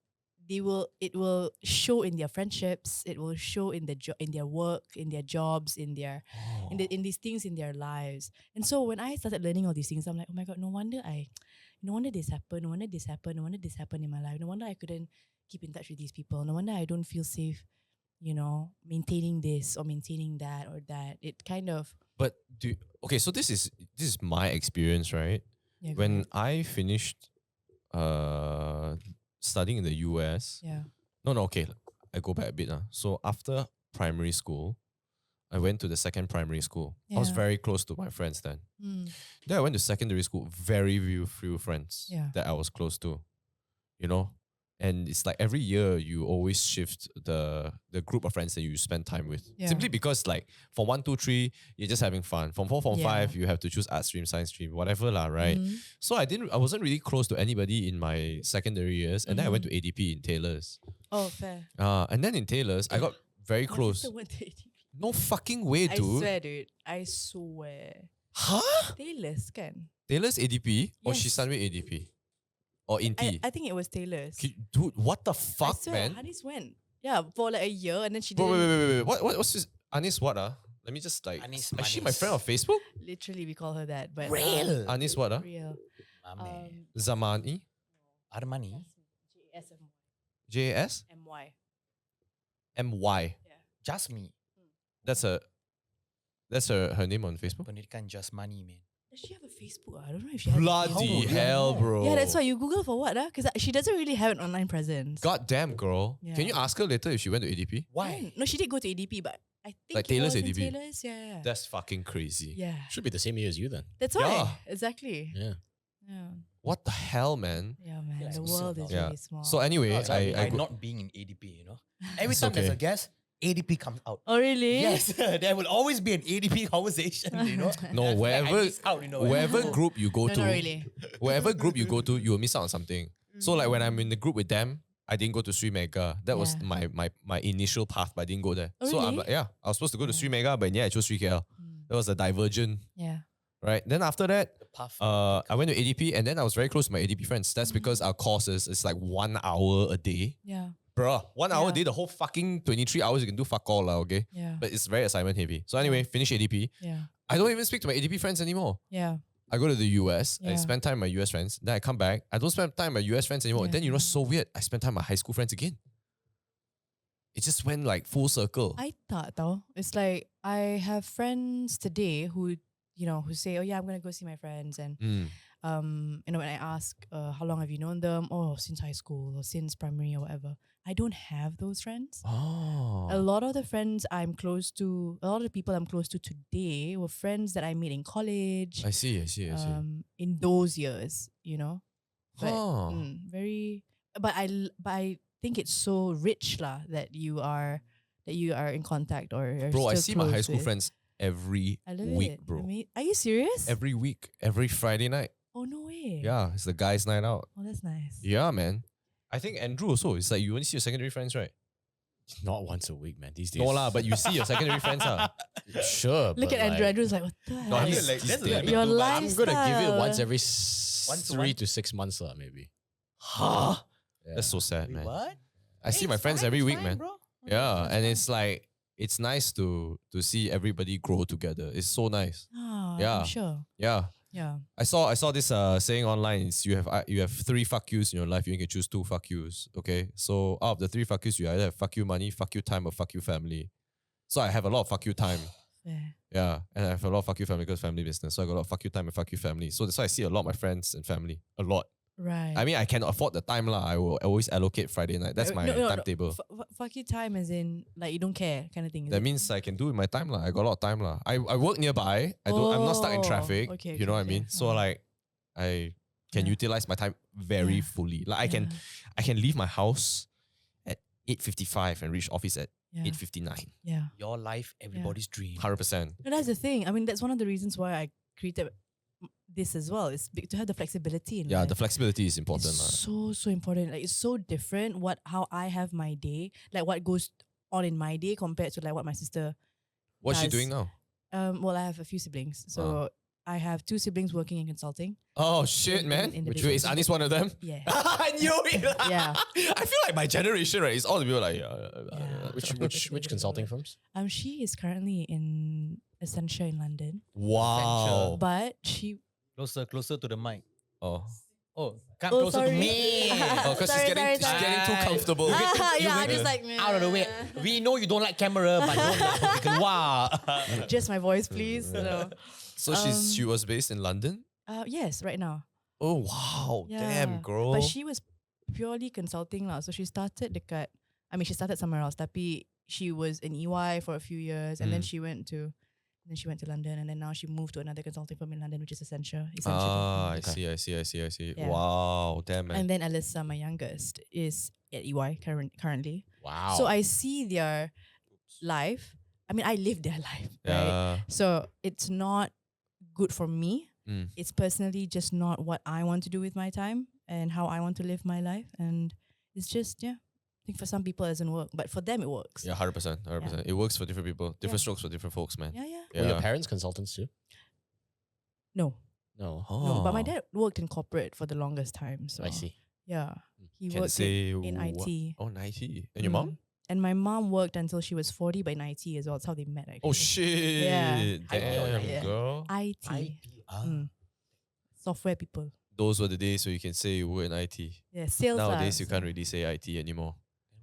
it will show in their friendships. It will show in in their work, in their jobs, in these things in their lives. And so when I started learning all these things, I'm like, oh my god, no wonder this happened. No wonder this happened. No wonder this happened in my life. No wonder I couldn't keep in touch with these people. No wonder I don't feel safe, maintaining this or maintaining that or that. It kind of But so this is my experience, right? yeah, go When ahead. I finished studying in the US. Yeah. No, okay. I go back a bit. So after primary school, I went to the second primary school. I was Yeah. very close to my friends then. Mm. Then I went to secondary school, very few friends Yeah. that I was close to. You know? And it's like every year you always shift the group of friends that you spend time with. Yeah. Simply because like from 1, 2, 3, you're just having fun. From 4, Yeah. 5, you have to choose art stream, science stream, whatever lah, right? Mhm. So I wasn't really close to anybody in my secondary years. And then I went to Mm-hmm. ADP in Taylor's. Oh, fair. And then in Taylor's, I got very My close. sister went to ADP. No fucking way, I dude. swear, dude. I swear. Huh? Taylor's kan? Taylor's ADP or she Yes. Sunway ADP? Or Inti? I think it was Taylor's. Dude, what the I fuck, swear, man? Hanis went. Yeah, for like a year and then she Bro, didn't. wait. What's this? Anis what? Let me just like. Anis Is she my Manis. friend on Facebook? Literally, we call her that. But Real. Anis what? Real. Mame. Zamani? Armani. JAS? JSMY. MY. Jasmy. That's her name on Facebook? Pendidikan Jasmani, man. Does she have a Facebook? I don't know if she has. Bloody Oh, hell, yeah. bro. Yeah, that's why you Google for what? Because she doesn't really have an online presence. God damn, girl. Yeah. Can you ask her later if she went to ADP? Why? No, she did go to ADP, but I think Like it Taylor's was in ADP? Taylor's, yeah. That's fucking crazy. Yeah. Should be the same year as you then. That's why. Yeah. Exactly. Yeah. Yeah. What the hell, man? Yeah, man. Yeah, The it's world so is Yeah. really small. So anyway, No, it's like I by go, not being in ADP, you know. Every It's time there's a okay. guest, ADP comes out. Oh, really? Yes, there will always be an ADP conversation, you know. no, I feel like I wherever miss out, you know. wherever group you go No, to, not really. wherever group you go to, you will miss out on something. So like when I'm in the group with them, I didn't go to Sri Mega. That was Yeah. my initial path, but I didn't go there. Oh, So I'm really? like, yeah, I was supposed to go to Sri Mega, but yeah, I chose Sri KL. That was a divergent, Yeah. right? Then after that, The path. I went to ADP and then I was very close to my ADP friends. That's because our courses is like 1 hour a day. Yeah. Bruh, 1 hour a Yeah. day, the whole fucking 23 hours you can do fuck all, lah, okay? Yeah. But it's very assignment heavy. So anyway, finish ADP. Yeah. I don't even speak to my ADP friends anymore. Yeah. I go to the US, I Yeah. spend time with my US friends, then I come back, I don't spend time with my US friends anymore. Yeah. Then you know, so weird, I spend time with my high school friends again. It just went like full circle. I thought though, it's like I have friends today who, who say, oh yeah, I'm gonna go see my friends, and Mm. when I ask, how long have you known them? Oh, since high school or since primary or whatever. I don't have those friends. Oh. A lot of the friends I'm close to, a lot of the people I'm close to today were friends that I made in college, I see. in those years, But, Huh. very, but I think it's so rich lah that you are in contact or are Bro, I still see my high close school with. friends every I love week, it. bro. Are you serious? Every week, every Friday night. Oh no way. Yeah, it's the guys' night out. Oh, that's nice. Yeah, man. I think Andrew also. It's like you only see your secondary friends, right? Not once a week, man. These days. No lah, but you see your secondary friends, ah. Sure. Look but at Andrew. like, Andrew's like, what the hell? No, He's- he's that's a dead. little bit Your too much. life- I'm gonna give it once Lifestyle. every Once to 3 one? to 6 months, lah, maybe. Huh? Yeah. That's so sad, Wait, man. what? I see my friends every week, man. Yeah, and it's like it's nice to see everybody grow together. It's so nice. Oh, Yeah. I'm sure. Yeah. Yeah. I saw this saying online. It's you have 3 fuck yous in your life. You can choose 2 fuck yous. Okay, so out of the 3 fuck yous, you either have fuck you money, fuck you time, or fuck you family. So I have a lot of fuck you time. Fair. Yeah, and I have a lot of fuck you family because family business. So I got a lot of fuck you time and fuck you family. So that's why I see a lot of my friends and family. A lot. Right. I mean, I cannot afford the time lah. I will always allocate Friday night. That's my No. timetable. Fuck you time as in like you don't care kind of thing. is That it? means I can do it my time lah. I got a lot of time lah. I work nearby. I'm not stuck in Oh, traffic. okay, You know what I okay. mean? So Oh. like I can Yeah. utilize my time very Yeah. fully. Like I can leave my house at 8:55 and reach office at Yeah. 8:59. Yeah. Your life, everybody's dream. 100%. No, that's the thing. I mean, that's one of the reasons why I created this as well. Is to have the flexibility in Yeah, life. the flexibility is important It's lah. so important. Like it's so different how I have my day, like what goes on in my day compared to like what my sister. What's she does. doing now? Well, I have a few siblings, so I have 2 siblings working in consulting. Oh shit, In- man. in the Wait, business. is Anis one of them? Yeah. I knew it. Yeah. I feel like my generation, right? It's all the people like. Yeah. Which consulting firms? She is currently in Essentia in London, Wow. but she. Closer to the mic. Oh. Oh, come Oh, closer sorry. to me. Oh, because Sorry, she's getting too sorry. comfortable. Yeah, I just like Out of the way. We know you don't like camera, but don't like because wow. Just my voice, please. No. So she was based in London. Yes, right now. Oh wow, damn girl. But she was purely consulting lah. So she started she started somewhere else. Tapi she was in EY for a few years, and then she went to London, and then now she moved to another consulting firm in London, which is Accenture. I see. Yeah. Wow, damn man. And then Alyssa, my youngest, is at EY currently. Wow. So I see their life. I mean, I live their life, right? Yeah. So it's not good for me. Mm. It's personally just not what I want to do with my time and how I want to live my life. And it's just, I think for some people it doesn't work, but for them it works. Yeah, 100%. It works for different people. Different strokes for different folks, man. Yeah. Were your parents consultants too? No, No. no. But my dad worked in corporate for the longest time. So I see. Yeah. He Can worked say in IT. Oh, in IT. And your mom? Mm. And my mom worked until she was 40, but in IT as well. That's how they met, actually. Oh shit! Yeah. Damn, Yeah. girl. IT. Ah. Software people. Those were the days where you can say you were in IT. Yeah, sales. Nowadays, you can't really say IT anymore.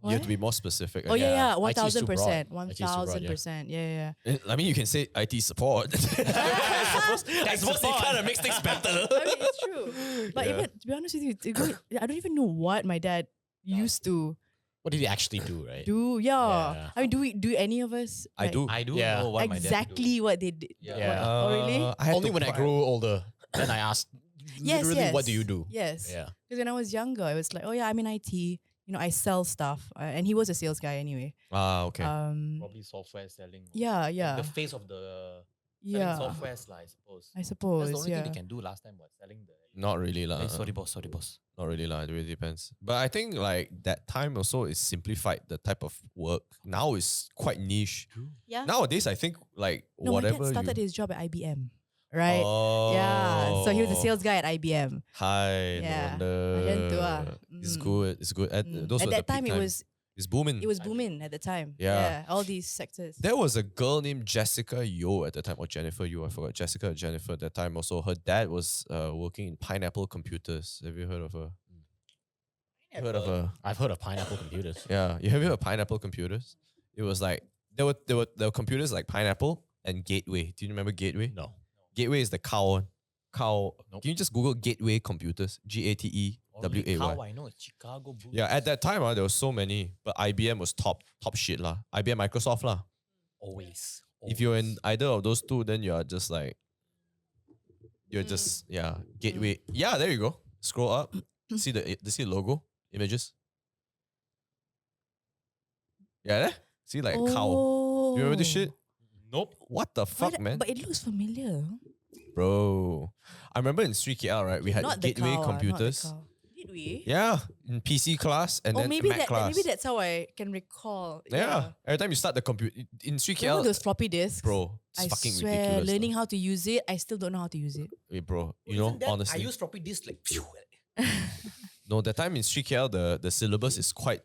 You have to be more specific. Oh yeah, IT is too broad. 1000%, IT is too broad, 1000%. Yeah. I mean, you can say IT support. I suppose it kind of makes things better. I mean, it's true. But even to be honest with you, I don't even know what my dad used to What did he actually do, right? do. Yeah. Yeah. I mean, do any of us? I do. I do Yeah. know what my dad Exactly what they did. Yeah. Oh really? I had Only to when I pri- grew older, then I asked, Yes. literally, what do you do? Yes. Yeah. Because when I was younger, I was like, oh yeah, I'm in IT. You know, I sell stuff, and he was a sales guy anyway. Okay. Probably software selling. Yeah. The face of the selling Yeah. software I suppose. I suppose. That's the only yeah. thing they can do last time was selling the. Not really lah. Sorry, boss. Not really lah. It really depends. But I think like that time also is simplified the type of work. Now is quite niche. Yeah. Nowadays, I think like No, whatever my dad started you. his job at IBM. Right? Oh. Yeah. So he was a sales guy at IBM. Hi. Yeah. No Macam tu wonder. ah. It's Mm. good. It's good. At, those At were that the time, peak it's booming. it was booming at the time. Yeah. All these sectors. There was a girl named Jessica Yo at the time, or Jennifer Yo, I forgot. Jessica or Jennifer at that time also. Her dad was working in Pineapple Computers. Have you heard of her? Heard of her? I've heard of Pineapple Computers. Yeah. You have you heard of Pineapple Computers? It was like there were computers like Pineapple and Gateway. Do you remember Gateway? No. Gateway is the cow one. Cow. Can you just Google Gateway Computers? GATEWAY. How I know it's Chicago Bulls. Yeah, at that time, there was so many, but IBM was top shit lah. IBM, Microsoft lah. Always. If you're in either of those two, then you are just like, you're Mm. just Gateway. Yeah, there you go. Scroll up, see the logo images. Yeah, there? See like a cow. Oh. You remember this shit? Nope. What the Why fuck, the- man, But it looks familiar. bro? I remember in Sri KL, right? We had Not the Gateway cow, computers. Not the cow. Did we? Yeah, in PC class and Oh, then maybe Mac class. maybe that's how I can recall. Yeah. Every time you start the computer in Sri Remember KL, those floppy disks? bro, it's I fucking swear, ridiculous. learning how to use it, I still don't know how to use it. Wait, bro, you know, honestly, I use floppy disk like. Phew. no, that time in Sri KL, the syllabus is quite,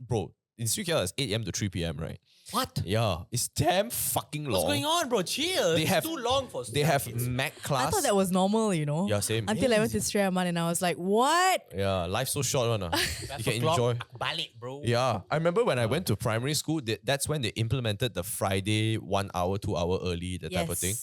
bro. In Sri KL, it's 8 a.m. to 3 p.m. Right? What? Yeah, it's damn fucking long. What's going on, bro? Chill. They It's have- too long for. They have kids. Mac I class. thought that was normal, you know. Yeah, same. Until I went to Sri Raman and I was like, what? Yeah, life's so short, one. You 12 can o'clock, enjoy. Balik, bro. Yeah, I remember when I went to primary school, that's when they implemented the Friday 1 hour, 2 hour early, that type of thing.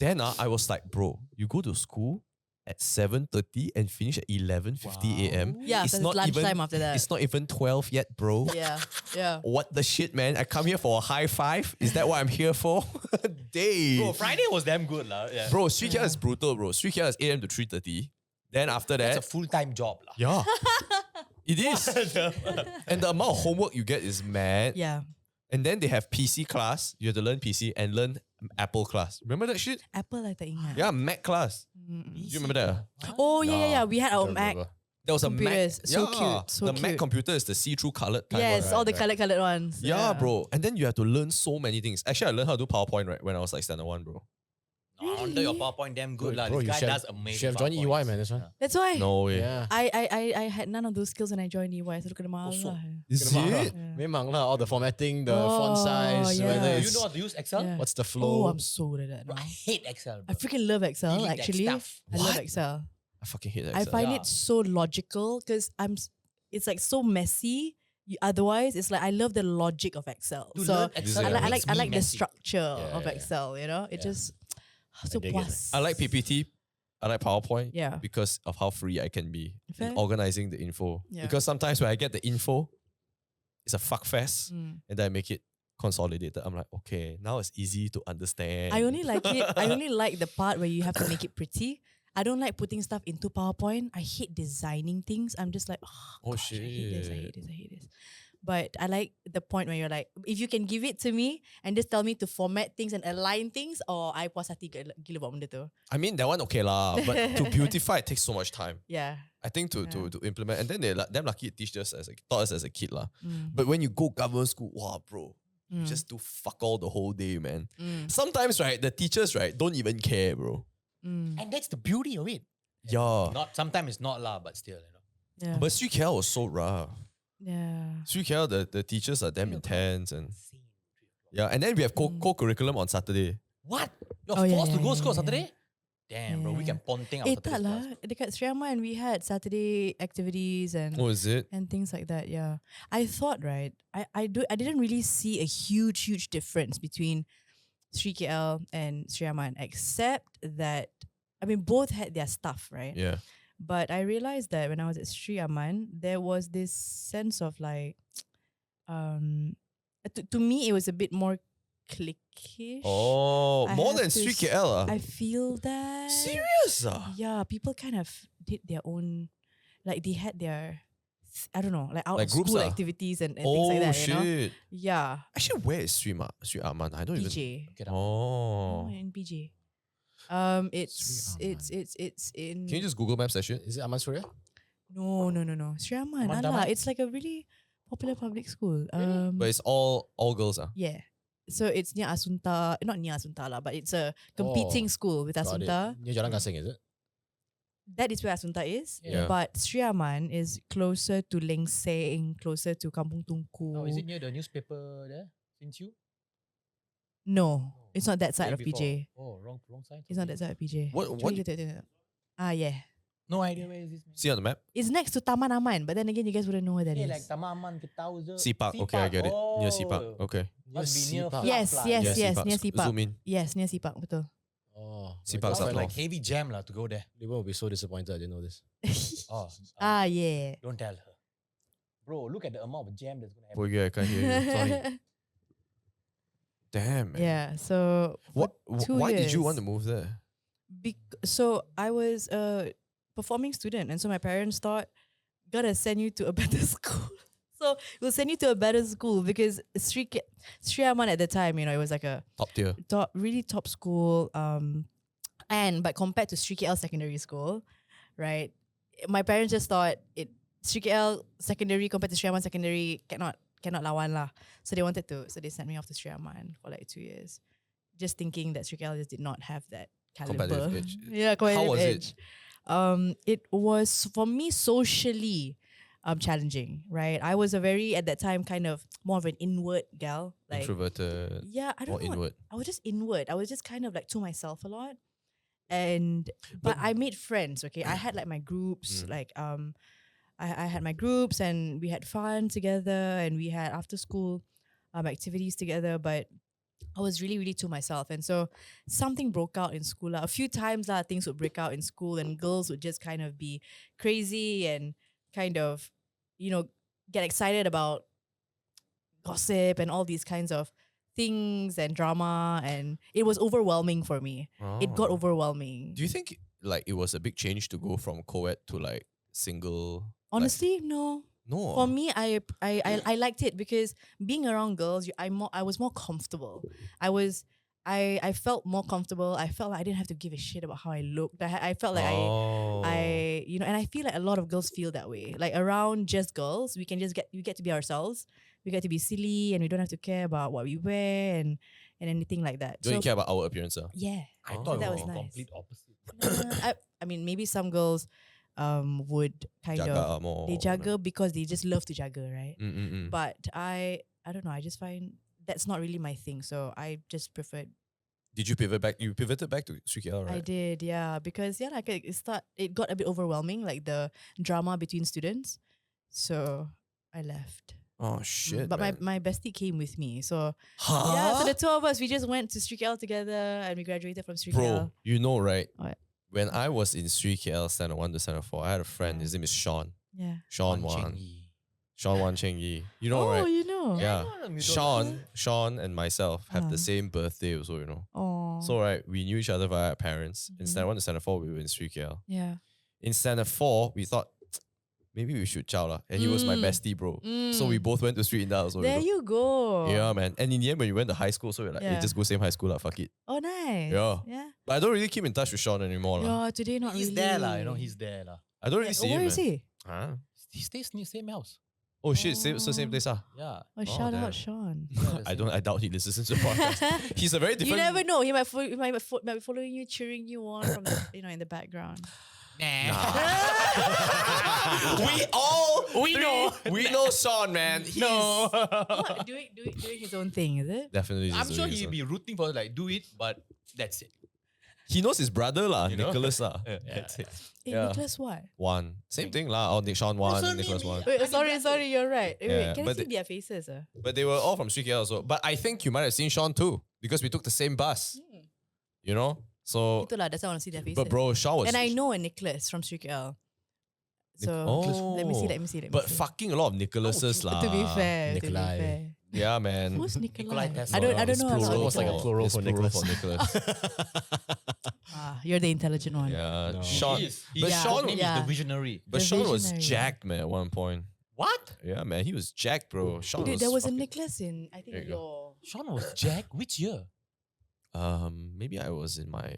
Then I was like, bro, you go to school at 7:30 and finish at 11:50 a.m. Yeah, so it's lunchtime after that. It's not even 12 yet, bro. Yeah. What the shit, man? I come here for a high five? Is that what I'm here for? Day. Bro, Friday was damn good, lah. Yeah. Bro, Sri KL is brutal, bro. Sri KL is 8 a.m. to 3:30. Then after that, That's a full-time job, lah. yeah. It is. And the amount of homework you get is mad. Yeah. And then they have PC class. You have to learn PC and learn Apple class. Remember that shit? Apple I tak ingat. Yeah, Mac class. Do you remember that? Oh yeah. We had our Don't Mac. remember. There was a Mac. Computers. So yeah, cute, so the Mac cute. computer is the see-through colored type Yes, one, all right? the colored ones. Yeah, bro. And then you have to learn so many things. Actually, I learned how to do PowerPoint right when I was like standard 1, bro. No wonder your PowerPoint damn good, lah. Bro, This you guy should does have, amazing. should have joined EY, PowerPoints. man. This one. That's why. No way. Yeah. I had none of those skills when I joined EY. So kena mahal Also, lah. Is Kena marah. it? Memang lah, all the formatting, the Oh, font size, yeah. whether Do it's you know how to use Excel? Yeah. what's the Oh, flow. I'm so good at that Bro, now. I hate Excel, I bro. freaking love Excel, Delete that actually. stuff. I love What? Excel. I fucking hate that. I Excel. find Yeah. it so logical because it's like so messy. Otherwise, it's like I love the logic of Excel. To so learn Excel I makes like me the messy. structure Yeah, of yeah. Excel. You know, it Yeah. just so dig it. puas. I like PPT I like PowerPoint Yeah. because of how free I can be Fair. in organizing the info. Yeah. Because sometimes when I get the info, it's a fuck fest, Mm. and then I make it consolidated. I'm like, okay, now it's easy to understand. I only like it. I only like the part where you have to make it pretty. I don't like putting stuff into PowerPoint. I hate designing things. I'm just like, Oh, gosh, I hate this. I shit. hate this. I hate this. But I like the point where you're like, if you can give it to me and just tell me to format things and align things, or I puas hati gila buat benda tu. I mean, that one okay lah, but to beautify it takes so much time. Yeah. I think to implement, and then they're damn lucky it teach us taught us as a kid lah. Mm. But when you go government school, wow, bro, you Mm. just do fuck all the whole day, man. Mm. Sometimes, right, the teachers, right, don't even care, bro. Mm. And that's the beauty of it. Yeah. Not sometimes it's not lah, but still, Yeah. But Sri KL was so rough. yeah. Sri KL, the teachers are damn 3 o'clock. intense, and yeah, and then we have co-curriculum on Saturday. What? You're Oh, yeah, forced to yeah, go yeah, school yeah. Saturday? Damn, bro, we Yeah. can ponting our Eh, Saturday tak class. lah. Dekat Sri Aman, we had Saturday activities and Oh, is it? things like that. Yeah, I thought right. I didn't really see a huge difference between Sri KL and Sri Aman, except that I mean both had their stuff, right? Yeah. But I realized that when I was at Sri Aman, there was this sense of like, to me it was a bit more cliquish. Oh, I more have than to Sri s- KL. I feel that. Serious? Ah? Yeah, people kind of did their own, like they had their, I don't know, like out Like of groups school ah? activities and things Oh, like that. You know? shit. Yeah, Actually, where is Sri Aman? I don't even. PJ. Oh. In PJ. It's Sri it's in. Can you just Google Maps that shit? Is it Aman Surya? No. Sri Aman. Aman Alah, Daman? it's like a really popular public school. But it's all girls. Yeah. So it's near Asunta, not near Asunta lah, but it's a competing Oh, school with Got it. Asunta. Near Jalan Gasing, is it? That is where Asunta is. Yeah. But Sri Aman is closer to Lengseng, closer to Kampung Tungku. Oh, is it near the newspaper there? Since you? No, it's not that side Way of before. PJ. Oh, wrong side. It's not that side of PJ. What- Tengok. Ah, yeah. No idea where is this. Man. See on the map? It's next to Taman Aman, but then again, you guys wouldn't know where that Yeah, is. like Tamaman ke tahu je. Sipak. Okay, I get it. Near Sipak. Oh. Okay. Must be near Sipak. Yes, Flat. yes, Yeah, yes, Sipak. near Sipak. Zoom in. Yes, near Sipak, betul. Oh, Sipak It's up like north. heavy jam lah to go there. Liban will be so disappointed I didn't know this. Oh, Ah, yeah. don't tell her. Bro, look at the amount of jam that's gonna happen. Oh yeah, I can't hear you. Sorry. Damn. Man. Yeah, so What? for 2 Why did you years- want to move there? So I was a performing student, and so my parents thought, gotta send you to a better school. So we'll send you to a better school because Sri Aman at the time, it was like a Top tier. really top school. But compared to Sri KL secondary school, right? My parents just thought Sri KL secondary compared to Sri Aman secondary cannot lawan lah. So they sent me off to Sri Aman for like 2 years, just thinking that Sri KL just did not have that caliber. Competitive edge. Yeah, competitive was it? edge. It was for me socially challenging, right? I was at that time kind of more of an inward gal, like Introverted. yeah, I Or don't know. inward. I was just inward. I was just kind of like to myself a lot. But But- I made friends, okay? I had like my groups, Mm. like I had my groups and we had fun together and we had after school activities together, but I was really, really to myself. And so something broke out in school. A few times things would break out in school and girls would just kind of be crazy and kind of, get excited about gossip and all these kinds of things and drama, and it was overwhelming for me. It got Oh. overwhelming. Do you think like it was a big change to go from co-ed to like single? Honestly, no. No. For me, I liked it because being around girls, I was more comfortable. I felt more comfortable. I felt like I didn't have to give a shit about how I looked. I felt like Oh. and I feel like a lot of girls feel that way. Like around just girls, we get to be ourselves. We get to be silly and we don't have to care about what we wear and anything like that. Don't you care about our appearance? Yeah. I Oh. thought That it was was the nice. complete opposite. I mean, maybe some girls would kind of Jaga more. they juggle because they just love to juggle, right? Mm. But I don't know. I just find that's not really my thing. So I just preferred. Did you pivot back? You pivoted back to Sri KL, right? I did, yeah, because like it got a bit overwhelming, like the drama between students. So I left. Oh shit. But man. my bestie came with me. So Huh? yeah, so the two of us we just went to Sri KL together and we graduated from Sri Bro, KL. you know, right? What? when I was in Sri KL Standard 1 to Standard 4, I had a friend. Yeah. His name is Sean. Yeah. Sean Wan Cheng Wan. Yi. Sean Wan Cheng Yi. You know, Oh, right? you know. Yeah. I know the mutual Sean and myself have the Uh. same birthday also, you know. Oh. So, right, we knew each other via our parents. In Mhm. Standard 1 to Standard 4, we were in Sri KL. yeah. In Standard 4, we thought, maybe we should chow lah. And he was my Mm. bestie, bro. So we Mm. both went to Street Inda also. There you go. Yeah, man. And in the end, when we went to high school, so we're like, hey, Yeah. just go same high school, lah, fuck it. Oh, nice. Yeah. Yeah. But I don't really keep in touch with Sean anymore. lah. Yeah, today not He's really. there lah, you know, he's there lah. I don't really Yeah, see where him. is man. he? Huh? He stays near same house. Oh shit, same place. Yeah. Oh, shout damn. out Sean. I doubt he listens to the podcast. He's a very different. You never know. He might, might be following you, cheering you on from the, in the background. We know Sean, man. He's What, doing his own thing, is it? definitely. I'm just sure doing he'd so. be rooting for like do it, but that's it. He knows his brother lah, You know? Nicholas lah. That's it. Hey, Yeah. Nicholas what? One, same thing lah. Oh, Sean one, surname Nicholas is- one. Wait, sorry, you're right. Wait, Yeah, can I but see they- their faces? But they were all from Sri KL also. But I think you might have seen Sean too because we took the same bus. You know, so. Itulah, that's why I want to see their faces. But bro, Sean was. and I know a Nicholas from Sri KL. So Oh. let me see. But fucking a lot of Nicholases lah. To be fair, Nikolai. Yeah, man. Who's Nikolai? Tesla. I don't It's know. a lot plural. of It's like a Nicholas. plural It's for plural Nicholas. for Nicholas. You're the intelligent one. Yeah, No. Sean. He is. But Yeah. Sean, Name Yeah. is the visionary. but The Sean was visionary. jacked, man. At one point. What? Yeah, man, he was jacked, bro. Sean Dude, there was a fucking- Nicholas in I There think you go. your Sean was Jack. Which year? Maybe I was in my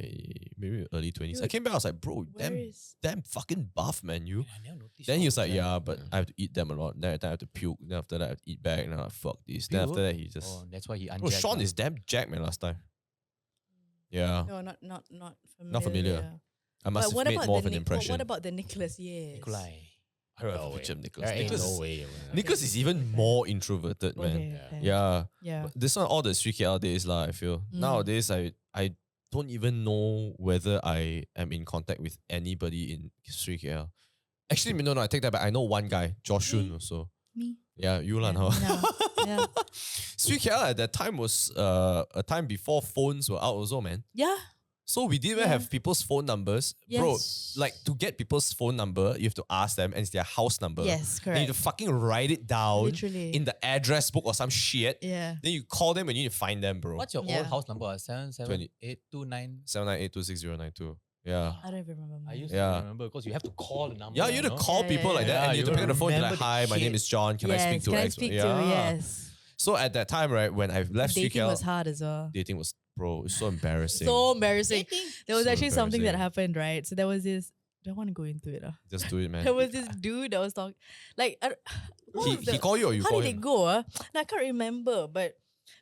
maybe early 20s. I Dude, came back, I was like, bro, where damn, is damn fucking buff, man, you. I never noticed. Then he was Sean. like, yeah, but I have to eat them a lot. Then I have to puke. Then after that, I have to eat back. And I'm like, fuck this. Then after Puke? that, he just. Oh, that's why he Bro, unjacked. Sean lah. is damn jacked, man, last time. Yeah. no, not familiar. Not familiar. I must But what have made about more the of an impression. What about the Nicholas? Yes. Nikolai. I don't have No a way. picture of Nicholas. There ain't Nicholas, no way. Man. Nicholas is even more introverted, man. Okay, fair. Yeah. Yeah. But this one, all the Sri KL days, lah, I feel. Mm. Nowadays, I don't even know whether I am in contact with anybody in Sri KL. Actually, no, I take that back. I know one guy, Joshun Me? also. Me. Yeah, you lah. Yeah, now. yeah. Sri KL at that time was a time before phones were out also, man. Yeah. So we didn't even Yeah. have people's phone numbers. Bro, Yes. like to get people's phone number, you have to ask them and it's their house number. Yes, Then you have correct. to fucking write it down Literally. in the address book or some shit. Yeah. Then you call them and you need to find them, bro. What's your Yeah. old house number? 77829. 798260992. Yeah. I don't even remember. I mine. used Yeah. to remember because you have to call the number. Yeah, you have to know? call Yeah, people yeah, like that yeah. and you have to Yeah, pick up the phone and be like, remember the hi, my name shit. is John. Can I Yes, speak to can I X? speak to? Yeah. Yes. So at that time, right, when I left Sri Dating KL, was hard as well. dating was, bro, it's so embarrassing. So embarrassing. There was So actually something that embarrassing. happened, right? So there was this. Do I want to go into it? Just do it, man. There was this dude that was talking. Like, what was he the- called you or you how called did him? it go? No, I can't remember, but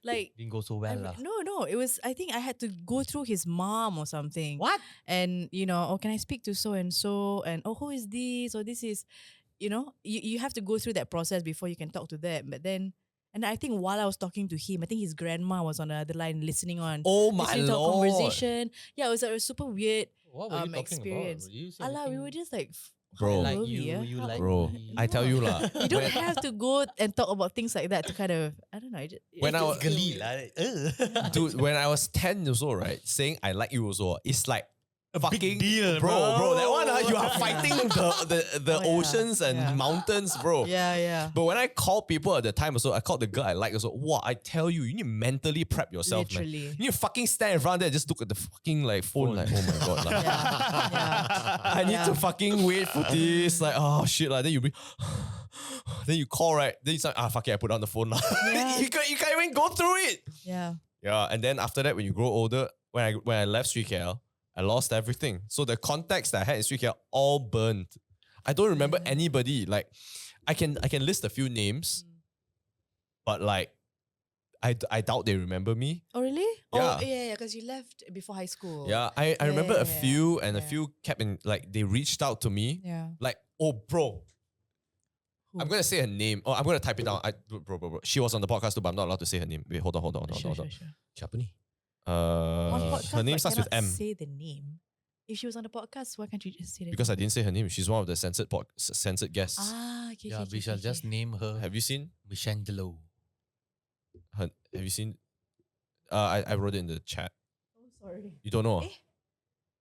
like. Didn't go so well. lah. No, it was. I think I had to go through his mom or something. What? And oh, can I speak to so and so? And oh, who is this? Or this is, you have to go through that process before you can talk to them. But then, and I think while I was talking to him, I think his grandma was on the other line listening on. Oh my listening to our lord. conversation. Yeah, it was a super weird What were you talking experience. about? Were you saying Allah, we anything? were just like, Bro. like how you, yeah? you How- like Bro, me. I tell you lah. You don't have to go and talk about things like that to kind of, I don't know. When I was- Glee lah. Dude, when I was 10 years old, right, saying I like you also, it's like fucking deal, bro. That one, you are fighting the Oh, yeah. oceans and Yeah. mountains, bro. Yeah. But when I call people at the time also, I called the girl I like also. Wow, I tell you, you need to mentally prep yourself, man. Literally. You need to fucking stand in front there and just look at the fucking like phone, like, oh my god, like, Yeah. I need to fucking wait for this. Like, oh shit, like, then you be then you call, right? Then you say, fuck it, I put down the phone. Lah. Yeah. you can't even go through it. Yeah. Yeah, and then after that, when you grow older, when I left Sri KL, I lost everything. So the contacts that I had in Sri KL all burned. I don't remember anybody. Like, I can list a few names, but like, I doubt they remember me. Oh, really? Yeah. Oh, yeah, because you left before high school. Yeah, I remember a yeah, few, and a yeah. few kept in, like, they reached out to me. Yeah. Like, oh, bro. Who? I'm gonna say her name. Oh, I'm gonna type it down. Bro. She was on the podcast too, but I'm not allowed to say her name. Wait, hold on. Sure. Siapa ni? On podcast, Her name but starts with cannot M. say the name. If she was on the podcast, why can't you just say the Because I name? didn't say her name. She's one of the censored guests. Okay. Yeah, okay, we shall okay, just okay. name her Have you seen Michelangelo. her? Have you seen? I wrote it in the chat. Oh, sorry. You don't know? Eh?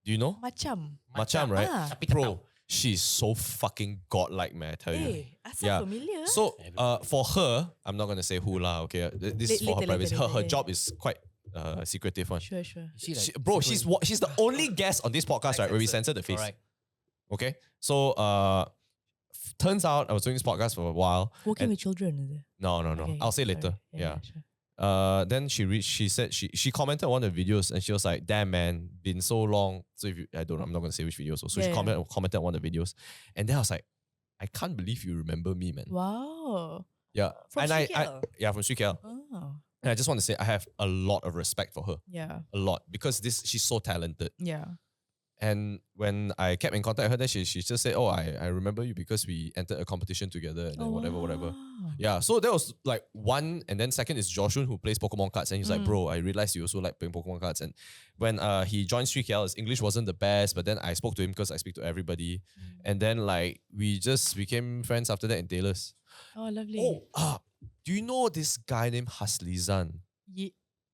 Do you know? Macam. Macam, right? Ah. Tapi tak tahu. Bro, she's so fucking godlike, man, I tell you. Hey, asal familiar. So for her, I'm not gonna say who lah. Okay, this is for her Later, privacy. later, Her yeah. job is quite secretive one. Sure, sure. Bro, she's the only guest on this podcast, right? Where we censor the face. Correct. Okay, so turns out I was doing this podcast for a while. Working and- with children, is it? No. Okay, I'll say sorry. later. Yeah. Sure. Then she said she commented on one of the videos and she was like, "Damn man, been so long." So if you, I don't know, I'm not gonna say which videos. So she Yeah. commented on one of the videos, and then I was like, I can't believe you remember me, man. Wow. Yeah, From and I CKL? yeah from CKL. Oh. And I just want to say I have a lot of respect for her, Yeah. a lot, because she's so talented. Yeah. And when I kept in contact with her, then she just said, "Oh, I remember you because we entered a competition together and then whatever." Wow. Yeah, so that was like one, and then second is Joshua who plays Pokemon cards, and he's like, "Bro, I realized you also like playing Pokemon cards." And when he joined 3KL, his English wasn't the best, but then I spoke to him because I speak to everybody, and then like we just became friends after that in Taylor's. Oh, lovely. Do you know this guy named Haslizan?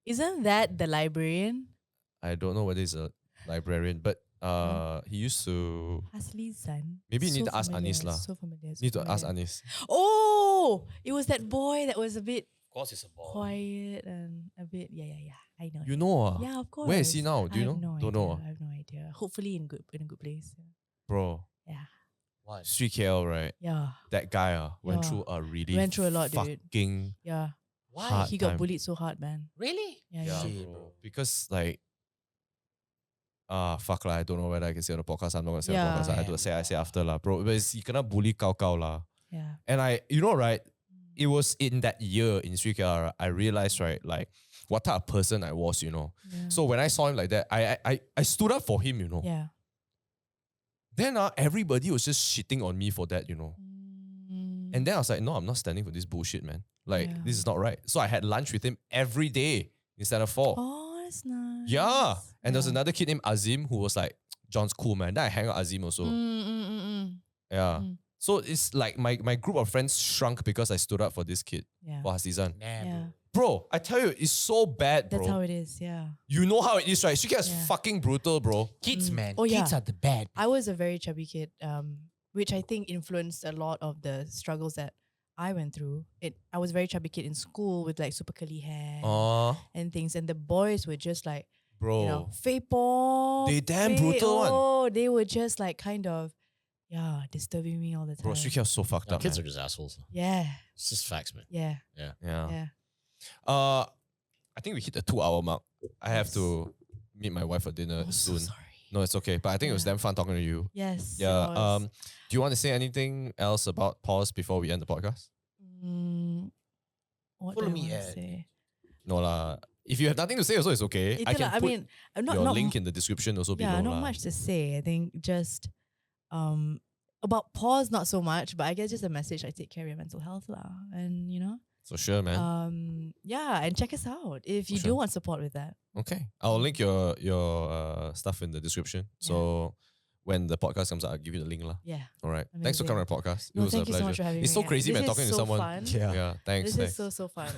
Isn't that the librarian? I don't know whether he's a librarian, but he used to. Hasli's son. Maybe you need to ask Anis lah. So familiar. so Need to ask familiar. Anis. Oh, it was that boy that was a bit Of course, it's a ball. quiet and a bit. Yeah. I know. You know, Yeah, of course. where is he now? Do you I know? have no Don't idea. know, I have no idea. Hopefully in a good place. bro. Yeah. What? 3KL, right? Yeah. That guy went Yeah. through a really Went through a lot, dude. fucking Yeah. Why? hard He got time. bullied so hard, man. Really? Yeah. Yeah, Yeah. bro. Because like, fuck lah. I don't know whether I can say on the podcast. I'm not gonna say on Yeah. the podcast. I have to say. I say after lah, bro. But you cannot bully Kao lah. Yeah. And you know, right? It was in that year in 3KL, I realized, right, like what type of person I was, you know. Yeah. So when I saw him like that, I stood up for him, you know. Yeah. Then everybody was just shitting on me for that, you know. Mm. And then I was like, no, I'm not standing for this bullshit, man. Like, Yeah. this is not right. So I had lunch with him every day instead of 4. Oh, that's nice. Yeah. And there's Yeah. another kid named Azim who was like, John's cool, man. Then I hang out with Azim also. Yeah. Mm. So it's like my group of friends shrunk because I stood up for this kid, Yeah. for Hasizan. Nah, Yeah. Bro, I tell you, it's so bad, bro. That's how it is. Yeah. You know how it is, right? She gets Yeah. fucking brutal, bro. Kids, man. Oh, Kids yeah. are the bad. I was a very chubby kid, which I think influenced a lot of the struggles that I went through. I was a very chubby kid in school with like super curly hair and things, and the boys were just like, Bro. you know, fey pop. They damn brutal one. Oh, they were just like kind of, disturbing me all the time. Bro, Shrike's so fucked up, Kids man. are just assholes. Yeah, It's just facts, man. yeah, Yeah. yeah. I think we hit the 2-hour mark. I have Yes. to meet my wife for dinner I'm so soon. sorry. No, it's okay. But I think it was Yeah. damn fun talking to you. Yes. it Yeah. was. Do you want to say anything else about pause before we end the podcast? What Follow do I me wanna at- say? No lah. If you have nothing to say, also it's okay. I can I put mean, I'm not your not link in the description also below. yeah, not lah. much to say. I think just about pause, not so much, but I guess just a message like take care of your mental health lah. And For sure, man. yeah, and check us out if you For do sure. want support with that. Okay. I'll link your stuff in the description. So when the podcast comes out, I'll give you the link lah. Yeah. All right. Thanks for Amazing. coming on the podcast. It No, was a thank you so pleasure. much for having It's me. so crazy, This man, is talking to so someone. fun. Yeah. Thanks. This thanks. is so fun.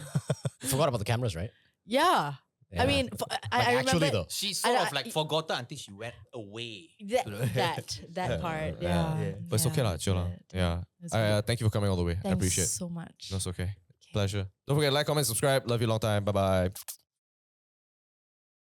You forgot about the cameras, right? Yeah. I Yeah. mean, I remember actually though. She sort I- of like forgot her until she went away. that part. Yeah. Yeah. But it's okay lah, chill lah. that's it. Yeah. That's I, good. thank you for coming all the way. I Thanks appreciate it. so much. That's okay. Pleasure. Don't forget, like, comment, subscribe. Love you long time. Bye bye.